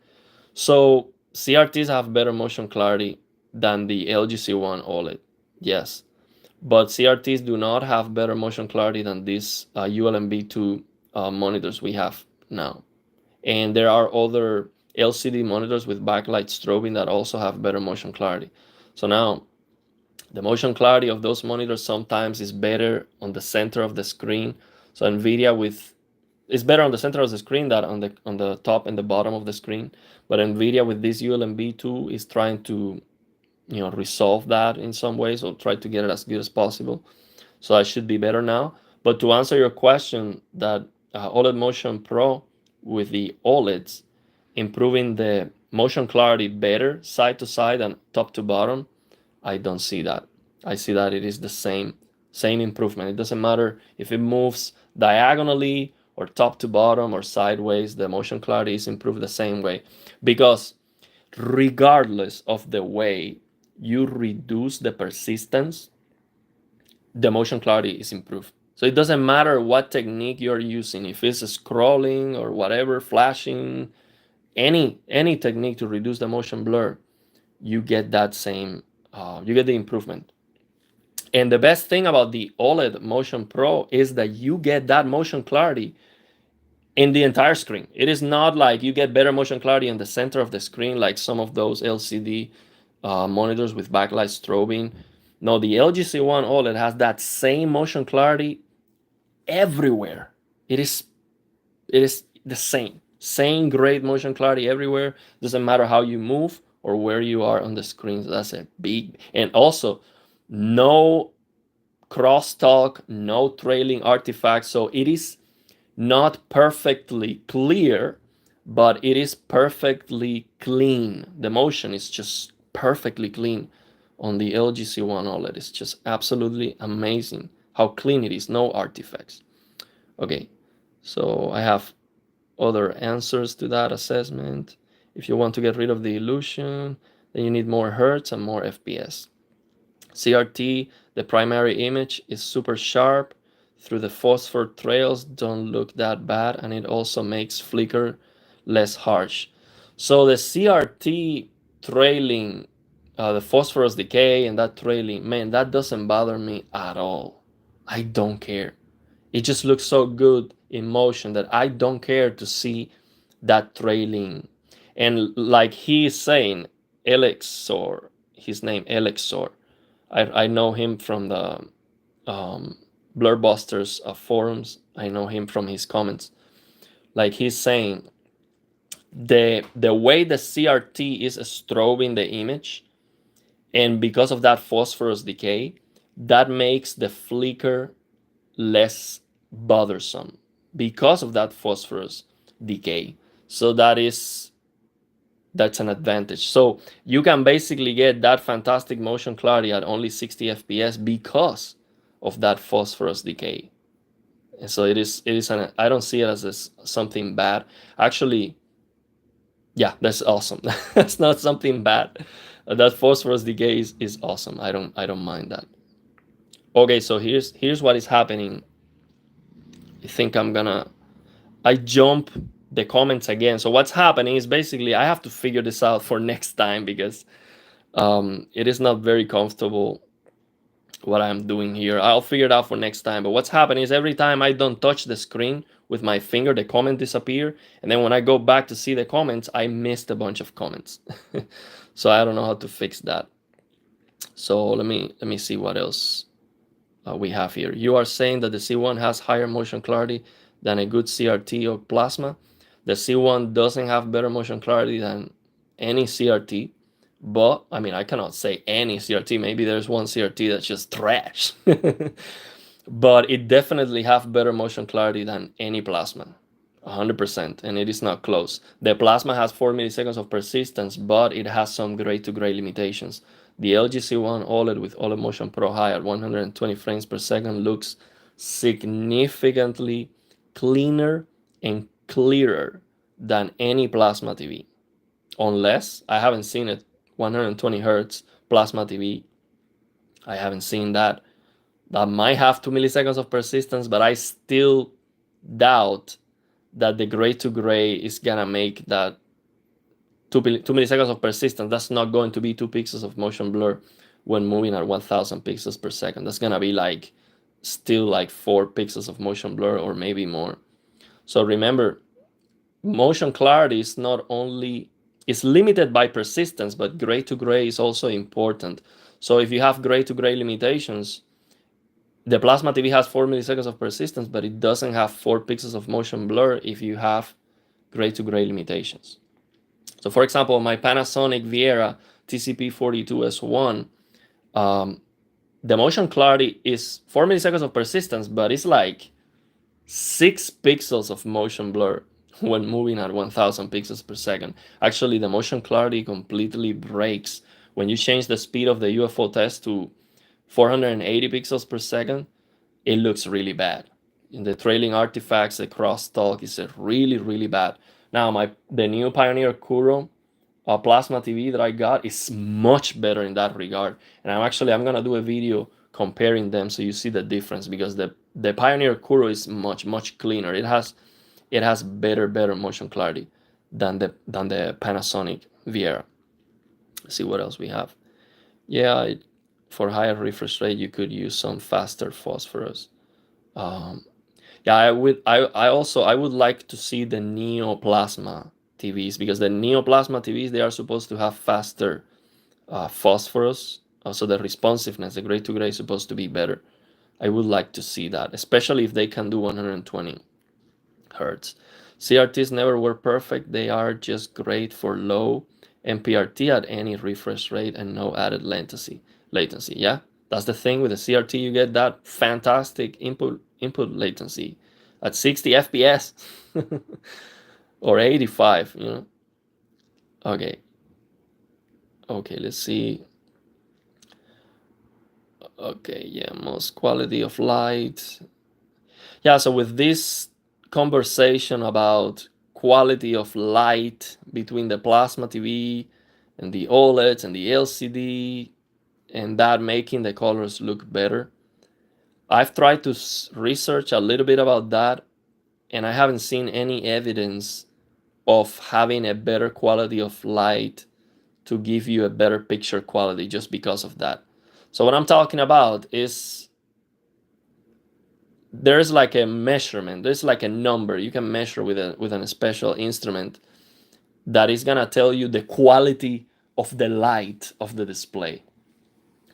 So CRTs have better motion clarity than the LG C1 OLED. Yes, but CRTs do not have better motion clarity than these ULMB2 monitors we have now. And there are other LCD monitors with backlight strobing that also have better motion clarity. So now the motion clarity of those monitors sometimes is better on the center of the screen. So Nvidia with it's better on the center of the screen than on the top and the bottom of the screen. But Nvidia with this ULMB2 is trying to resolve that in some ways or try to get it as good as possible. So I should be better now. But to answer your question, that OLED Motion Pro with the OLEDs improving the motion clarity better side to side and top to bottom, I don't see that. I see that it is the same improvement. It doesn't matter if it moves diagonally or top to bottom or sideways, the motion clarity is improved the same way, because regardless of the way you reduce the persistence, the motion clarity is improved. So it doesn't matter what technique you're using, if it's scrolling or whatever, flashing, any technique to reduce the motion blur, you get that same, you get the improvement. And the best thing about the OLED Motion Pro is that you get that motion clarity in the entire screen. It is not like you get better motion clarity in the center of the screen like some of those LCD monitors with backlight strobing. No, the LG C1 OLED has that same motion clarity everywhere. It is the same great motion clarity everywhere. Doesn't matter how you move or where you are on the screen. So that's a big, and also no crosstalk, no trailing artifacts. So it is not perfectly clear, but it is perfectly clean. The motion is just perfectly clean on the LG C1 OLED. It's just absolutely amazing how clean it is, no artifacts. Okay, so I have other answers to that assessment. If you want to get rid of the illusion, then you need more hertz and more FPS. CRT, the primary image is super sharp through the phosphor trails, don't look that bad, and it also makes flicker less harsh. So the CRT trailing, the phosphorus decay and that trailing, man, that doesn't bother me at all. I don't care. It just looks so good in motion that I don't care to see that trailing. And like he is saying, Elexor, his name Elexor, I know him from the Blurbusters forums. I know him from his comments. Like he's saying, the way the CRT is strobing the image, and because of that phosphorus decay, that makes the flicker less bothersome because of that phosphorus decay. So that's an advantage. So you can basically get that fantastic motion clarity at only 60 FPS because of that phosphorus decay. And so it is I don't see it as something bad. Actually, yeah, that's awesome. That's not something bad. That phosphorus decay is awesome. I don't mind that. Okay, so here's what is happening. I think I jump the comments again. So what's happening is basically I have to figure this out for next time, because it is not very comfortable what I'm doing here. I'll figure it out for next time. But what's happening is every time I don't touch the screen with my finger, the comment disappear. And then when I go back to see the comments, I missed a bunch of comments. So I don't know how to fix that. So let me see what else we have here. You are saying that the C1 has higher motion clarity than a good CRT or plasma. The C1 doesn't have better motion clarity than any CRT, but I mean, I cannot say any CRT. Maybe there's one CRT that's just trash. But it definitely have better motion clarity than any plasma, 100%, and it is not close. The plasma has 4 milliseconds of persistence, but it has some gray to gray limitations. The LG C1 OLED with OLED Motion Pro High at 120 frames per second looks significantly cleaner and clearer than any plasma TV. Unless I haven't seen it 120 hertz plasma TV. I haven't seen that. That might have 2 milliseconds of persistence, but I still doubt that the gray to gray is gonna make that 2 milliseconds of persistence. That's not going to be 2 pixels of motion blur when moving at 1000 pixels per second. That's gonna be like still like 4 pixels of motion blur or maybe more. So remember, motion clarity is not only is limited by persistence, but gray to gray is also important. So if you have gray to gray limitations, the plasma TV has 4 milliseconds of persistence, but it doesn't have 4 pixels of motion blur if you have gray to gray limitations. So for example, my Panasonic Viera TCP42S1, the motion clarity is 4 milliseconds of persistence, but it's like 6 pixels of motion blur when moving at 1000 pixels per second. Actually, the motion clarity completely breaks when you change the speed of the UFO test to 480 pixels per second. It looks really bad. In the trailing artifacts, the crosstalk is really, really bad. Now, the new Pioneer Kuro plasma TV that I got is much better in that regard. And I'm gonna do a video comparing them so you see the difference, because the Pioneer Kuro is much cleaner. It has better motion clarity than the Panasonic Viera. Let's see what else we have. Yeah, for higher refresh rate, you could use some faster phosphorus. Yeah, I would like to see the Neoplasma TVs, because the Neoplasma TVs, they are supposed to have faster phosphorus, so the responsiveness, the gray to gray, is supposed to be better. I would like to see that, especially if they can do 120 hertz. CRTs never were perfect. They are just great for low MPRT at any refresh rate and no added latency. Yeah, that's the thing with the CRT. You get that fantastic input latency at 60 FPS or 85, you know. Okay, let's see. Okay, yeah, most quality of light. Yeah, so with this conversation about quality of light between the plasma TV and the OLEDs and the LCD, and that making the colors look better, I've tried to research a little bit about that, and I haven't seen any evidence of having a better quality of light to give you a better picture quality just because of that. So what I'm talking about is there's like a measurement, there's like a number you can measure with a special instrument that is gonna tell you the quality of the light of the display.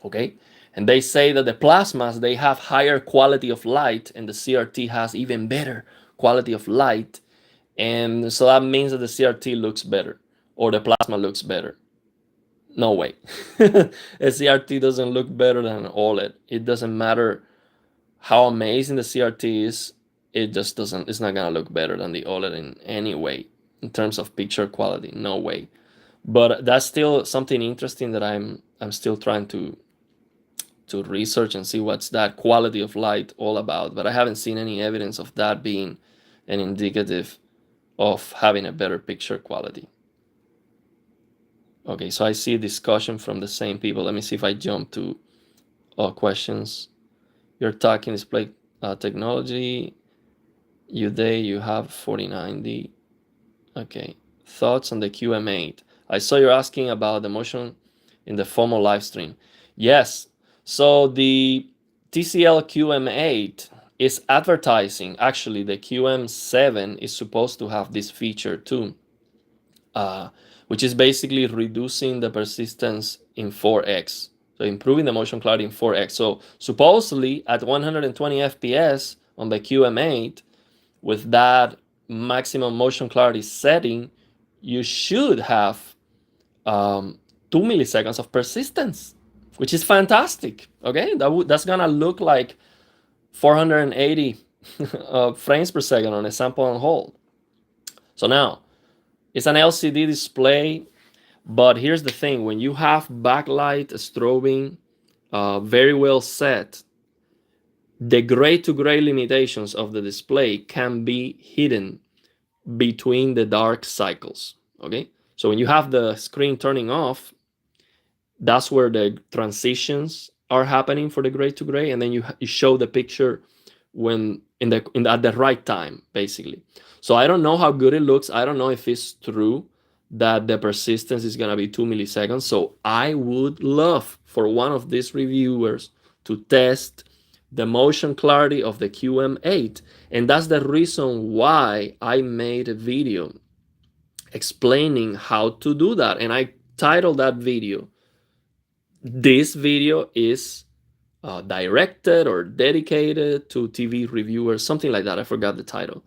Okay, and they say that the plasmas, they have higher quality of light, and the CRT has even better quality of light, and so that means that the CRT looks better or the plasma looks better. No way. A CRT doesn't look better than an OLED. It doesn't matter how amazing the CRT is, it just doesn't, it's not gonna look better than the OLED in any way in terms of picture quality. No way. But that's still something interesting that I'm still trying to research and see what's that quality of light all about. But I haven't seen any evidence of that being an indicative of having a better picture quality. Okay, so I see a discussion from the same people. Let me see if I jump to questions. You're talking display technology. You have 4090. Okay, thoughts on the QM8? I saw you're asking about the motion in the FOMO live stream. Yes, so the TCL QM8 is advertising. Actually, the QM7 is supposed to have this feature too, which is basically reducing the persistence in 4x. So improving the motion clarity in 4x. So supposedly at 120 FPS on the QM8, with that maximum motion clarity setting, you should have 2 milliseconds of persistence, which is fantastic. Okay, that's gonna look like 480 frames per second on a sample and hold. So now it's an LCD display, But here's the thing: when you have backlight strobing very well set, the gray to gray limitations of the display can be hidden between the dark cycles. Okay, so when you have the screen turning off, that's where the transitions are happening for the gray to gray, and then you show the picture when at the right time, basically. So I don't know how good it looks. I don't know if it's true that the persistence is going to be 2 milliseconds. So I would love for one of these reviewers to test the motion clarity of the QM8. And that's the reason why I made a video explaining how to do that. And I titled that video, "This video is directed or dedicated to TV reviewers," something like that. I forgot the title.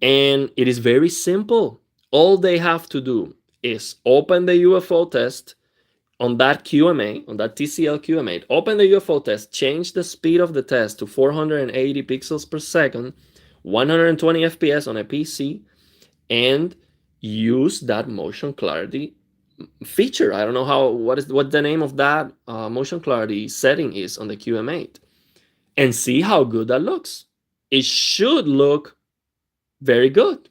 And it is very simple. All they have to do is open the UFO test on that QMA, on that TCL QM8, open the UFO test, change the speed of the test to 480 pixels per second, 120 FPS on a PC, and use that motion clarity feature. I don't know what the name of that motion clarity setting is on the QM8, and see how good that looks. It should look very good.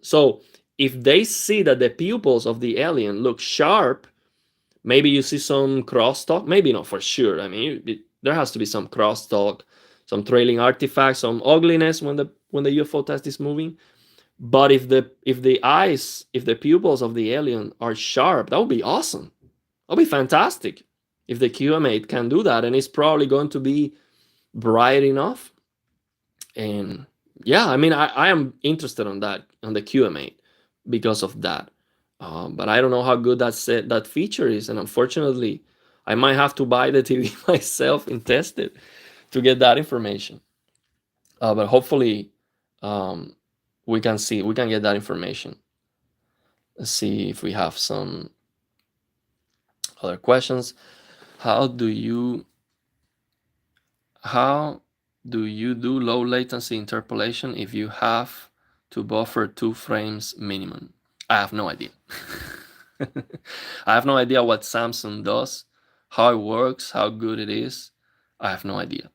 So if they see that the pupils of the alien look sharp, maybe you see some crosstalk, maybe not for sure. I mean, there has to be some crosstalk, some trailing artifacts, some ugliness when the UFO test is moving. But if the pupils of the alien are sharp, that would be awesome. That would be fantastic if the QM8 can do that, and it's probably going to be bright enough. And yeah, I mean, I am interested on that, on the QM8, because of that. But I don't know how good that feature is, and unfortunately, I might have to buy the TV myself and test it to get that information. But hopefully, we can get that information. Let's see if we have some other questions. How do you do low latency interpolation if you have to buffer 2 frames minimum? I have no idea. I have no idea what Samsung does, how it works, how good it is. I have no idea.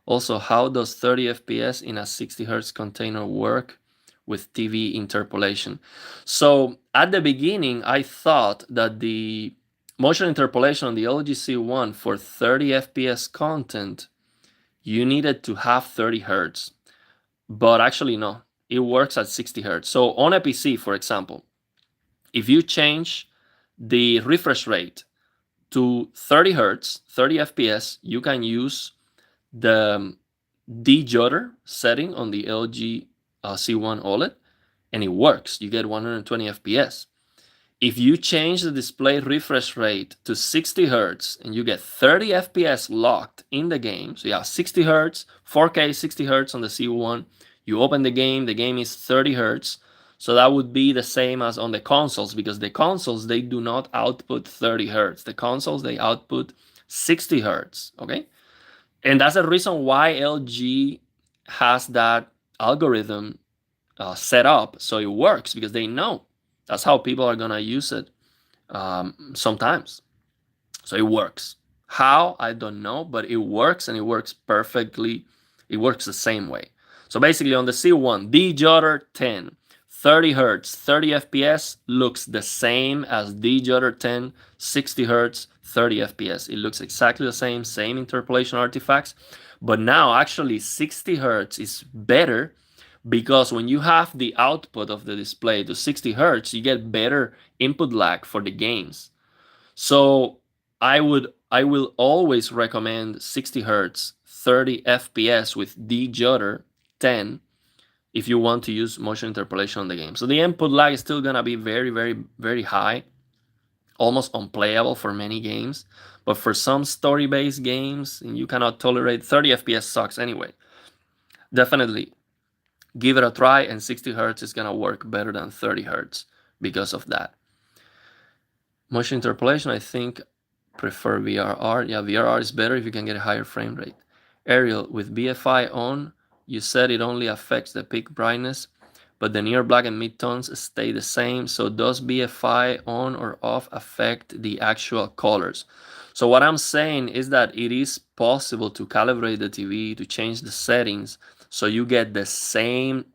Also, how does 30 FPS in a 60 Hz container work with TV interpolation? So at the beginning, I thought that the motion interpolation on the LG C1 for 30 FPS content, you needed to have 30 Hz. But actually, no, it works at 60 Hz. So on a PC, for example, if you change the refresh rate to 30 Hz, 30 FPS, you can use the de-judder setting on the LG C1 OLED, and it works. You get 120 FPS. If you change the display refresh rate to 60 Hz and you get 30 FPS locked in the game, so you have 60 Hz, 4K 60 Hz on the C1, you open the game is 30 Hz. So that would be the same as on the consoles, because the consoles, they do not output 30 Hz. The consoles, they output 60 Hz, okay? And that's the reason why LG has that algorithm set up so it works, because they know that's how people are going to use it sometimes. So it works. How? I don't know, but it works, and it works perfectly. It works the same way. So basically on the C1, de-judder 10, 30 Hz, 30 FPS looks the same as de-judder 10, 60 Hz, 30 FPS. It looks exactly the same interpolation artifacts. But now actually 60 Hz is better, because when you have the output of the display to 60 Hz, you get better input lag for the games. So I will always recommend 60 Hz, 30 FPS with de-judder 10 if you want to use motion interpolation on the game. So the input lag is still gonna be very, very, very high, almost unplayable for many games. But for some story-based games, and you cannot tolerate 30 FPS sucks anyway. Definitely give it a try, and 60 Hz is gonna work better than 30 Hz because of that. Motion interpolation, I think, prefer VRR. Yeah, VRR is better if you can get a higher frame rate. Ariel, with BFI on, you said it only affects the peak brightness, but the near black and midtones stay the same. So does BFI on or off affect the actual colors? So what I'm saying is that it is possible to calibrate the TV, to change the settings, so you get the same,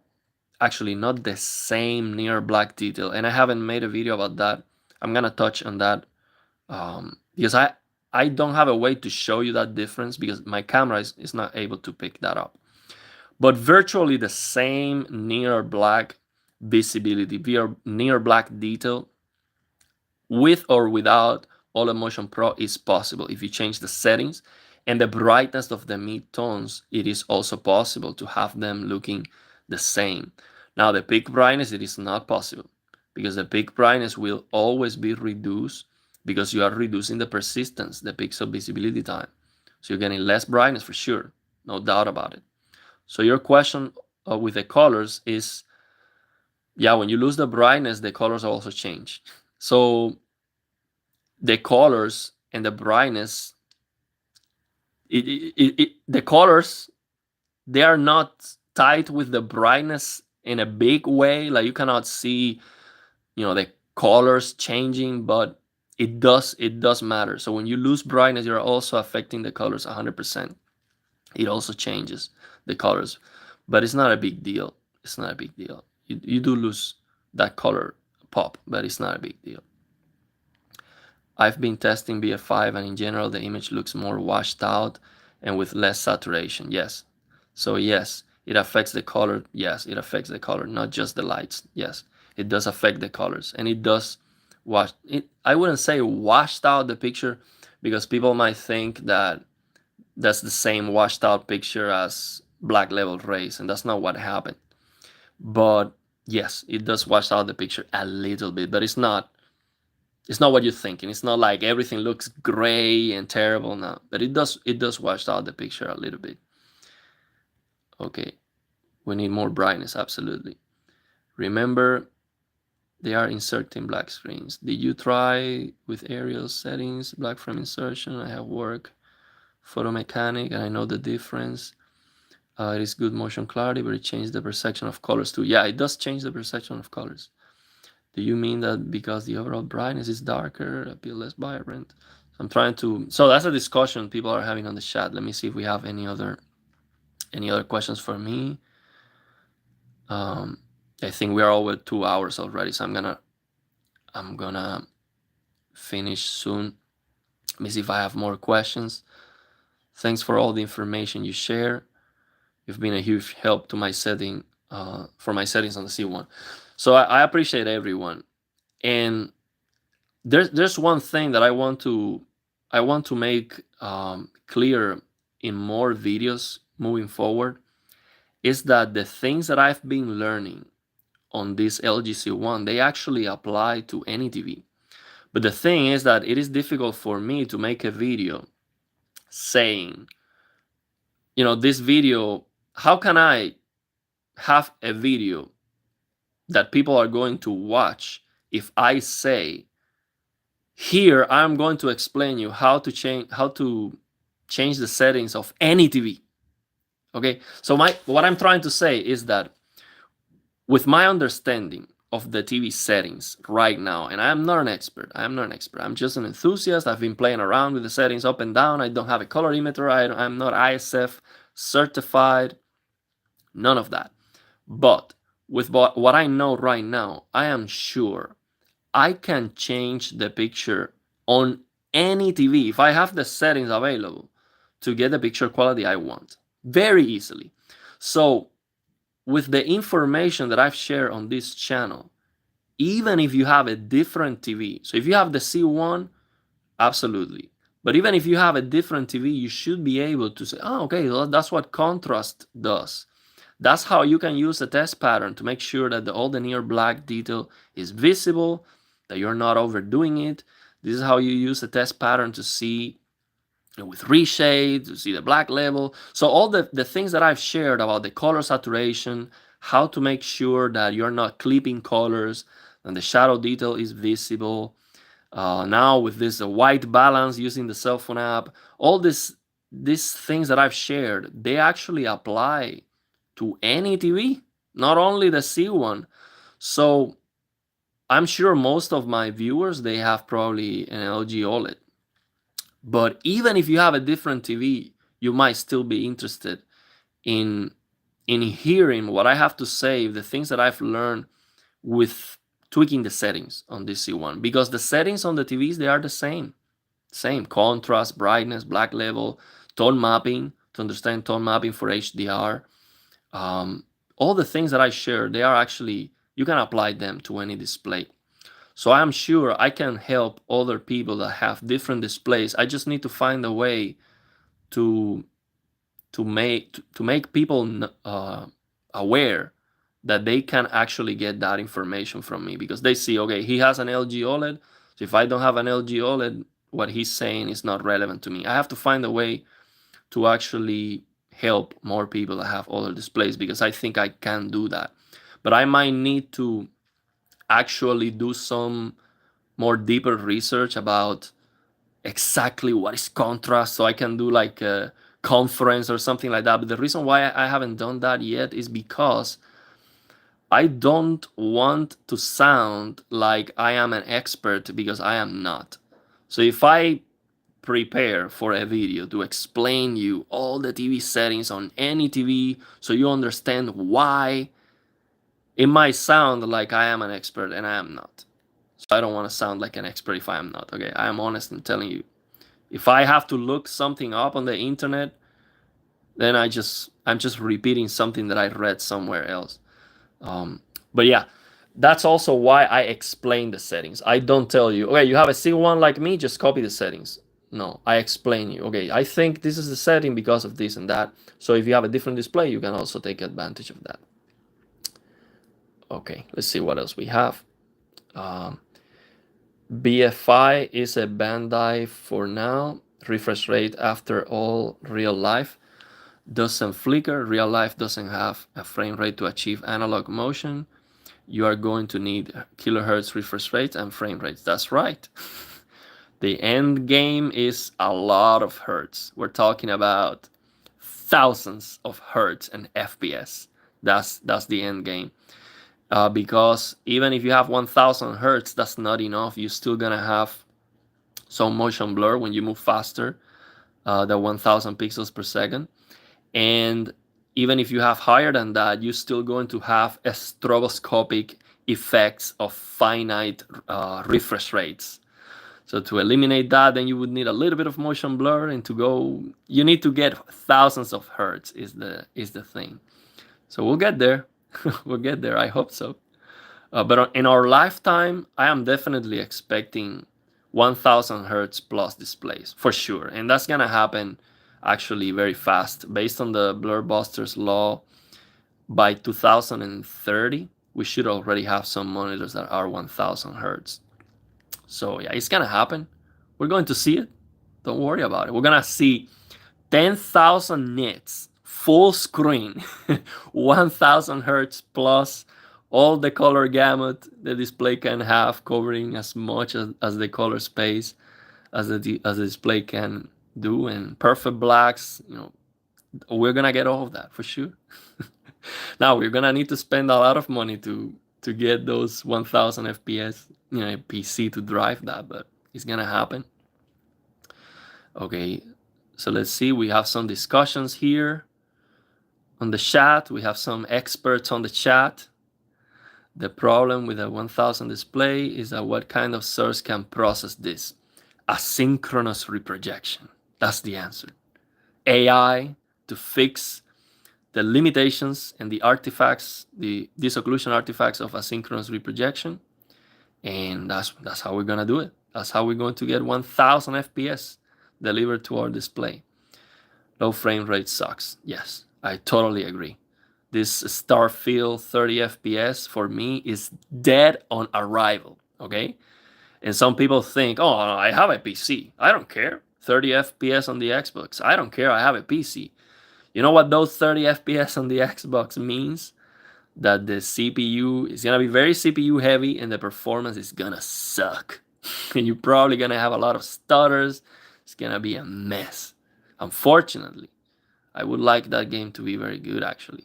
actually not the same near black detail. And I haven't made a video about that. I'm gonna touch on that because I don't have a way to show you that difference because my camera is not able to pick that up. But virtually the same near black visibility, near black detail, with or without OLED Motion Pro is possible. If you change the settings and the brightness of the mid-tones, it is also possible to have them looking the same. Now the peak brightness, it is not possible because the peak brightness will always be reduced because you are reducing the persistence, the pixel visibility time. So you're getting less brightness for sure, no doubt about it. So your question with the colors is, yeah, when you lose the brightness, the colors also change. So the colors and the brightness, the colors, they are not tied with the brightness in a big way. Like you cannot see, the colors changing, but it does matter. So when you lose brightness, you're also affecting the colors 100%. It also changes the colors, but it's not a big deal. It's not a big deal. You do lose that color pop, but it's not a big deal. I've been testing BF5 and in general the image looks more washed out and with less saturation. Yes. So yes, it affects the color. Yes, it affects the color, not just the lights. Yes, it does affect the colors, and it does wash it. I wouldn't say washed out the picture because people might think that that's the same washed out picture as black level rays, and that's not what happened. But yes, it does wash out the picture a little bit, but it's not what you're thinking. It's not like everything looks gray and terrible now, but it does wash out the picture a little bit. Okay, we need more brightness, absolutely. Remember, they are inserting black screens. Did you try with aerial settings, black frame insertion? I have worked photo mechanic and I know the difference. It is good motion clarity, but it changed the perception of colors too. Yeah, it does change the perception of colors. Do you mean that because the overall brightness is darker, appear less vibrant? I'm trying to. So that's a discussion people are having on the chat. Let me see if we have any other questions for me. I think we are over 2 hours already, so I'm gonna finish soon. Let me see if I have more questions. Thanks for all the information you share. You've been a huge help to my setting for my settings on the C1. So I appreciate everyone. And there's one thing that I want to make clear in more videos moving forward, is that the things that I've been learning on this LG C1, they actually apply to any TV. But the thing is that it is difficult for me to make a video saying, this video, how can I have a video that people are going to watch if I say, here I'm going to explain you how to change the settings of any TV. Okay, so what I'm trying to say is that with my understanding of the TV settings right now, and I'm not an expert, I'm just an enthusiast. I've been playing around with the settings up and down. I don't have a colorimeter. I'm not ISF certified, none of that. But with what I know right now, I am sure I can change the picture on any TV if I have the settings available to get the picture quality I want very easily. So with the information that I've shared on this channel, even if you have a different TV, so if you have the C1, absolutely. But even if you have a different TV, you should be able to say, oh, okay, well, that's what contrast does. That's how you can use a test pattern to make sure that all the near black detail is visible, that you're not overdoing it. This is how you use a test pattern to see with reshade, to see the black level. So all the things that I've shared about the color saturation, how to make sure that you're not clipping colors and the shadow detail is visible. Now with this white balance using the cell phone app, all these things that I've shared, they actually apply to any TV. not only the C1. So I'm sure most of my viewers, they have probably an LG OLED. But even if you have a different TV, you might still be interested in hearing what I have to say, the things that I've learned with tweaking the settings on this C1, because the settings on the TVs, they are the same contrast, brightness, black level, tone mapping to understand tone mapping for HDR. All the things that I share, they are actually, you can apply them to any display. So I'm sure I can help other people that have different displays. I just need to find a way to make people aware that they can actually get that information from me, because they see, okay, he has an LG OLED, so if I don't have an LG OLED, what he's saying is not relevant to me. I have to find a way to actually help more people that have other displays, because I think I can do that. But I might need to actually do some more deeper research about exactly what is contrast, so I can do like a conference or something like that. But the reason why I haven't done that yet is because I don't want to sound like I am an expert, because I am not. So if I prepare for a video to explain you all the TV settings on any TV so you understand why, it might sound like I am an expert, and I am not. So I don't want to sound like an expert if I am not. Okay, I am honest in telling you. If I have to look something up on the internet, then I'm just repeating something that I read somewhere else. But yeah, that's also why I explain the settings. I don't tell you, okay, you have a C1 like me, just copy the settings. No, I explain you, okay, I think this is the setting because of this and that. So if you have a different display, you can also take advantage of that. Okay, let's see what else we have. BFI is a Bandai for now. Refresh rate after all real life doesn't flicker. Real life doesn't have a frame rate to achieve analog motion. You are going to need kilohertz refresh rates and frame rates. That's right. The end game is a lot of hertz. We're talking about thousands of hertz and FPS. That's the end game. Because even if you have 1000 hertz, that's not enough. You're still gonna have some motion blur when you move faster than 1000 pixels per second. And even if you have higher than that, you're still going to have a stroboscopic effects of finite refresh rates. So to eliminate that, then you would need a little bit of motion blur, and you need to get thousands of hertz is the thing. So we'll get there. We'll get there. I hope so. But in our lifetime, I am definitely expecting 1000 hertz plus displays for sure. And that's going to happen actually very fast. Based on the Blurbusters law, by 2030, we should already have some monitors that are 1000 hertz. So yeah, it's going to happen. We're going to see it. Don't worry about it. We're going to see 10,000 nits, full screen, 1000 hertz plus, all the color gamut the display can have, covering as much as the color space as the display can do, and perfect blacks. We're gonna get all of that for sure. Now we're gonna need to spend a lot of money to get those 1000 FPS, PC to drive that, but it's gonna happen. Okay, so let's see. We have some discussions here on the chat. We have some experts on the chat. The problem with a 1000 display is that what kind of source can process this? Asynchronous reprojection. That's the answer. AI to fix the limitations and the artifacts, the disocclusion artifacts of asynchronous reprojection. And that's how we're going to do it. That's how we're going to get 1000 FPS delivered to our display. Low frame rate sucks. Yes, I totally agree. This Starfield 30 FPS for me is dead on arrival, okay? And some people think, oh, I have a PC. I don't care. 30 FPS on the Xbox. I don't care. I have a PC. You know what those 30 FPS on the Xbox means? That the CPU is going to be very CPU heavy and the performance is going to suck. And you're probably going to have a lot of stutters. It's going to be a mess. Unfortunately, I would like that game to be very good, actually.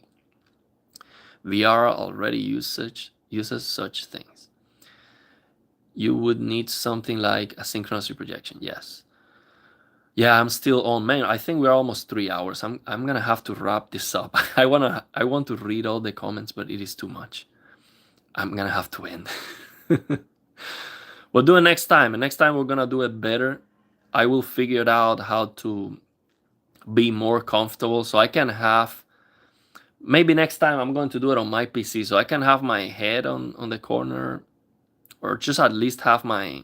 VR already uses such things. You would need something like asynchronous reprojection. Yes. Yeah, I'm still on, man. I think we're almost 3 hours. I'm gonna have to wrap this up. I want to read all the comments, but it is too much. I'm gonna have to end. We'll do it next time. And next time we're gonna do it better. I will figure out how to be more comfortable so I can have, maybe next time I'm going to do it on my PC so I can have my head on the corner, or just at least have my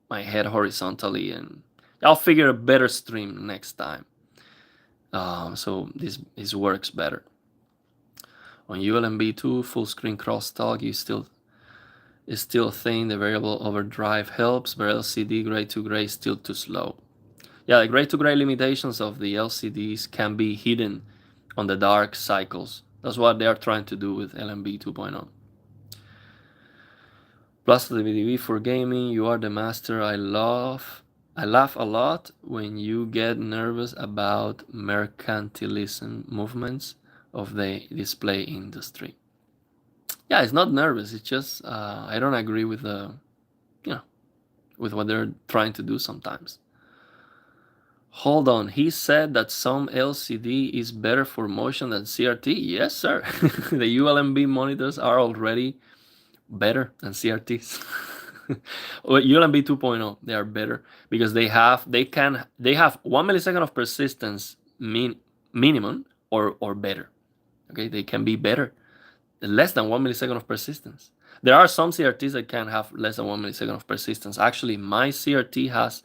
head horizontally, and I'll figure a better stream next time. So this works better. On ULMB 2, full screen crosstalk, you still think the variable overdrive helps, but LCD gray to gray is still too slow. Yeah, the gray to gray limitations of the LCDs can be hidden on the dark cycles. That's what they are trying to do with LMB 2.0. Plus the VDV for gaming, you are the master. I laugh a lot when you get nervous about mercantilism movements of the display industry. Yeah, it's not nervous. It's just I don't agree with with what they're trying to do sometimes. Hold on, he said that some LCD is better for motion than CRT. Yes, sir. The ULMB monitors are already better than CRTs. ULMB 2.0, they are better because they have 1 millisecond of persistence minimum or better. Okay, they can be better, less than 1 millisecond of persistence. There are some CRTs that can have less than 1 millisecond of persistence. Actually, my CRT has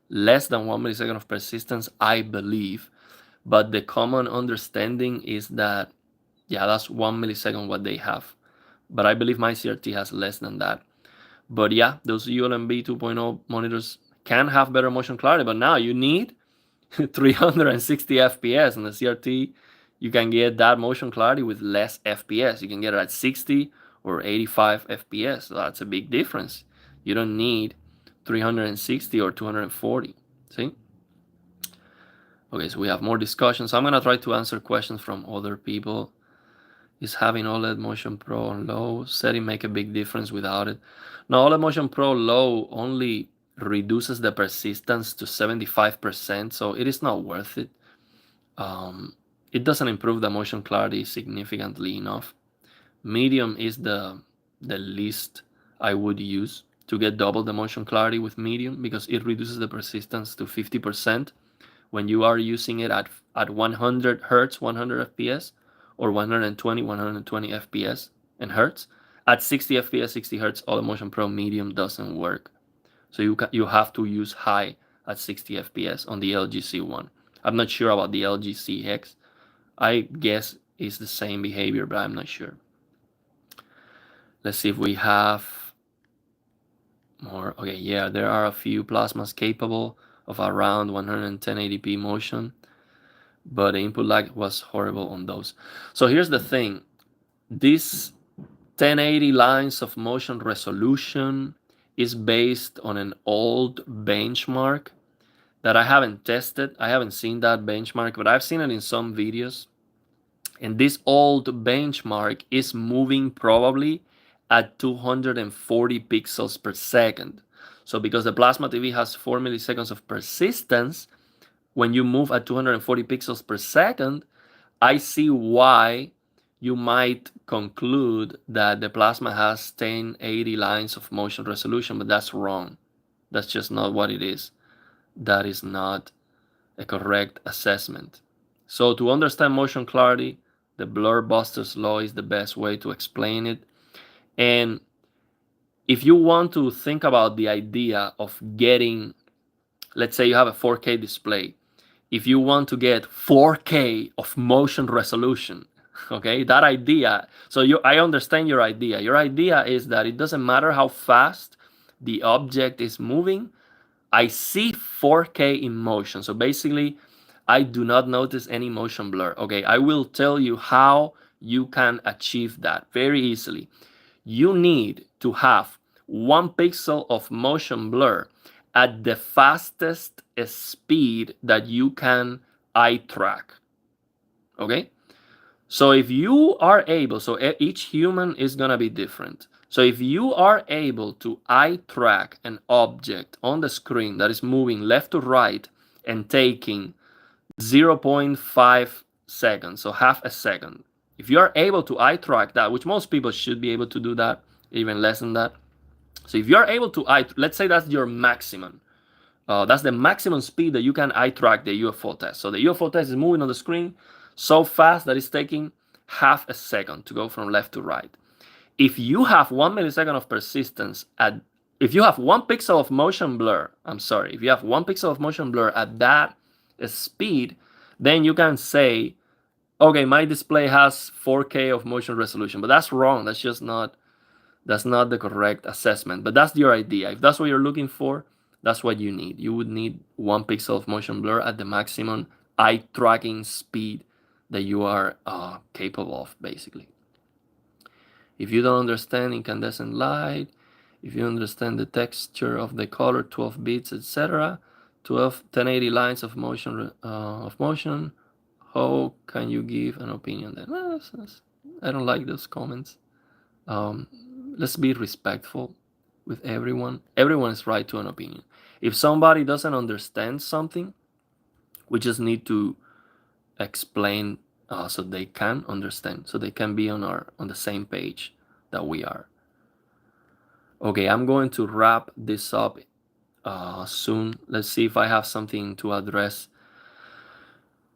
less than 1 millisecond of persistence, I believe, but the common understanding is that, yeah, that's 1 millisecond what they have. But I believe my CRT has less than that. But yeah, those ULMB 2.0 monitors can have better motion clarity, but now you need 360 FPS. On the CRT, you can get that motion clarity with less FPS. You can get it at 60 or 85 FPS. So that's a big difference. You don't need 360 or 240. See? Okay, so we have more discussions. I'm going to try to answer questions from other people. Is having OLED Motion Pro on low setting make a big difference without it? No, OLED Motion Pro low only reduces the persistence to 75%, so it is not worth it. It doesn't improve the motion clarity significantly enough. Medium is the least I would use to get double the motion clarity with medium, because it reduces the persistence to 50% when you are using it at 100 hertz, 100 FPS, or 120 FPS and hertz. At 60 FPS, 60 hertz, OLED Motion Pro medium doesn't work. So you have to use high at 60 FPS on the LG C1. I'm not sure about the LG CX. I guess it's the same behavior, but I'm not sure. Let's see if we have more. Okay, yeah, there are a few plasmas capable of around 11080p motion, but the input lag was horrible on those. So here's the thing. This 1080 lines of motion resolution is based on an old benchmark that I haven't tested. I haven't seen that benchmark, but I've seen it in some videos. And this old benchmark is moving probably at 240 pixels per second. So because the plasma TV has 4 milliseconds of persistence, when you move at 240 pixels per second, I see why you might conclude that the plasma has 1080 lines of motion resolution, but that's wrong. That's just not what it is. That is not a correct assessment. So to understand motion clarity, the Blur Buster's law is the best way to explain it. And if you want to think about the idea of getting, let's say you have a 4K display. If you want to get 4K of motion resolution, okay, that idea, so I understand your idea. Your idea is that it doesn't matter how fast the object is moving, I see 4K in motion. So basically, I do not notice any motion blur. Okay, I will tell you how you can achieve that very easily. You need to have 1 pixel of motion blur at the fastest speed that you can eye track. Okay? So if you are able, so each human is going to be different. So if you are able to eye track an object on the screen that is moving left to right and taking 0.5 seconds, so half a second, if you are able to eye track that, which most people should be able to do that, even less than that. So if you're able to let's say that's your maximum. That's the maximum speed that you can eye track the UFO test. So the UFO test is moving on the screen so fast that it's taking half a second to go from left to right. If you have 1 millisecond of persistence if you have 1 pixel of motion blur, if you have 1 pixel of motion blur at that speed, then you can say, okay, my display has 4K of motion resolution, but that's wrong. That's not the correct assessment, but that's your idea. If that's what you're looking for, that's what you need. You would need 1 pixel of motion blur at the maximum eye tracking speed that you are capable of, basically. If you don't understand incandescent light, if you understand the texture of the color, 12 bits, etc., 1080 lines of motion, how can you give an opinion then? Well, I don't like those comments. Let's be respectful with everyone. Everyone is right to an opinion. If somebody doesn't understand something, we just need to explain so they can understand, so they can be on the same page that we are. Okay, I'm going to wrap this up soon. Let's see if I have something to address.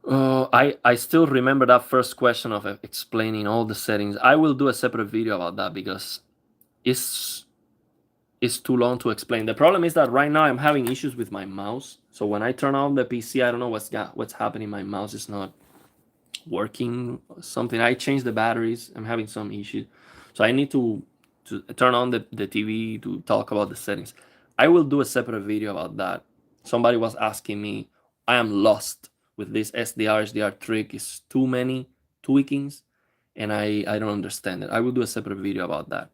I still remember that first question of explaining all the settings. I will do a separate video about that because it's too long to explain. The problem is that right now I'm having issues with my mouse. So when I turn on the PC, I don't know what's happening. My mouse is not working. Something. I changed the batteries. I'm having some issues. So I need to turn on the TV to talk about the settings. I will do a separate video about that. Somebody was asking me. I am lost with this SDR HDR trick. It's too many tweakings, and I don't understand it. I will do a separate video about that.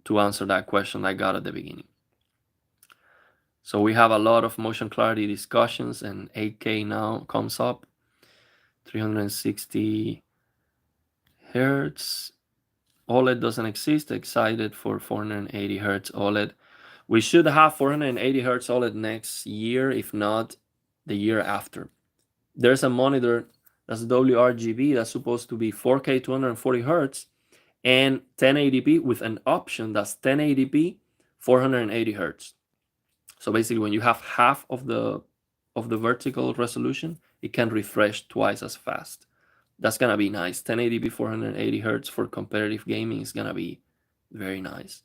To answer that question I got at the beginning. So we have a lot of motion clarity discussions, and 8K now comes up. 360 hertz. OLED doesn't exist. Excited for 480 hertz OLED. We should have 480 hertz OLED next year, if not the year after. There's a monitor that's WRGB that's supposed to be 4K 240 hertz and 1080p with an option that's 1080p 480 hertz. So basically, when you have half of the vertical resolution, it can refresh twice as fast. That's gonna be nice. 1080p 480 hertz for competitive gaming is gonna be very nice.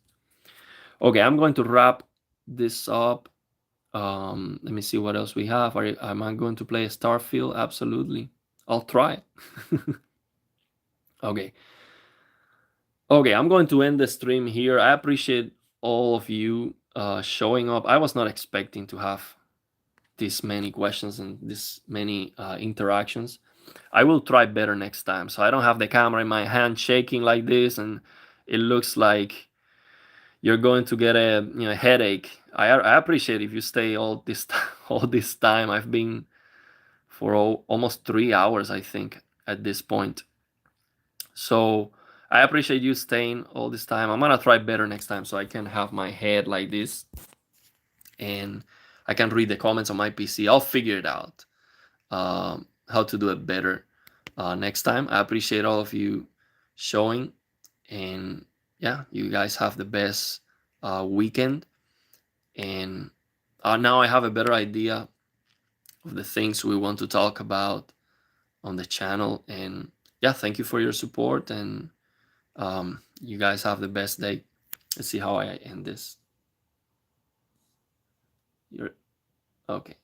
Okay, I'm going to wrap this up. Let me see what else we have. Am I going to play Starfield? Absolutely. I'll try. Okay. Okay, I'm going to end the stream here. I appreciate all of you showing up. I was not expecting to have this many questions and this many interactions. I will try better next time. So I don't have the camera in my hand shaking like this, and it looks like you're going to get a headache. I appreciate if you stay all this time. I've been for almost 3 hours, I think, at this point. So I appreciate you staying all this time. I'm gonna try better next time so I can have my head like this and I can read the comments on my PC. I'll figure it out how to do it better next time. I appreciate all of you showing, and yeah, you guys have the best weekend. And now I have a better idea of the things we want to talk about on the channel. And yeah, thank you for your support, and you guys have the best day. Let's see how I end this. Okay.